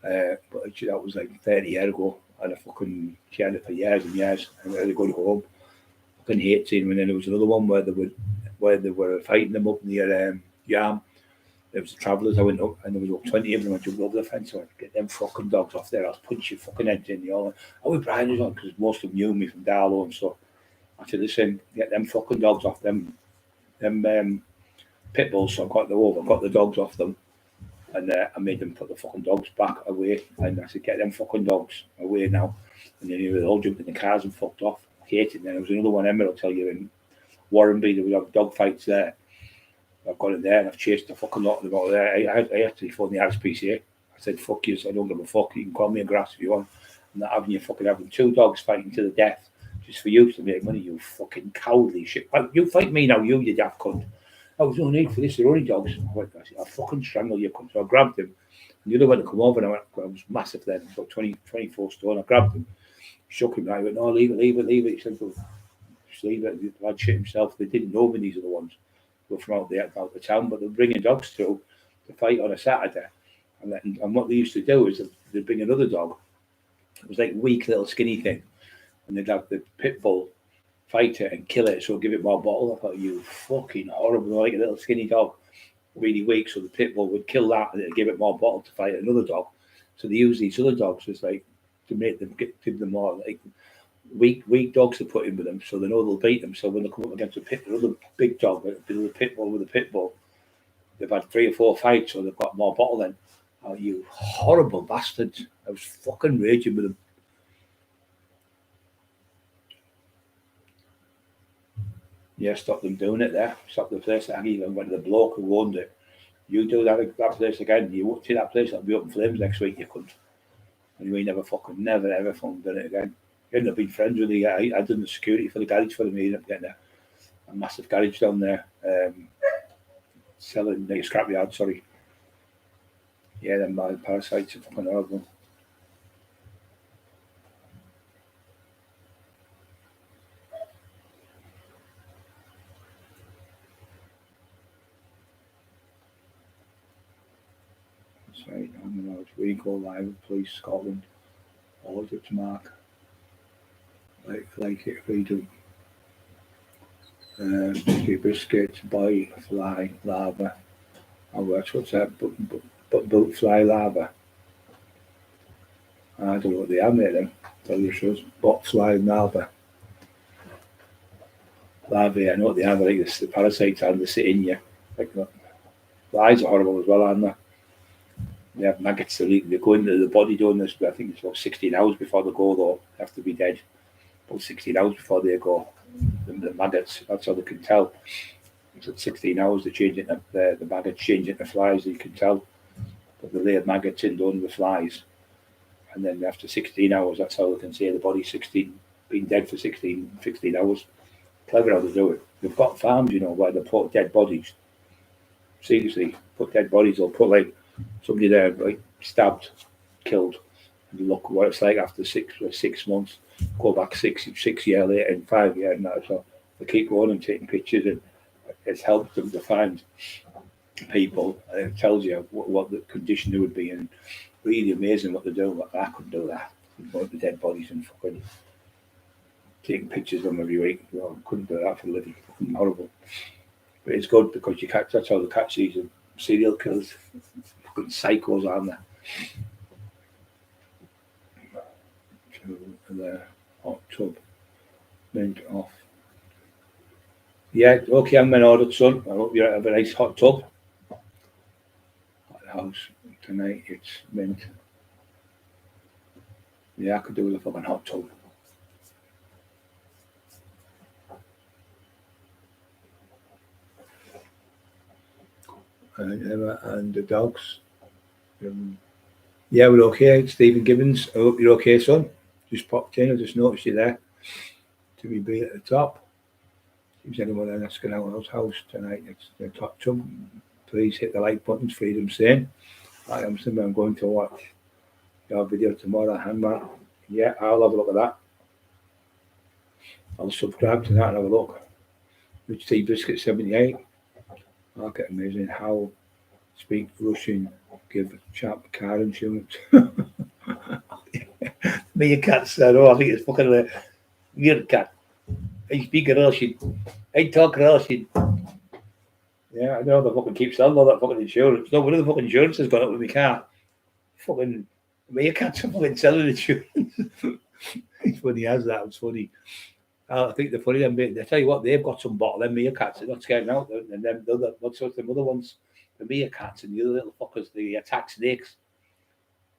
But that was like 30 years ago. And she had it for years and years. And they were going to go home. I fucking hate seeing them. And then there was another one where they were fighting them up near Yarm. There was the travellers. I went up and there was about 20 of them. I jumped over the fence. So I'd get them fucking dogs off there. I'll punch your fucking heads in the all. I was Brian was on because most of them knew me from Darlow and stuff. I said, listen, get them fucking dogs off them pit bulls. So I got the dogs off them, and I made them put the fucking dogs back away. And I said, get them fucking dogs away now. And then they all jumped in the cars and fucked off. I hated it. And then there was another one, Emma, I'll tell you, in Warrenby. There was dog fights there. I've got it there, and I've chased the fucking lot of them out there. I actually phoned the RSPCA. I said, fuck you, so I don't give a fuck. You can call me a grass if you want. I'm not having you fucking having 2 dogs fighting to the death just for you to make money, you fucking cowardly shit. You fight me now, you daft cunt. Oh, there's no need for this, they're only dogs. I went, I'll fucking strangle you, cunt. So I grabbed him. And the other one to come over, and I was massive then, about 24 stone. I grabbed him, shook him, and I went, no, leave it. He said, well, just leave it. The lad shit himself. They didn't know me, these are the ones who were from out the town, but they're bringing dogs through to fight on a Saturday. And what they used to do is they'd bring another dog. It was like a weak little skinny thing. And they'd have the pit bull fight it and kill it, so give it more bottle. I thought, you fucking horrible, like a little skinny dog, really weak, so the pit bull would kill that and it'd give it more bottle to fight another dog. So they use these other dogs as like to make them give them more like weak dogs to put in with them, so they know they'll beat them. So when they come up against another big dog, the pit bull with a pit bull, they've had 3 or 4 fights, so they've got more bottle then. Oh, you horrible bastards. I was fucking raging with them. Yeah, stop them doing it there. Stop the place. I even went to the bloke who owned it. You do that place again, you won't see that place, that'll be up in flames next week, you couldn't. And we never ever done it again. You ended up being friends with the guy. I done the security for the garage for them. You ended up getting a massive garage down there. Selling like a scrapyard, sorry. Yeah, them mild parasites are fucking horrible. That's right, on the road. We go live with Police Scotland. Always up to mark. Like it, we do. Biscuits, boy, fly, lava. What's that? Boot, fly, lava. I don't know what they are, mate, then. Tell you shows. Bot, fly, lava. Larvae, I know what they are, like the parasites and they sit in you. Like that. Flies are horrible as well, aren't they? They have maggots, they go into the body doing this, but I think it's about 16 hours before they go, though. They have to be dead. About 16 hours before they go. The maggots, that's how they can tell. It's at 16 hours they change it, the maggots change into flies, you can tell. But they lay maggots in doing the flies. And then after 16 hours, that's how they can say the body's been dead for 16 hours. Clever how they do it. They've got farms, where they put dead bodies. Seriously, put dead bodies, they'll put like somebody there, like stabbed, killed, and look what it's like after 6 months. Go back 6 years later and 5 years now. So they keep going and taking pictures, and it's helped them to find people. And it tells you what the condition they would be in. Really amazing what they do. I couldn't do that. Going to dead bodies and fucking taking pictures of them every week. Well, I couldn't do that for a living. Fucking horrible. But it's good because that's how they catch these serial killers. Fucking psychos, aren't they? The hot tub went off. Yeah, okay, I'm an ordered, son. I hope you have a nice hot tub. At the house tonight, it's mint. Yeah, I could do with a fucking hot tub. And the dogs. Yeah, we're okay. Stephen Gibbons, I hope you're okay, son. Just popped in, I just noticed you there. To be at the top. Seems anyone asking out our house tonight, it's the top tub. Please hit the like buttons, Freedom Sane. I'm going to watch your video tomorrow, Handmark. Yeah, I'll have a look at that. I'll subscribe to that and have a look. Rich Tea Biscuit 78. Market amazing. How speak Russian, give chap car insurance. Meerkats, I know, I think it's fucking a meerkat. I speak Russian. I talk Russian. Yeah, I know the fucking keep selling all that fucking insurance. No, one of the fucking insurance has gone up with my car. Fucking meerkats are fucking selling insurance. It's funny as that, it's funny. I think they're funny, I tell you what, they've got some bottle, them meerkats, they're not scared out, and then the other, what's the other ones? The meerkats and the other little fuckers, the attack snakes.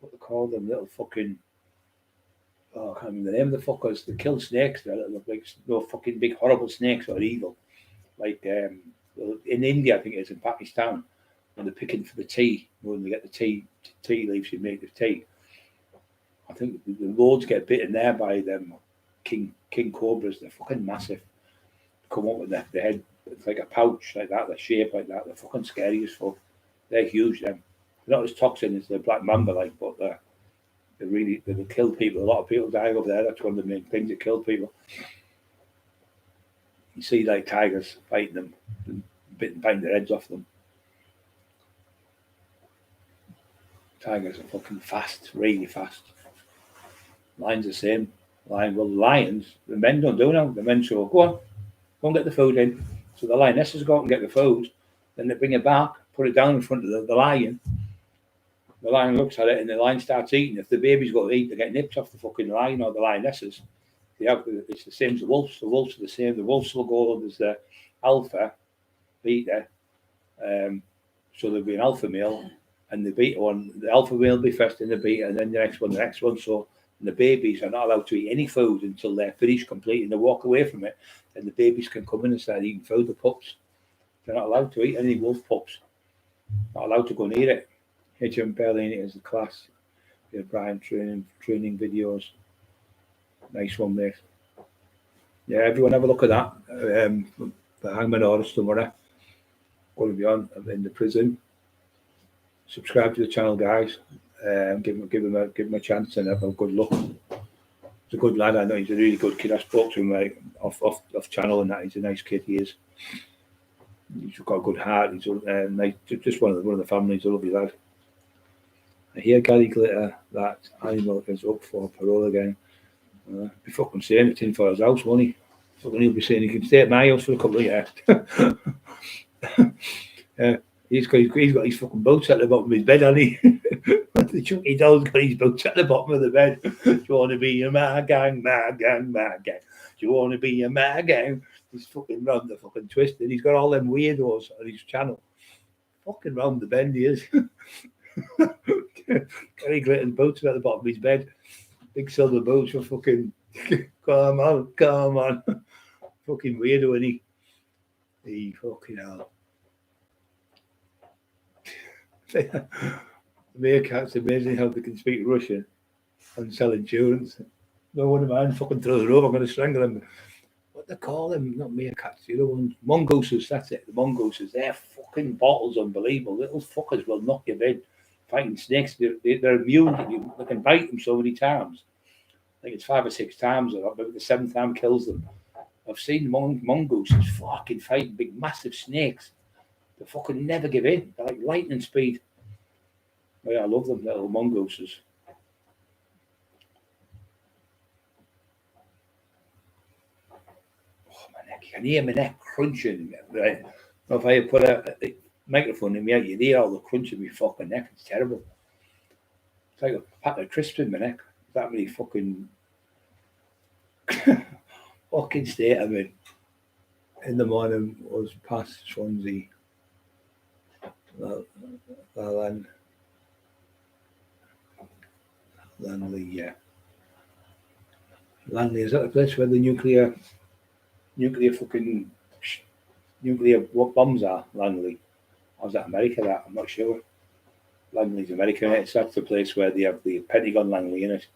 What they call them, little fucking, I can't remember the name of the fuckers. They kill snakes. They look like no fucking big horrible snakes or evil. Like in India, I think it is, in Pakistan, when they're picking for the tea, when they get the tea leaves you make the tea. I think the lords get bitten there by them king cobras. They're fucking massive. Come up with their head, it's like a pouch like that, they're shaped like that. They're fucking scary as fuck. They're huge. Them. They're not as toxic as the black mamba, like, but they will kill people. A lot of people die over there. That's one of the main things that kill people. You see, like tigers fighting them, biting their heads off them. Tigers are fucking fast, really fast. Lions the same. Lions, the men don't do now. The men say, go and get the food in. So the lionesses go out and get the food, then they bring it back, put it down in front of the lion. The lion looks at it and the lion starts eating. If the baby's got to eat, they get nipped off the fucking lion or the lionesses. It's the same as the wolves. The wolves are the same. The wolves will go as the alpha beta. So there'll be an alpha male and the beta one. The alpha male will be first in the beta and then the next one. So the babies are not allowed to eat any food until they're finished completely and they walk away from it. And the babies can come in and start eating food, the pups. They're not allowed to eat any wolf pups. Not allowed to go near it. H.M. Berlin is the class. Brian training videos. Nice one, mate. Yeah, everyone have a look at that. The Hangman Orders tomorrow. Going to be on in the prison. Subscribe to the channel, guys. Give him a chance and have a good look. He's a good lad. I know he's a really good kid. I spoke to him like off channel and that. He's a nice kid. He is. He's got a good heart. He's nice. Just one of the family. He's a lovely lad. I hear Gary Glitter that Animal is up for parole again. Be fucking saying it's in for his house, won't he? Fucking he'll be saying he can stay at my house for a couple of years. He's got his fucking boats at the bottom of his bed, hasn't he? The Chucky doll's got his boats at the bottom of the bed. Do you want to be a my gang? Do you want to be a my gang? He's fucking round the fucking twist and he's got all them weirdos on his channel. Fucking round the bend he is. Gary Glitter's boats at the bottom of his bed. Big silver boats for fucking come on. Fucking weirdo, isn't he fucking hell. The meerkat's amazing how they can speak Russian and sell insurance. No one of mine fucking throws it over, I'm going to strangle them. What they call them, not meerkats, the other ones, mongooses, that's it, the mongooses. Their fucking bottles unbelievable. Little fuckers will knock you in. Fighting snakes, they're immune. They can bite them so many times. I think it's 5 or 6 times, or maybe the 7th time kills them. I've seen mongooses fucking fighting big, massive snakes. They fucking never give in. They're like lightning speed. Oh, yeah, I love them, little mongooses. Oh, my neck. You can hear my neck crunching. Right? If I put a microphone in my ear, you'd hear all the crunch in my fucking neck. It's terrible. It's like a pack of crisps in my neck. That many fucking fucking state I'm in the morning was past Swansea. Langley, is that the place where the nuclear bombs are? Langley, or is that America? That I'm not sure. Langley's America. It's that's the place where they have the Pentagon Langley in it.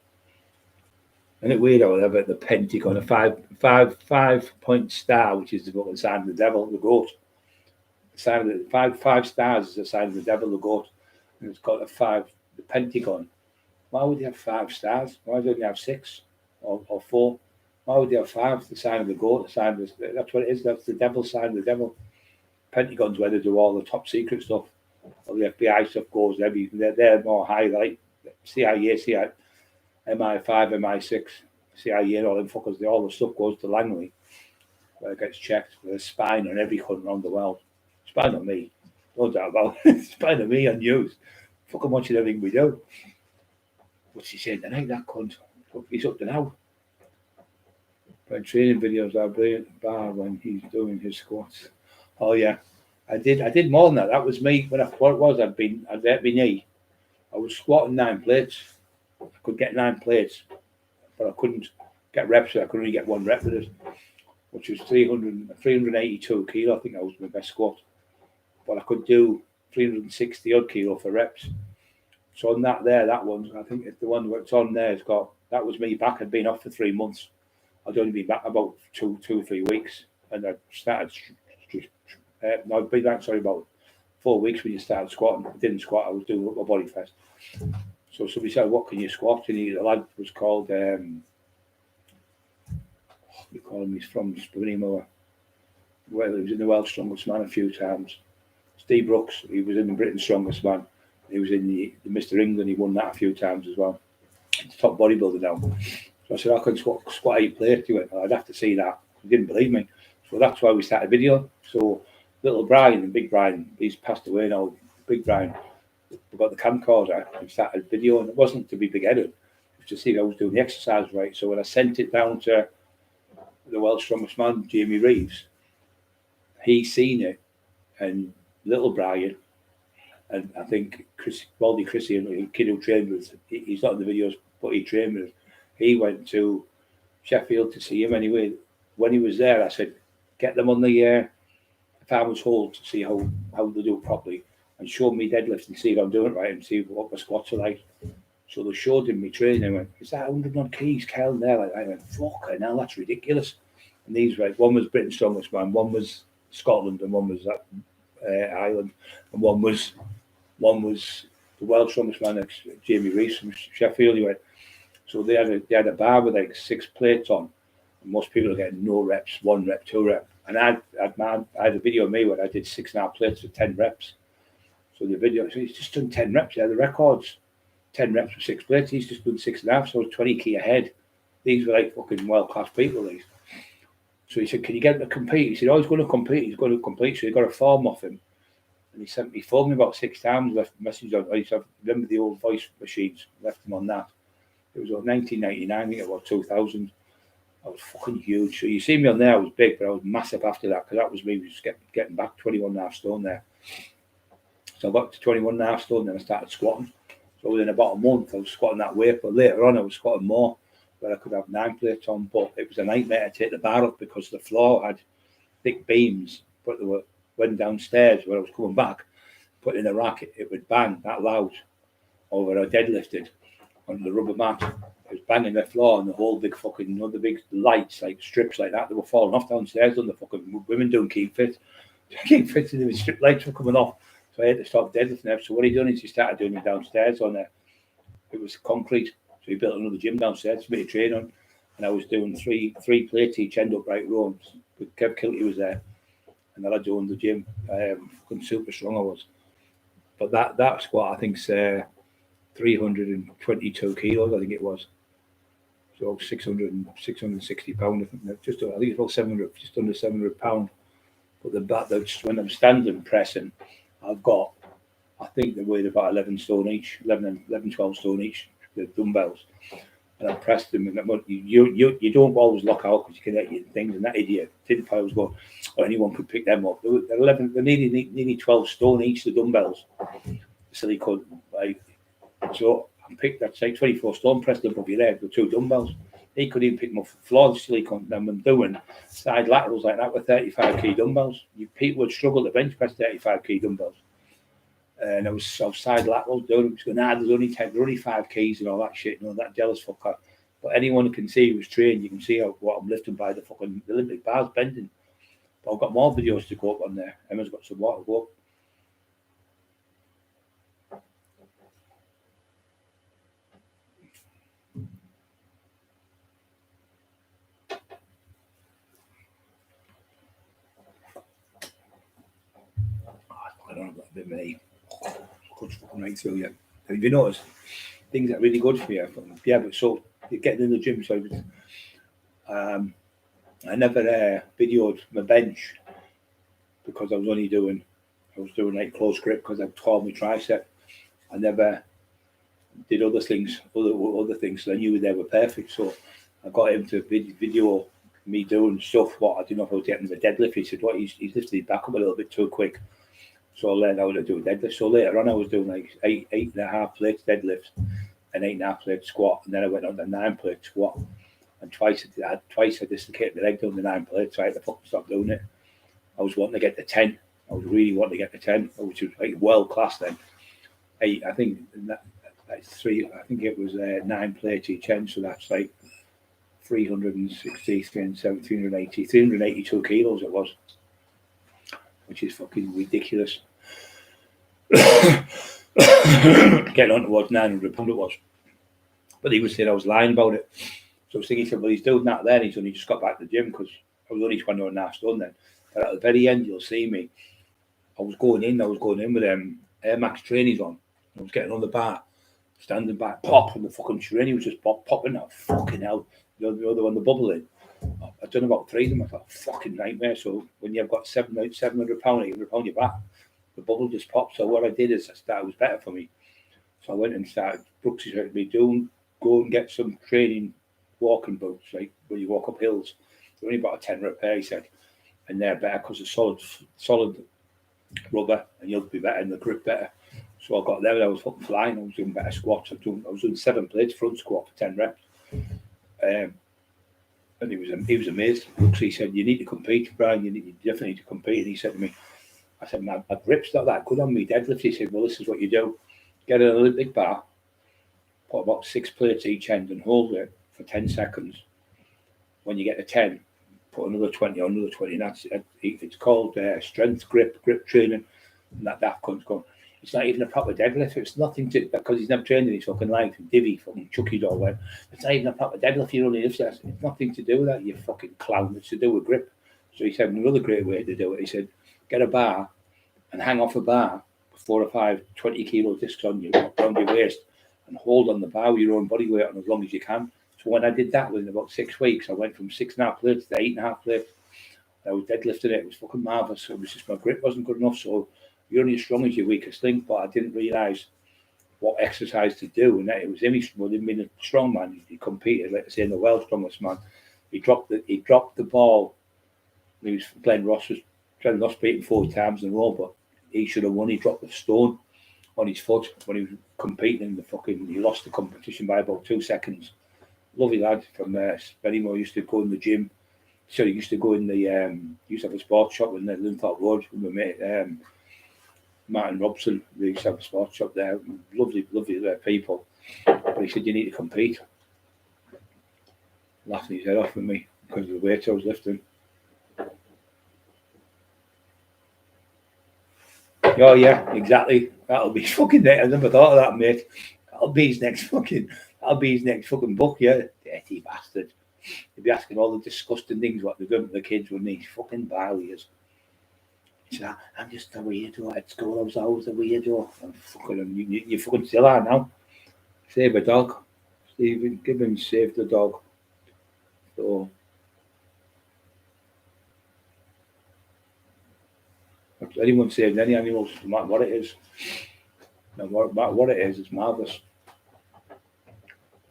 And it weird how they have the Pentagon, a five-point star, which is the sign of the devil, the goat. The sign of the five stars is the sign of the devil, the goat, and it's got the Pentagon. Why would you have 5 stars? Why don't you have 6 or 4? Why would you have 5? The sign of the goat, the sign of that's what it is. That's the devil's sign of the devil. Pentagon's where they do all the top secret stuff. All the FBI stuff goes there. They're more high, like CIA, MI5, MI6, CIA, and all them fuckers. All the stuff goes to Langley, where it gets checked. There's spying on every country around the world. Spying on me. No doubt about it. Spying on me and you. Fucking watching everything we do. What's he saying tonight, that cunt? He's up to now. But training videos are brilliant bar when he's doing his squats. Oh yeah. I did more than that. That was me when I'd hurt my knee. I was squatting 9 plates. I could get 9 plates, but I couldn't get reps. I could only get 1 rep with it, which was 382 kilo. I think that was my best squat. But I could do 360 odd kilo for reps. So on that one, I think the one that's on there has got, that was me back. I'd been off for 3 months. I'd only been back about two or 3 weeks, and I started. No, I'd been back, sorry, about 4 weeks when you started squatting. I didn't squat. I was doing my body fast. So somebody said, "What can you squat?" And the lad was called. We call him. He's from Spooneymore. Well, he was in the World's Strongest Man a few times. Steve Brooks. He was in the Britain's Strongest Man. He was in the Mr. England. He won that a few times as well. He's a top bodybuilder now. So I said, I can squat 8 plates. He went, I'd have to see that. He didn't believe me. So that's why we started video. So little Brian and Big Brian, he's passed away now. Big Brian, we got the camcorder and started video. And it wasn't to be big-headed. It was to see if I was doing the exercise right. So when I sent it down to the World's Strongest Man, Jamie Reeves, he seen it. And little Brian, and I think Baldy Chrissy, a kid who trained with, he's not in the videos, but he trained with, he went to Sheffield to see him anyway. When he was there, I said, get them on the farmer's hall to see how they do it properly, and show me deadlifts and see if I'm doing it right and see what my squats are like. So they showed him me training and went, is that 100 odd keys, Kel? There, like, I went, fucking hell, that's ridiculous. And these were, one was Britain's Strongest Man, one was Scotland, and one was Ireland, and one was the World's Strongest Man, Jamie Reeves from Sheffield. He went, so they had a bar with like 6 plates on, and most people are getting no reps, 1 rep, 2 rep. And I had a video of me where I did 6.5 plates for 10 reps. So the video, so he's just done 10 reps. Yeah, the record's 10 reps for 6 plates. He's just done 6.5, so 20 key ahead. These were like fucking world-class people, these. So he said, can you get him to compete? He said, oh, he's going to compete. So he got a form off him. And he phoned me about 6 times, left a message on. I used to remember the old voice machines, left him on that. It was 1999, I think it was 2000. I was fucking huge. So you see me on there, I was big, but I was massive after that, because that was me just getting back 21.5 stone there. So I got to 21.5 stone, then I started squatting. So within about a month, I was squatting that weight, but later on, I was squatting more, where I could have 9 plates on. But it was a nightmare to take the bar up because the floor had thick beams, but they were went downstairs when I was coming back, put in a rack, it would bang that loud over I deadlifted on the rubber mat. It was banging the floor, and the whole big fucking, the big lights, like strips like that, they were falling off downstairs on the fucking women doing keep fit. Keep fit, and the strip lights were coming off. So I had to stop deadlifting them. So what he done is he started doing it downstairs on there. It was concrete. So he built another gym downstairs for me to train on. And I was doing three plates each end upright row. Kev Kilty was there. And then I joined the gym. Fucking super strong I was. But that squat, I think, is 322 kilos, I think it was. So 660 pounds. I think it's about 700, just under 700 pounds. But when I'm standing pressing, I've got, I think they weighed about 11 stone each, 11, 12 stone each, the dumbbells. And I pressed them, and you don't always lock out because you can hit your things, and that idiot didn't think I was going, or anyone could pick them up. They're nearly 12 stone each, the dumbbells. So they could, like, so I picked that, say, 24 stone, pressed them above your head with 2 dumbbells. He couldn't even pick them off the floor, still he couldn't. Then I'm doing side laterals like that with 35 key dumbbells. People would struggle to bench press 35 key dumbbells. And I was side lateral doing it. Going, there's only 5 keys and all that shit, that jealous fucker. But anyone who can see who's trained, you can see what I'm lifting by the fucking Olympic bars bending. But I've got more videos to go up on there. Emma's got some more to go up. I don't know, a bit of me. Cuts fucking right through you. Have you noticed things that are really good for you? Yeah, but so you're getting in the gym, so I never videoed my bench because I was doing like close grip because I tore my tricep. I never did other things, other things. So I knew they were perfect. So I got him to video me doing stuff. What I didn't know how to get him the deadlift. He said, "What? He's lifted his back up a little bit too quick." So I learned how to do a deadlift. So later on, I was doing like 8.5 plates deadlift and 8.5 plate squat, and then I went on the 9 plate squat. And twice I dislocated my leg doing the 9 plates, so I had to fucking stop doing it. I was wanting to get to 10, I was really wanting to get to 10, which was like world class then. 8, I think that's 3. I think it was 9 plates each end, so that's like 360, 370, 380, 382 kilos it was, which is fucking ridiculous. Getting on towards 900 pound it was, but he was saying I was lying about it. So I was thinking, he said, well, he's doing that then. He's only just got back to the gym because I was only 21.5 stone then. But at the very end, you'll see me. I was going in with Air Max trainees on. I was getting on the bar, standing back, pop, and the fucking trainee was just popping out. Fucking hell. The other one, the bubbling. I've done about 3 of them. I thought, fucking nightmare. So when you've got 700 pound, 800 pound your back, the bubble just popped. So what I did is it was better for me. So I went and started, Brooksy said to me, go and get some training walking boots, like when you walk up hills. They're only about a 10 pair, he said. And they're better because they're solid rubber, and you'll be better and the grip better. So I got there and I was fucking flying. I was doing better squats. I was doing 7 plates front squat for 10 reps. And he was amazed. He said, you need to compete, Brian. You definitely need to compete. And he said to me, I said, my grip's not that good on me deadlift. He said, well, this is what you do. Get an Olympic bar, put about 6 plates each end and hold it for 10 seconds. When you get to 10, put another 20 on, another 20. And it's called strength grip training. And that comes going. It's not even a proper deadlift. It's nothing to, because he's never trained in his fucking life. Divvy, fucking Chucky dog went. It's not even a proper deadlift. You only live there. It's nothing to do with that, you fucking clown. It's to do with grip. So he said another great way to do it. He said, get a bar and hang off a bar with 4 or 5 20-kilo discs on you, around your waist, and hold on the bar with your own body weight on as long as you can. So when I did that within about 6 weeks, I went from 6.5 plates to 8.5 plates. I was deadlifting it. It was fucking marvellous. It was just my grip wasn't good enough. So you're only as strong as your weakest link, but I didn't realise what exercise to do. And that it was him, well, him being a strong man. He competed, like I say, in the world's strongest man. He dropped the ball. He was playing Ross, beating 4 times in a row, but he should have won. He dropped the stone on his foot when he was competing. He lost the competition by about 2 seconds. Lovely lad from Spennymoor. Used to go in the gym. So he used to go in the used to have a sports shop in the Linthorpe Road with my mate Martin Robson. They used to have a sports shop there. Lovely people. But he said, you need to compete. Laughing his head off with me because of the weight I was lifting. Oh yeah, exactly. That'll be fucking next. I never thought of that, mate. That'll be his next fucking book, yeah. Dirty bastard. He'd be asking all the disgusting things what they're doing to the kids when these fucking barriers. He said, I'm just a weirdo at school. I was always a weirdo. I'm fucking, you fucking still are now. Save a dog. Stephen Gibbons saved the dog. So if anyone saved any animals, no matter what it is, it's marvellous.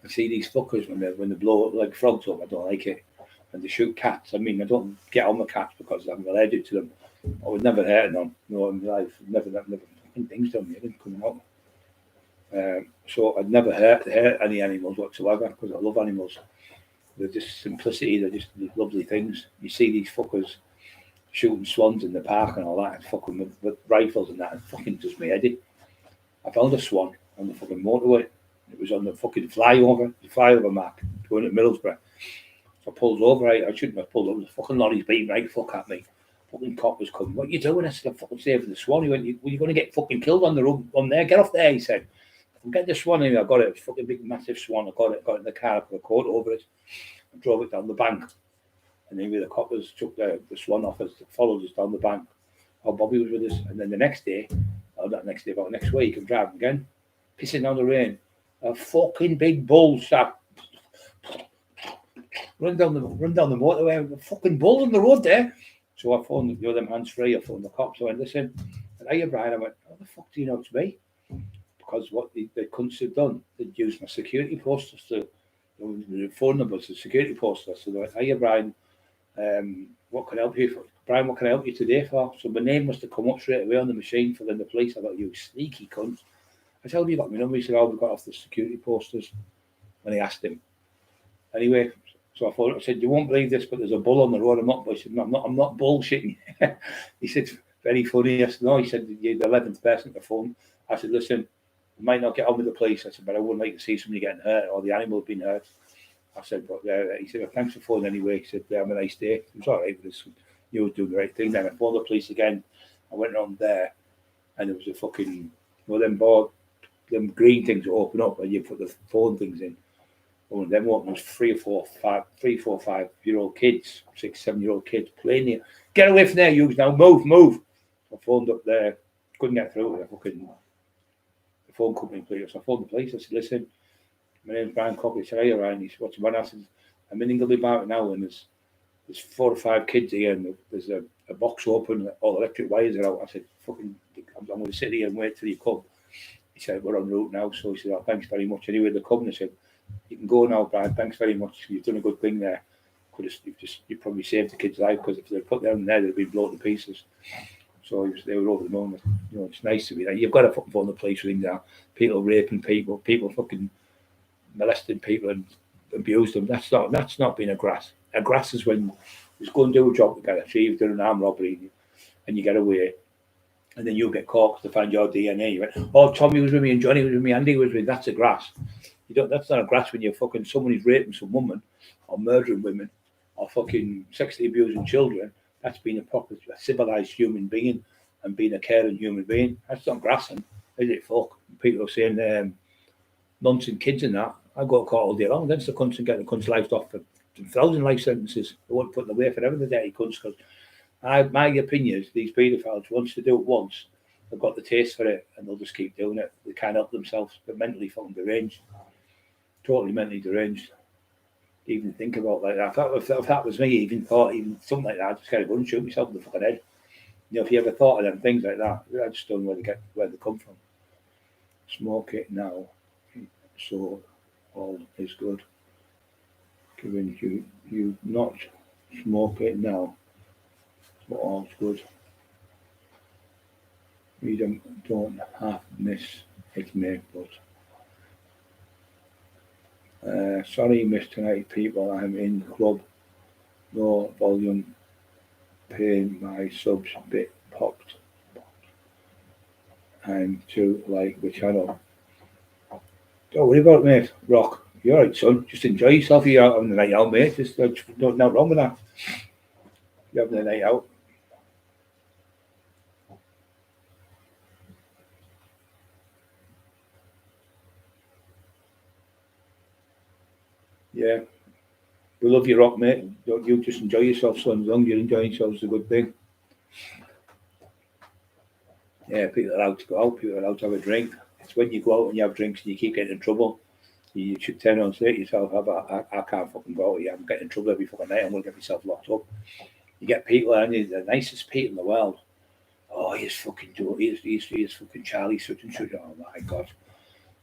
I see these fuckers when they blow up like frogs up. I don't like it. And they shoot cats. I mean, I don't get on with cats because I'm allergic to them. I would never hurt them. No, in my life, never fucking things done me. I didn't come out. So I'd never hurt any animals whatsoever because I love animals. They're just simplicity. They're just lovely things. You see these fuckers shooting swans in the park and all that, and fucking with rifles and that, and fucking does me head in. I found a swan on the fucking motorway. It was on the fucking flyover mark, going to Middlesbrough. So I pulled over. I shouldn't have pulled over. The fucking lorry's beating right fuck at me. Fucking cop was coming. What are you doing? I said, I'm fucking saving the swan. He went, well, you're going to get fucking killed on the road on there. Get off there, he said. I'm getting the swan in. I got it. It was fucking big, massive swan. I got it in the car. I put a coat over it. I drove it down the bank. And then the coppers took the swan off us, followed us down the bank. Oh, Bobby was with us. And then the next day, not next day, but next week, I'm driving again, pissing down the rain. A fucking big bull sat run down the motorway, a fucking bull on the road there. So I phoned them hands free. I phoned the cops. I went, listen, and hiya, Brian. I went, how the fuck do you know it's me? Because what the cunts had done, they'd used my security posters to the phone numbers, the security posters. So they went, hiya, Brian. What can I help you for? Brian, what can I help you today for? So my name must have come up straight away on the machine for the police. I thought, you sneaky cunt. I said, you got my number. He said, we got off the security posters when he asked him. Anyway, so I said, you won't believe this, but there's a bull on the road. I said, I'm not bullshitting. He said, very funny. I said, no, he said, you're the 11th person to phone. I said, listen, we might not get on with the police. I said, but I wouldn't like to see somebody getting hurt or the animal being hurt. I said, but he said, well, thanks for phoning anyway. He said, have a nice day. It was all right with this. You were doing the right thing. Then I phoned the police again. I went around there and there was a fucking, them green things that open up and you put the phone things in. One of them was 3, 4, 5-year-old kids, 6, 7-year-old kids playing here. Get away from there, you now, move. I phoned up there, couldn't get through with the phone company police. So I phoned the police. I said, listen, my name's Brian Cockerill. He said, hey, Ryan. He said, what's the matter? I said, I'm in Ingleby Market now and there's 4 or 5 kids here and there's a box open, all the electric wires are out. I said, fucking, I'm going to sit here and wait till you come. He said, we're en route now. So he said, oh, thanks very much. Anyway, they're coming. I said, you can go now, Brian. Thanks very much. You've done a good thing there. You probably saved the kid's life because if they'd put them there, they'd be blown to pieces. So they were over the moon. You know, it's nice to be there. You've got to fucking phone the police things out. People raping people fucking molesting people and abuse them. That's not being a grass. A grass is when you just go and do a job to get achieved, do an armed robbery, and you get away. And then you'll get caught to find your DNA. You went, oh, Tommy was with me and Johnny was with me, Andy was with me. That's a grass. That's not a grass when you're fucking someone who's raping some woman or murdering women or fucking sexually abusing children. That's being a proper civilized human being and being a caring human being. That's not grassing, is it? Fuck. People are saying nonsense kids and that. I got caught all day long against the cunts and getting the cunts' lives off for 1,000 life sentences. They won't put them away forever, the dirty cunts, because my opinion is these paedophiles, once they do it once, they've got the taste for it and they'll just keep doing it. They can't help themselves. They're mentally fucking deranged. Totally mentally deranged. Even think about like that. If that was me, even something like that, I'd just kind of go and shoot myself in the fucking head. You know, if you ever thought of them things like that, I just don't know where they come from. Smoke it now, so all is good. Giving you not smoke it now, so all's good. We don't half miss it, mate, but. Sorry, missed tonight, people. I'm in club. No volume. Paying my subs bit popped. I'm too like the channel. Don't worry about it, mate. Rock. You're right, son. Just enjoy yourself. You're out having the night out, mate. There's nothing wrong with that. You're having the night out. Yeah. We love you, Rock, mate. You just enjoy yourself, son. As long as you're enjoying yourself, it's a good thing. Yeah, people are allowed to go out. People are allowed to have a drink. It's when you go out and you have drinks and you keep getting in trouble. You should turn and say to yourself, I can't fucking go out here. I'm getting in trouble every fucking night. I'm going to get myself locked up. You get people, and they're the nicest people in the world. Oh, he's fucking Joe. He's fucking Charlie such and such. Oh, my God.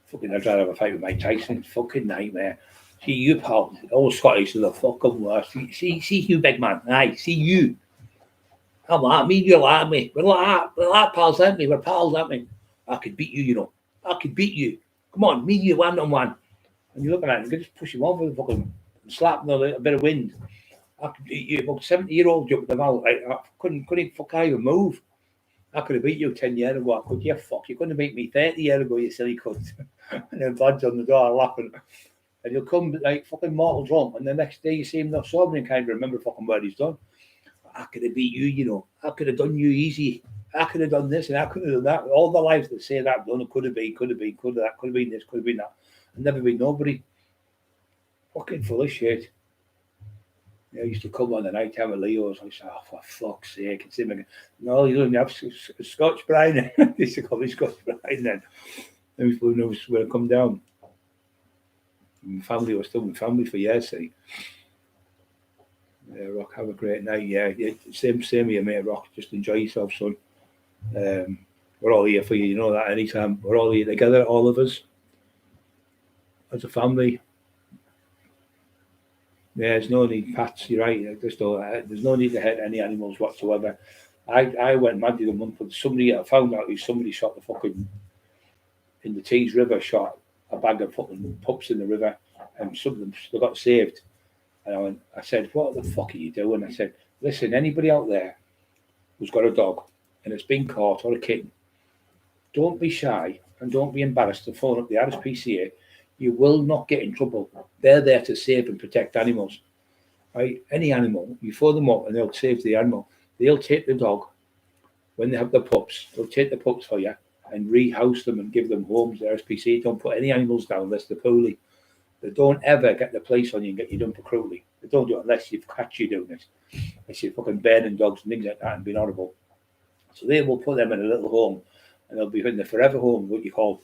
Fucking, I'd rather have a fight with Mike Tyson. It's fucking nightmare. See you, pal. All Scottish are the fucking worst. See you, big man. Aye, see you. I'm like, me and you like me. We're like pals, aren't we? We're pals, aren't we? I could beat you, you know. I could beat you. Come on, me and you, 1-on-1. And you're looking at him, you can just push him over the fucking slap him a bit of wind. I could beat you. About 70-year-old jumping them out. Like, I couldn't even move. I could have beat you 10 years ago. I could, yeah, fuck. You couldn't have beat me 30 years ago, you silly cunt. And then Bud's on the door laughing. And he'll come like fucking mortal drunk. And the next day you see him not sober and can't remember fucking what he's done. I could have beat you, you know. I could have done you easy. I could have done this and I could have done that. All the lives that say that done, it could have been that, could have been this, could have been that. And never been nobody. Fucking full of shit. I used to come on the night time with Leo's. I said, oh, for fuck's sake. And see him again. No, you don't have Scotch Brian. I used to call me Scotch Brian then. Then we knew where to come down. My family was still with family for years, see. Yeah, Rock, have a great night. Yeah, same here, mate, Rock. Just enjoy yourself, son. We're all here for you, you know that anytime. We're all here together, all of us. As a family. Yeah, there's no need, Pats, you're right. There's no need to hurt any animals whatsoever. I went mad the other month with somebody. I found out somebody shot the fucking, in the Tees River, shot a bag of fucking pups in the river, and some of them still got saved. And I said, what the fuck are you doing? I said, listen, anybody out there who's got a dog and it's been caught, or a kitten, don't be shy and don't be embarrassed to phone up the RSPCA. You will not get in trouble. They're there to save and protect animals. Right? Any animal, you phone them up and they'll save the animal. They'll take the dog when they have the pups. They'll take the pups for you and rehouse them and give them homes. The RSPCA don't put any animals down unless they're poorly. They don't ever get the police on you and get you done for cruelty. They don't do it unless you've catch you doing it. Unless you're fucking burning dogs and things like that and being horrible. So they will put them in a little home and they'll be in the forever home, what you call,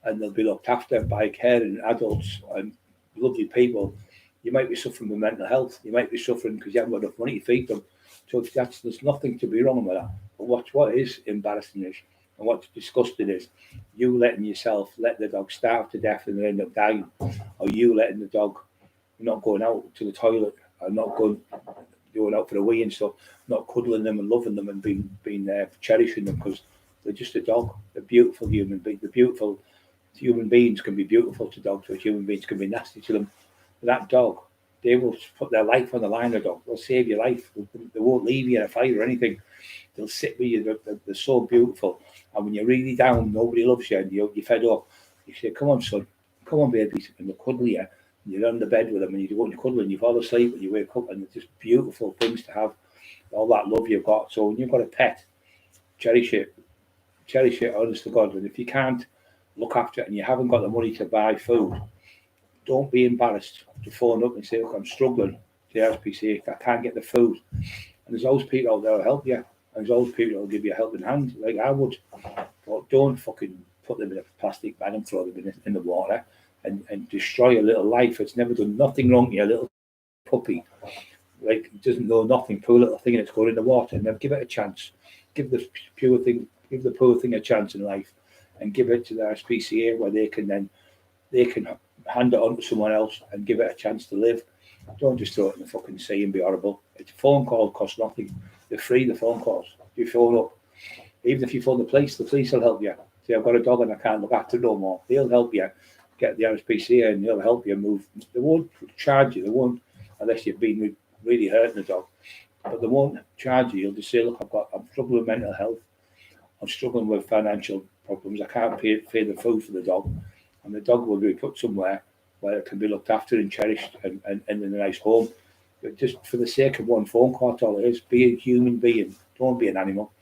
and they'll be looked after by caring adults and lovely people. You might be suffering with mental health. You might be suffering because you haven't got enough money to feed them. So there's nothing to be wrong with that. But what is embarrassing is, and what's disgusting is, you letting yourself let the dog starve to death and then end up dying, or you letting the dog not going out to the toilet, or not going out for a wee and stuff, not cuddling them and loving them and being cherishing them because they're just a dog. They're beautiful human beings. The beautiful human beings can be beautiful to dogs, but human beings can be nasty to them. That dog, they will put their life on the line. The dog, they'll save your life. They won't leave you in a fight or anything. They'll sit with you. They're so beautiful. And when you're really down, nobody loves you, and you're fed up. You say, "Come on, son. Come on, baby," and they cuddle you. And you're on the bed with them, and you go and you cuddle, and you fall asleep, and you wake up, and it's just beautiful things to have. All that love you've got. So when you've got a pet, cherish it. Cherish it, honest to God. And if you can't look after it, and you haven't got the money to buy food, don't be embarrassed to phone up and say, "Look, I'm struggling." The RSPCA, I can't get the food. And there's always people out there who'll help you. And there's always people who'll give you a helping hand, like I would. But don't fucking put them in a plastic bag and throw them in the water and destroy a little life. It's never done nothing wrong to your little puppy. Like, it doesn't know nothing, poor little thing, and it's going in the water. And then give it a chance. Give the poor thing a chance in life, and give it to the RSPCA where they can hand it on to someone else and give it a chance to live. Don't just throw it in the fucking sea and be horrible. It's a phone call, costs nothing. They're free, the phone calls. You phone up, even if you phone the police will help you. Say, "I've got a dog and I can't look after it no more." They'll help you get the RSPCA and they'll help you move. They won't charge you. They won't, unless you've been really hurting the dog. But they won't charge you. You'll just say, "Look, I'm struggling with mental health. I'm struggling with financial problems. I can't pay the food for the dog." And the dog will be put somewhere where it can be looked after and cherished and in a nice home. But just for the sake of one phone call, all it is, be a human being. Don't be an animal.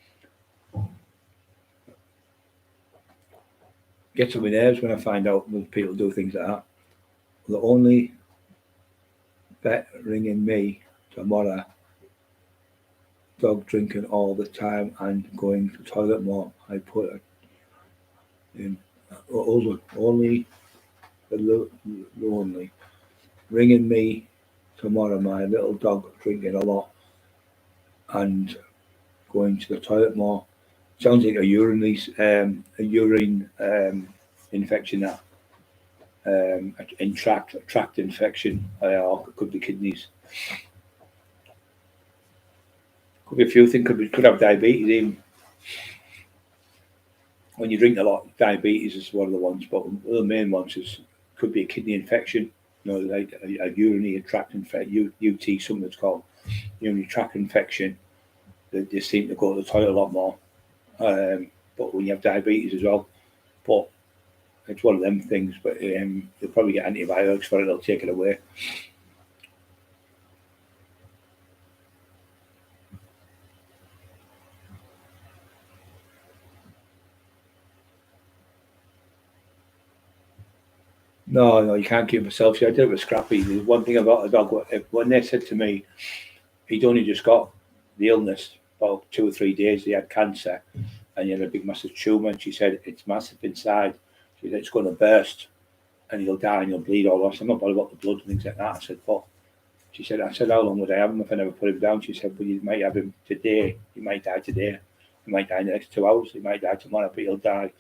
Gets on my nerves when I find out when people do things like that. The only vet ringing me tomorrow, dog drinking all the time and going to the toilet more. I put it in only the lonely ringing me tomorrow. My little dog drinking a lot and going to the toilet more. Sounds like a urine infection. That tract infection, or it could be kidneys. Could be a few things. Could have diabetes even. When you drink a lot, diabetes is one of the ones, but one of the main ones could be a kidney infection, like a urinary tract infection, UT, something that's called urinary tract infection. They seem to go to the toilet a lot more, but when you have diabetes as well, but it's one of them things. But they'll probably get antibiotics for it, they'll take it away. No, you can't keep yourself. See, I did it with Scrappy. There's one thing about a dog. When they said to me, he'd only just got the illness about 2 or 3 days. He had cancer, and he had a big, massive tumour. And she said it's massive inside. She said it's going to burst, and he'll die and he'll bleed all off. I'm not bothered about the blood and things like that. I said, but she said, how long would I have him if I never put him down? She said, well, you might have him today. He might die today. He might die in the next 2 hours. He might die tomorrow, but he'll die.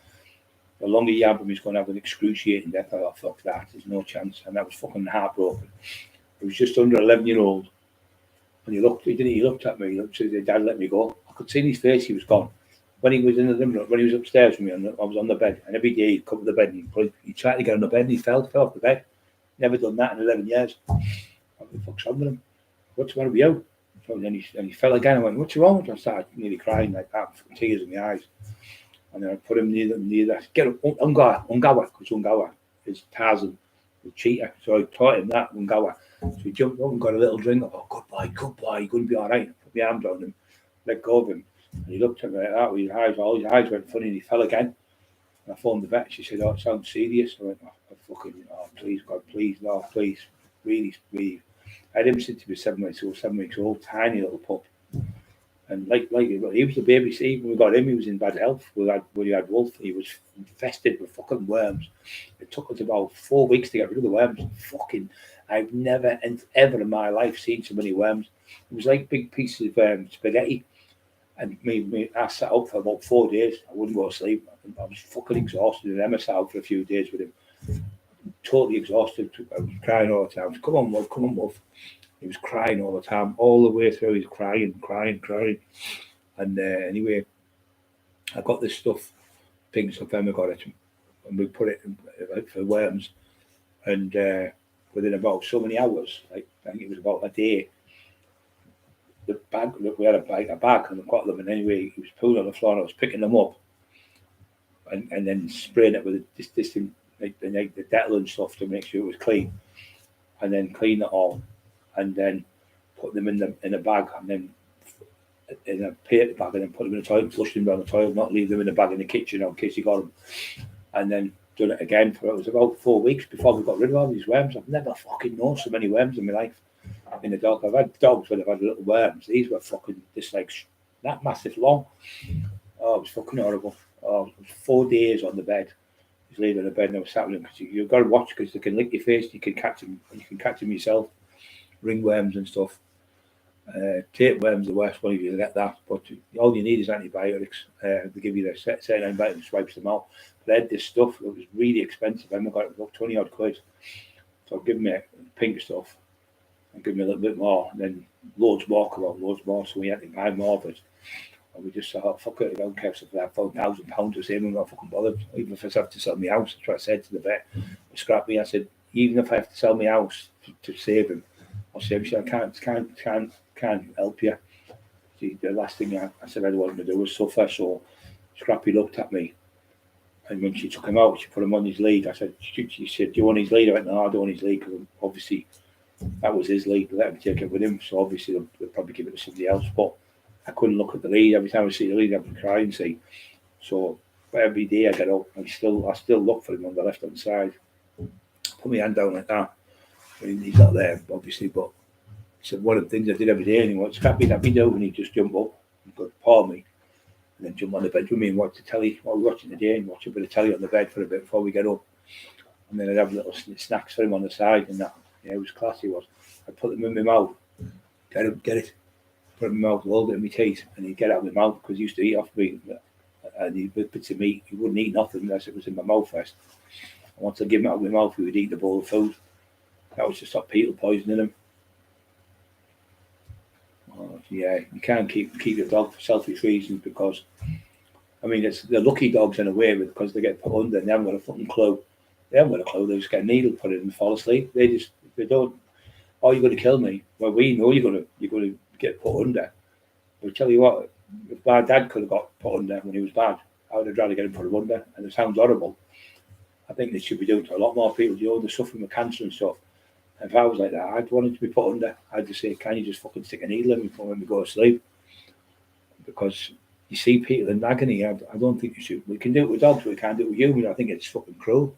The longer you have him, he's going to have an excruciating death. I thought, fuck that. There's no chance. And that was fucking heartbroken. He was just under 11-year-old. And he looked at me. He said, "Dad, let me go." I could see in his face he was gone. When he was in the living room, when he was upstairs with me, I was on the bed. And every day he'd come to the bed and he tried to get on the bed and he fell off the bed. Never done that in 11 years. What the fuck's wrong with him? What's wrong with you? So then he fell again. I went, what's wrong? I started nearly crying like that, tears in my eyes. And then I put him near that. Get up, Ungawa, because Ungawa is Tarzan, the cheetah. So I taught him that, Ungawa. So he jumped up and got a little drink. I thought, good boy, you're going to be all right. I put my arms around him, let go of him. And he looked at me like that with his eyes. All his eyes went funny and he fell again. And I phoned the vet. She said, oh, it sounds serious. I went, oh, please, God, please, no, please. Really, really. I had him since he was 7 weeks old, tiny little pup. And like he was a baby. See, when we got him, he was in bad health. When he had Wolf, he was infested with fucking worms. It took us about 4 weeks to get rid of the worms. I've never ever in my life seen so many worms. It was like big pieces of spaghetti. And I sat out for about 4 days. I wouldn't go to sleep. I was fucking exhausted. And Emma sat out for a few days with him. Totally exhausted. I was crying all the time. Come on, Wolf. He was crying all the time, all the way through. He's crying. And anyway, I got this stuff, pink stuff. Emma got it, and we put it in, for worms. And within about so many hours, like I think it was about a day, the bag, we had a bag, and I got them. And anyway, he was pulling on the floor, and I was picking them up, and then spraying it with this thing, like the Dettol and stuff to make sure it was clean, and then clean it all. And then put them in a bag, and then in a paper bag, and then put them in the toilet, flush them down the toilet, not leave them in a bag in the kitchen in case you got them. And then done it again it was about 4 weeks before we got rid of all these worms. I've never fucking known so many worms in my life. In a dog, I've had dogs where they've had little worms. These were fucking just like that massive long. Oh, it was fucking horrible. Oh, it was 4 days on the bed. He's laying on the bed and I was sat with him because you've got to watch because they can lick your face. You can catch them. You can catch them yourself. Ringworms and stuff. Tapeworms the worst one if you get that, but all you need is antibiotics. They give you the certain antibiotics, wipes them out. But I had this stuff that was really expensive. I got it about 20 odd quid. So give me pink stuff and give me a little bit more, and then loads more. So we had to buy more of it. And we just thought, fuck it, I don't care if it's £1,000 to save, I'm not fucking bothered. Even if I have to sell my house, that's what I said to the vet. Scrap me, I said, even if I have to sell my house to save him, I'll save him. I can't help you. See, the last thing I said I didn't want to do was suffer. So Scrappy looked at me, and when she took him out, she put him on his lead. I said, she said, do you want his lead? I went, no, I don't want his lead, because obviously that was his lead. Let him take it with him. So obviously they'll probably give it to somebody else. But I couldn't look at the lead. Every time I see the lead, I'd be crying. See, so every day I get up, I still look for him on the left hand side. Put my hand down like that. He's not there, obviously, but it's one of the things I did every day. And he went, Scrappy, that video, and he'd just jump up and go paw me, and then jump on the bed with me and watch the telly while we're watching the day, and watch a bit of telly on the bed for a bit before we get up. And then I'd have little snacks for him on the side, and that. Yeah, it was classy. It was. I'd put them in my mouth, get it, put them in my mouth, hold it in my teeth, and he'd get out of my mouth because he used to eat off me, and he'd bits of meat. He wouldn't eat nothing unless it was in my mouth first. And once I give him out of my mouth, he would eat the bowl of food. That was to stop people poisoning him. Yeah, you can't keep your dog for selfish reasons because, I mean, they're lucky dogs in a way because they get put under and they haven't got a fucking clue. They haven't got a clue. They just get a needle put in and fall asleep. They don't. Oh, you're going to kill me. Well, we know you're going to get put under. But tell you what, if my dad could have got put under when he was bad, I would have rather get him put under. And it sounds horrible. I think they should be doing to a lot more people. You know, they're suffering with cancer and stuff. If I was like that, I'd want him to be put under. I'd just say, can you just fucking stick a needle in me when we go to sleep? Because you see people in agony. I don't think you should. We can do it with dogs, but we can't do it with humans. I think it's fucking cruel.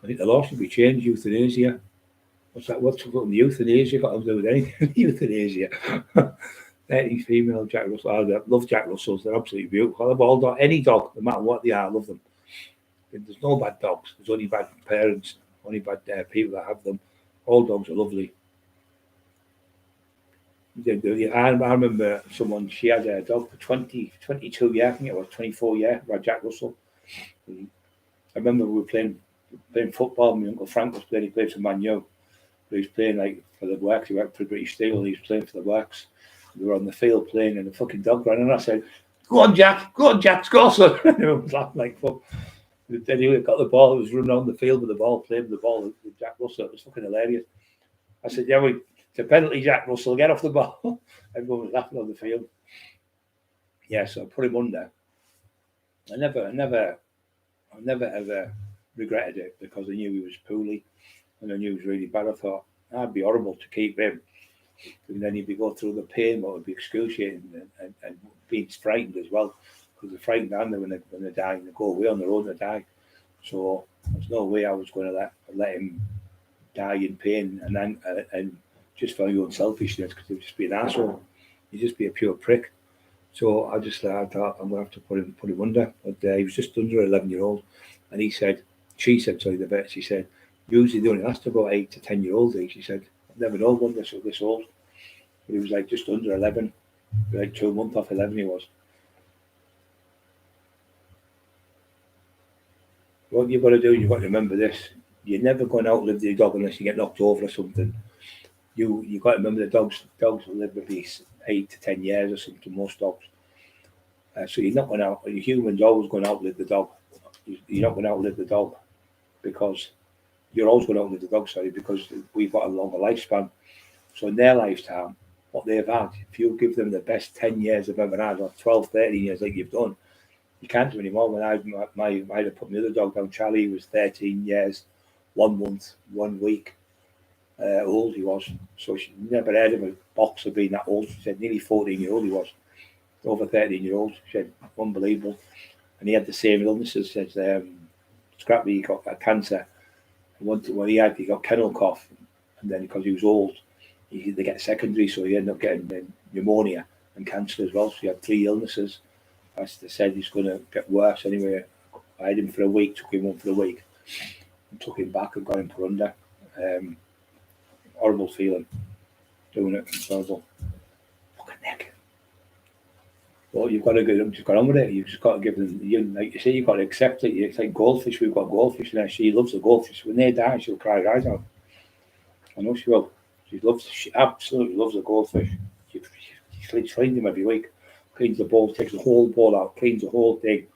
I think the law should be changed. Euthanasia. What's that? What's fucking euthanasia got to do with anything? Euthanasia. 13 female Jack Russell. I love Jack Russells. They're absolutely beautiful. I love all dogs. Any dog, no matter what they are, I love them. There's no bad dogs. There's only bad parents. Only bad people that have them. All dogs are lovely. I remember someone, she had a dog for 22 years, I think it was 24 years, by Jack Russell. I remember we were playing football. My Uncle Frank was playing, he played for Man U. But he was playing like for the Works, he worked for British Steel, he was playing for the Works. We were on the field playing and the fucking dog ran and I said, go on Jack, score son. And everyone was laughing like fuck. Then he got the ball, he was running on the field with the ball, playing with the ball with Jack Russell. It was fucking hilarious. I said, yeah, It's a penalty, Jack Russell. Get off the ball. Everyone was laughing on the field. Yeah, so I put him under. I never ever regretted it because I knew he was poorly and I knew he was really bad. I thought that'd be horrible to keep him. And then he'd be going through the pain, what would be excruciating, and being frightened as well, because they're frightened, aren't they, when they die, and they go away on their own to die. So there's no way I was going to let him die in pain, and just for your own selfishness, because he'd just be an asshole. He'd just be a pure prick. So I thought I'm going to have to put him under. But he was just under 11-year-old, and she said, the vet, she said, usually they only last about 8 to 10-year-olds. She said, I've never known one this old. But he was like just under 11, like 2 months off 11 he was. What you've got to do, you've got to remember this. You're never going to outlive the dog unless you get knocked over or something. You've got to remember the dogs will live maybe 8 to 10 years or something, most dogs. So you're not going to, the human's always going to outlive the dog. You're not going to outlive the dog because you're always going to outlive the dog, because we've got a longer lifespan. So in their lifetime, what they've had, if you give them the best 10 years they've ever had, or 12, 13 years like you've done, you can't do anymore. When I had to put my other dog down, Charlie was 13 years, 1 month, 1 week old he was. So she never heard of a boxer being that old. She said nearly 14-year-old he was, over 13-year-old. She said unbelievable. And he had the same illnesses as Scrappy. He got cancer. And he got kennel cough, and then because he was old, they get secondary, so he ended up getting pneumonia and cancer as well. So he had 3 illnesses. As they said, he's going to get worse anyway. I had him for a week, took him home for a week, and took him back and got him put under. Horrible feeling doing it. It's horrible. Fucking neck. Well, you've got to just get on with it. You've just got to give them, like you say, you've got to accept it. It's like goldfish. We've got goldfish now. She loves the goldfish. When they die, she'll cry her eyes out. I know she will. She absolutely loves the goldfish. She cleans them every week. Cleans the bowl, takes the whole bowl out, cleans the whole thing,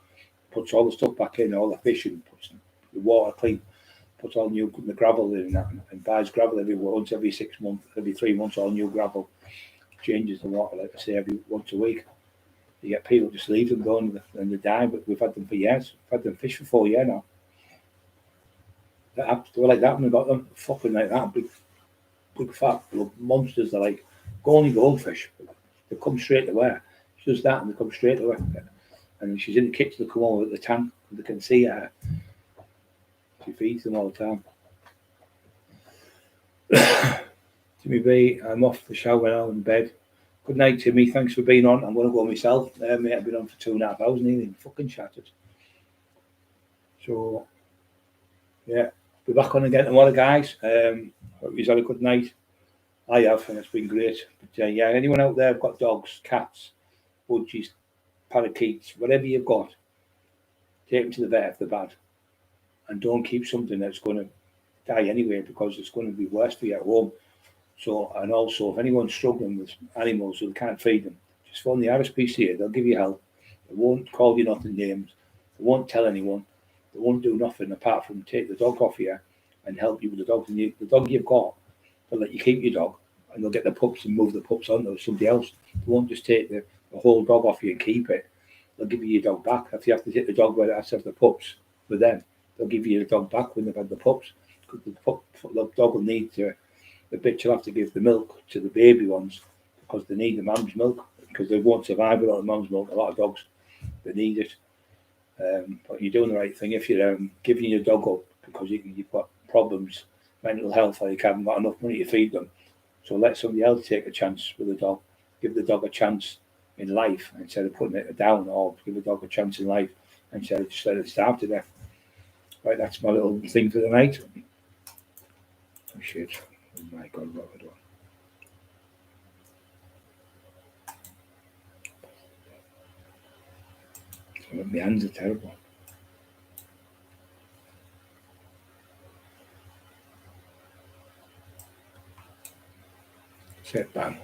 puts all the stuff back in, all the fish, and puts the water clean, puts all the gravel in that, and buys gravel every 6 months, every 3 months, all new gravel. Changes the water, like I say, every once a week. You get people just leave them going and they die, but we've had them for years. We've had them fish for 4 years now. They were like that when we got them, fucking like that, big fat monsters. They're like only goldfish. They come straight away. She does that and they come straight away. And she's in the kitchen, they come over at the tank, and they can see her. She feeds them all the time. Timmy B, I'm off the shower now in bed. Good night, Timmy. Thanks for being on. I'm going to go myself. Mate, I've been on for 2.5 hours nearly. Fucking shattered. So, yeah. Be back on again tomorrow, guys. Hope you've had a good night. I have, and it's been great. But yeah, anyone out there got dogs, cats, budgies, parakeets, whatever you've got, take them to the vet if they're bad. And don't keep something that's going to die anyway, because it's going to be worse for you at home. So, and also, if anyone's struggling with animals who can't feed them, just phone the RSPCA. They'll give you help. They won't call you nothing names. They won't tell anyone. They won't do nothing apart from take the dog off you and help you with the dog. And the dog you've got, they'll let you keep your dog, and they'll get the pups and move the pups on to somebody else. They won't just take the whole dog off you and keep it. They'll give you your dog back. If you have to take the dog where it has to have the pups with them, they'll give you the dog back when they've had the pups. Because the dog will need to, the bitch will have to give the milk to the baby ones because they need the mum's milk, because they won't survive without the mum's milk. A lot of dogs, they need it. But you're doing the right thing if you're giving your dog up because you've got problems, mental health, or you haven't got enough money to feed them. So let somebody else take a chance with the dog. Give the dog a chance in life instead of putting it down, or give the dog a chance in life instead of just letting it starve to death. Right, that's my little thing for the night. Oh shit. Oh my God, what have I done? My hands are terrible. Sit down.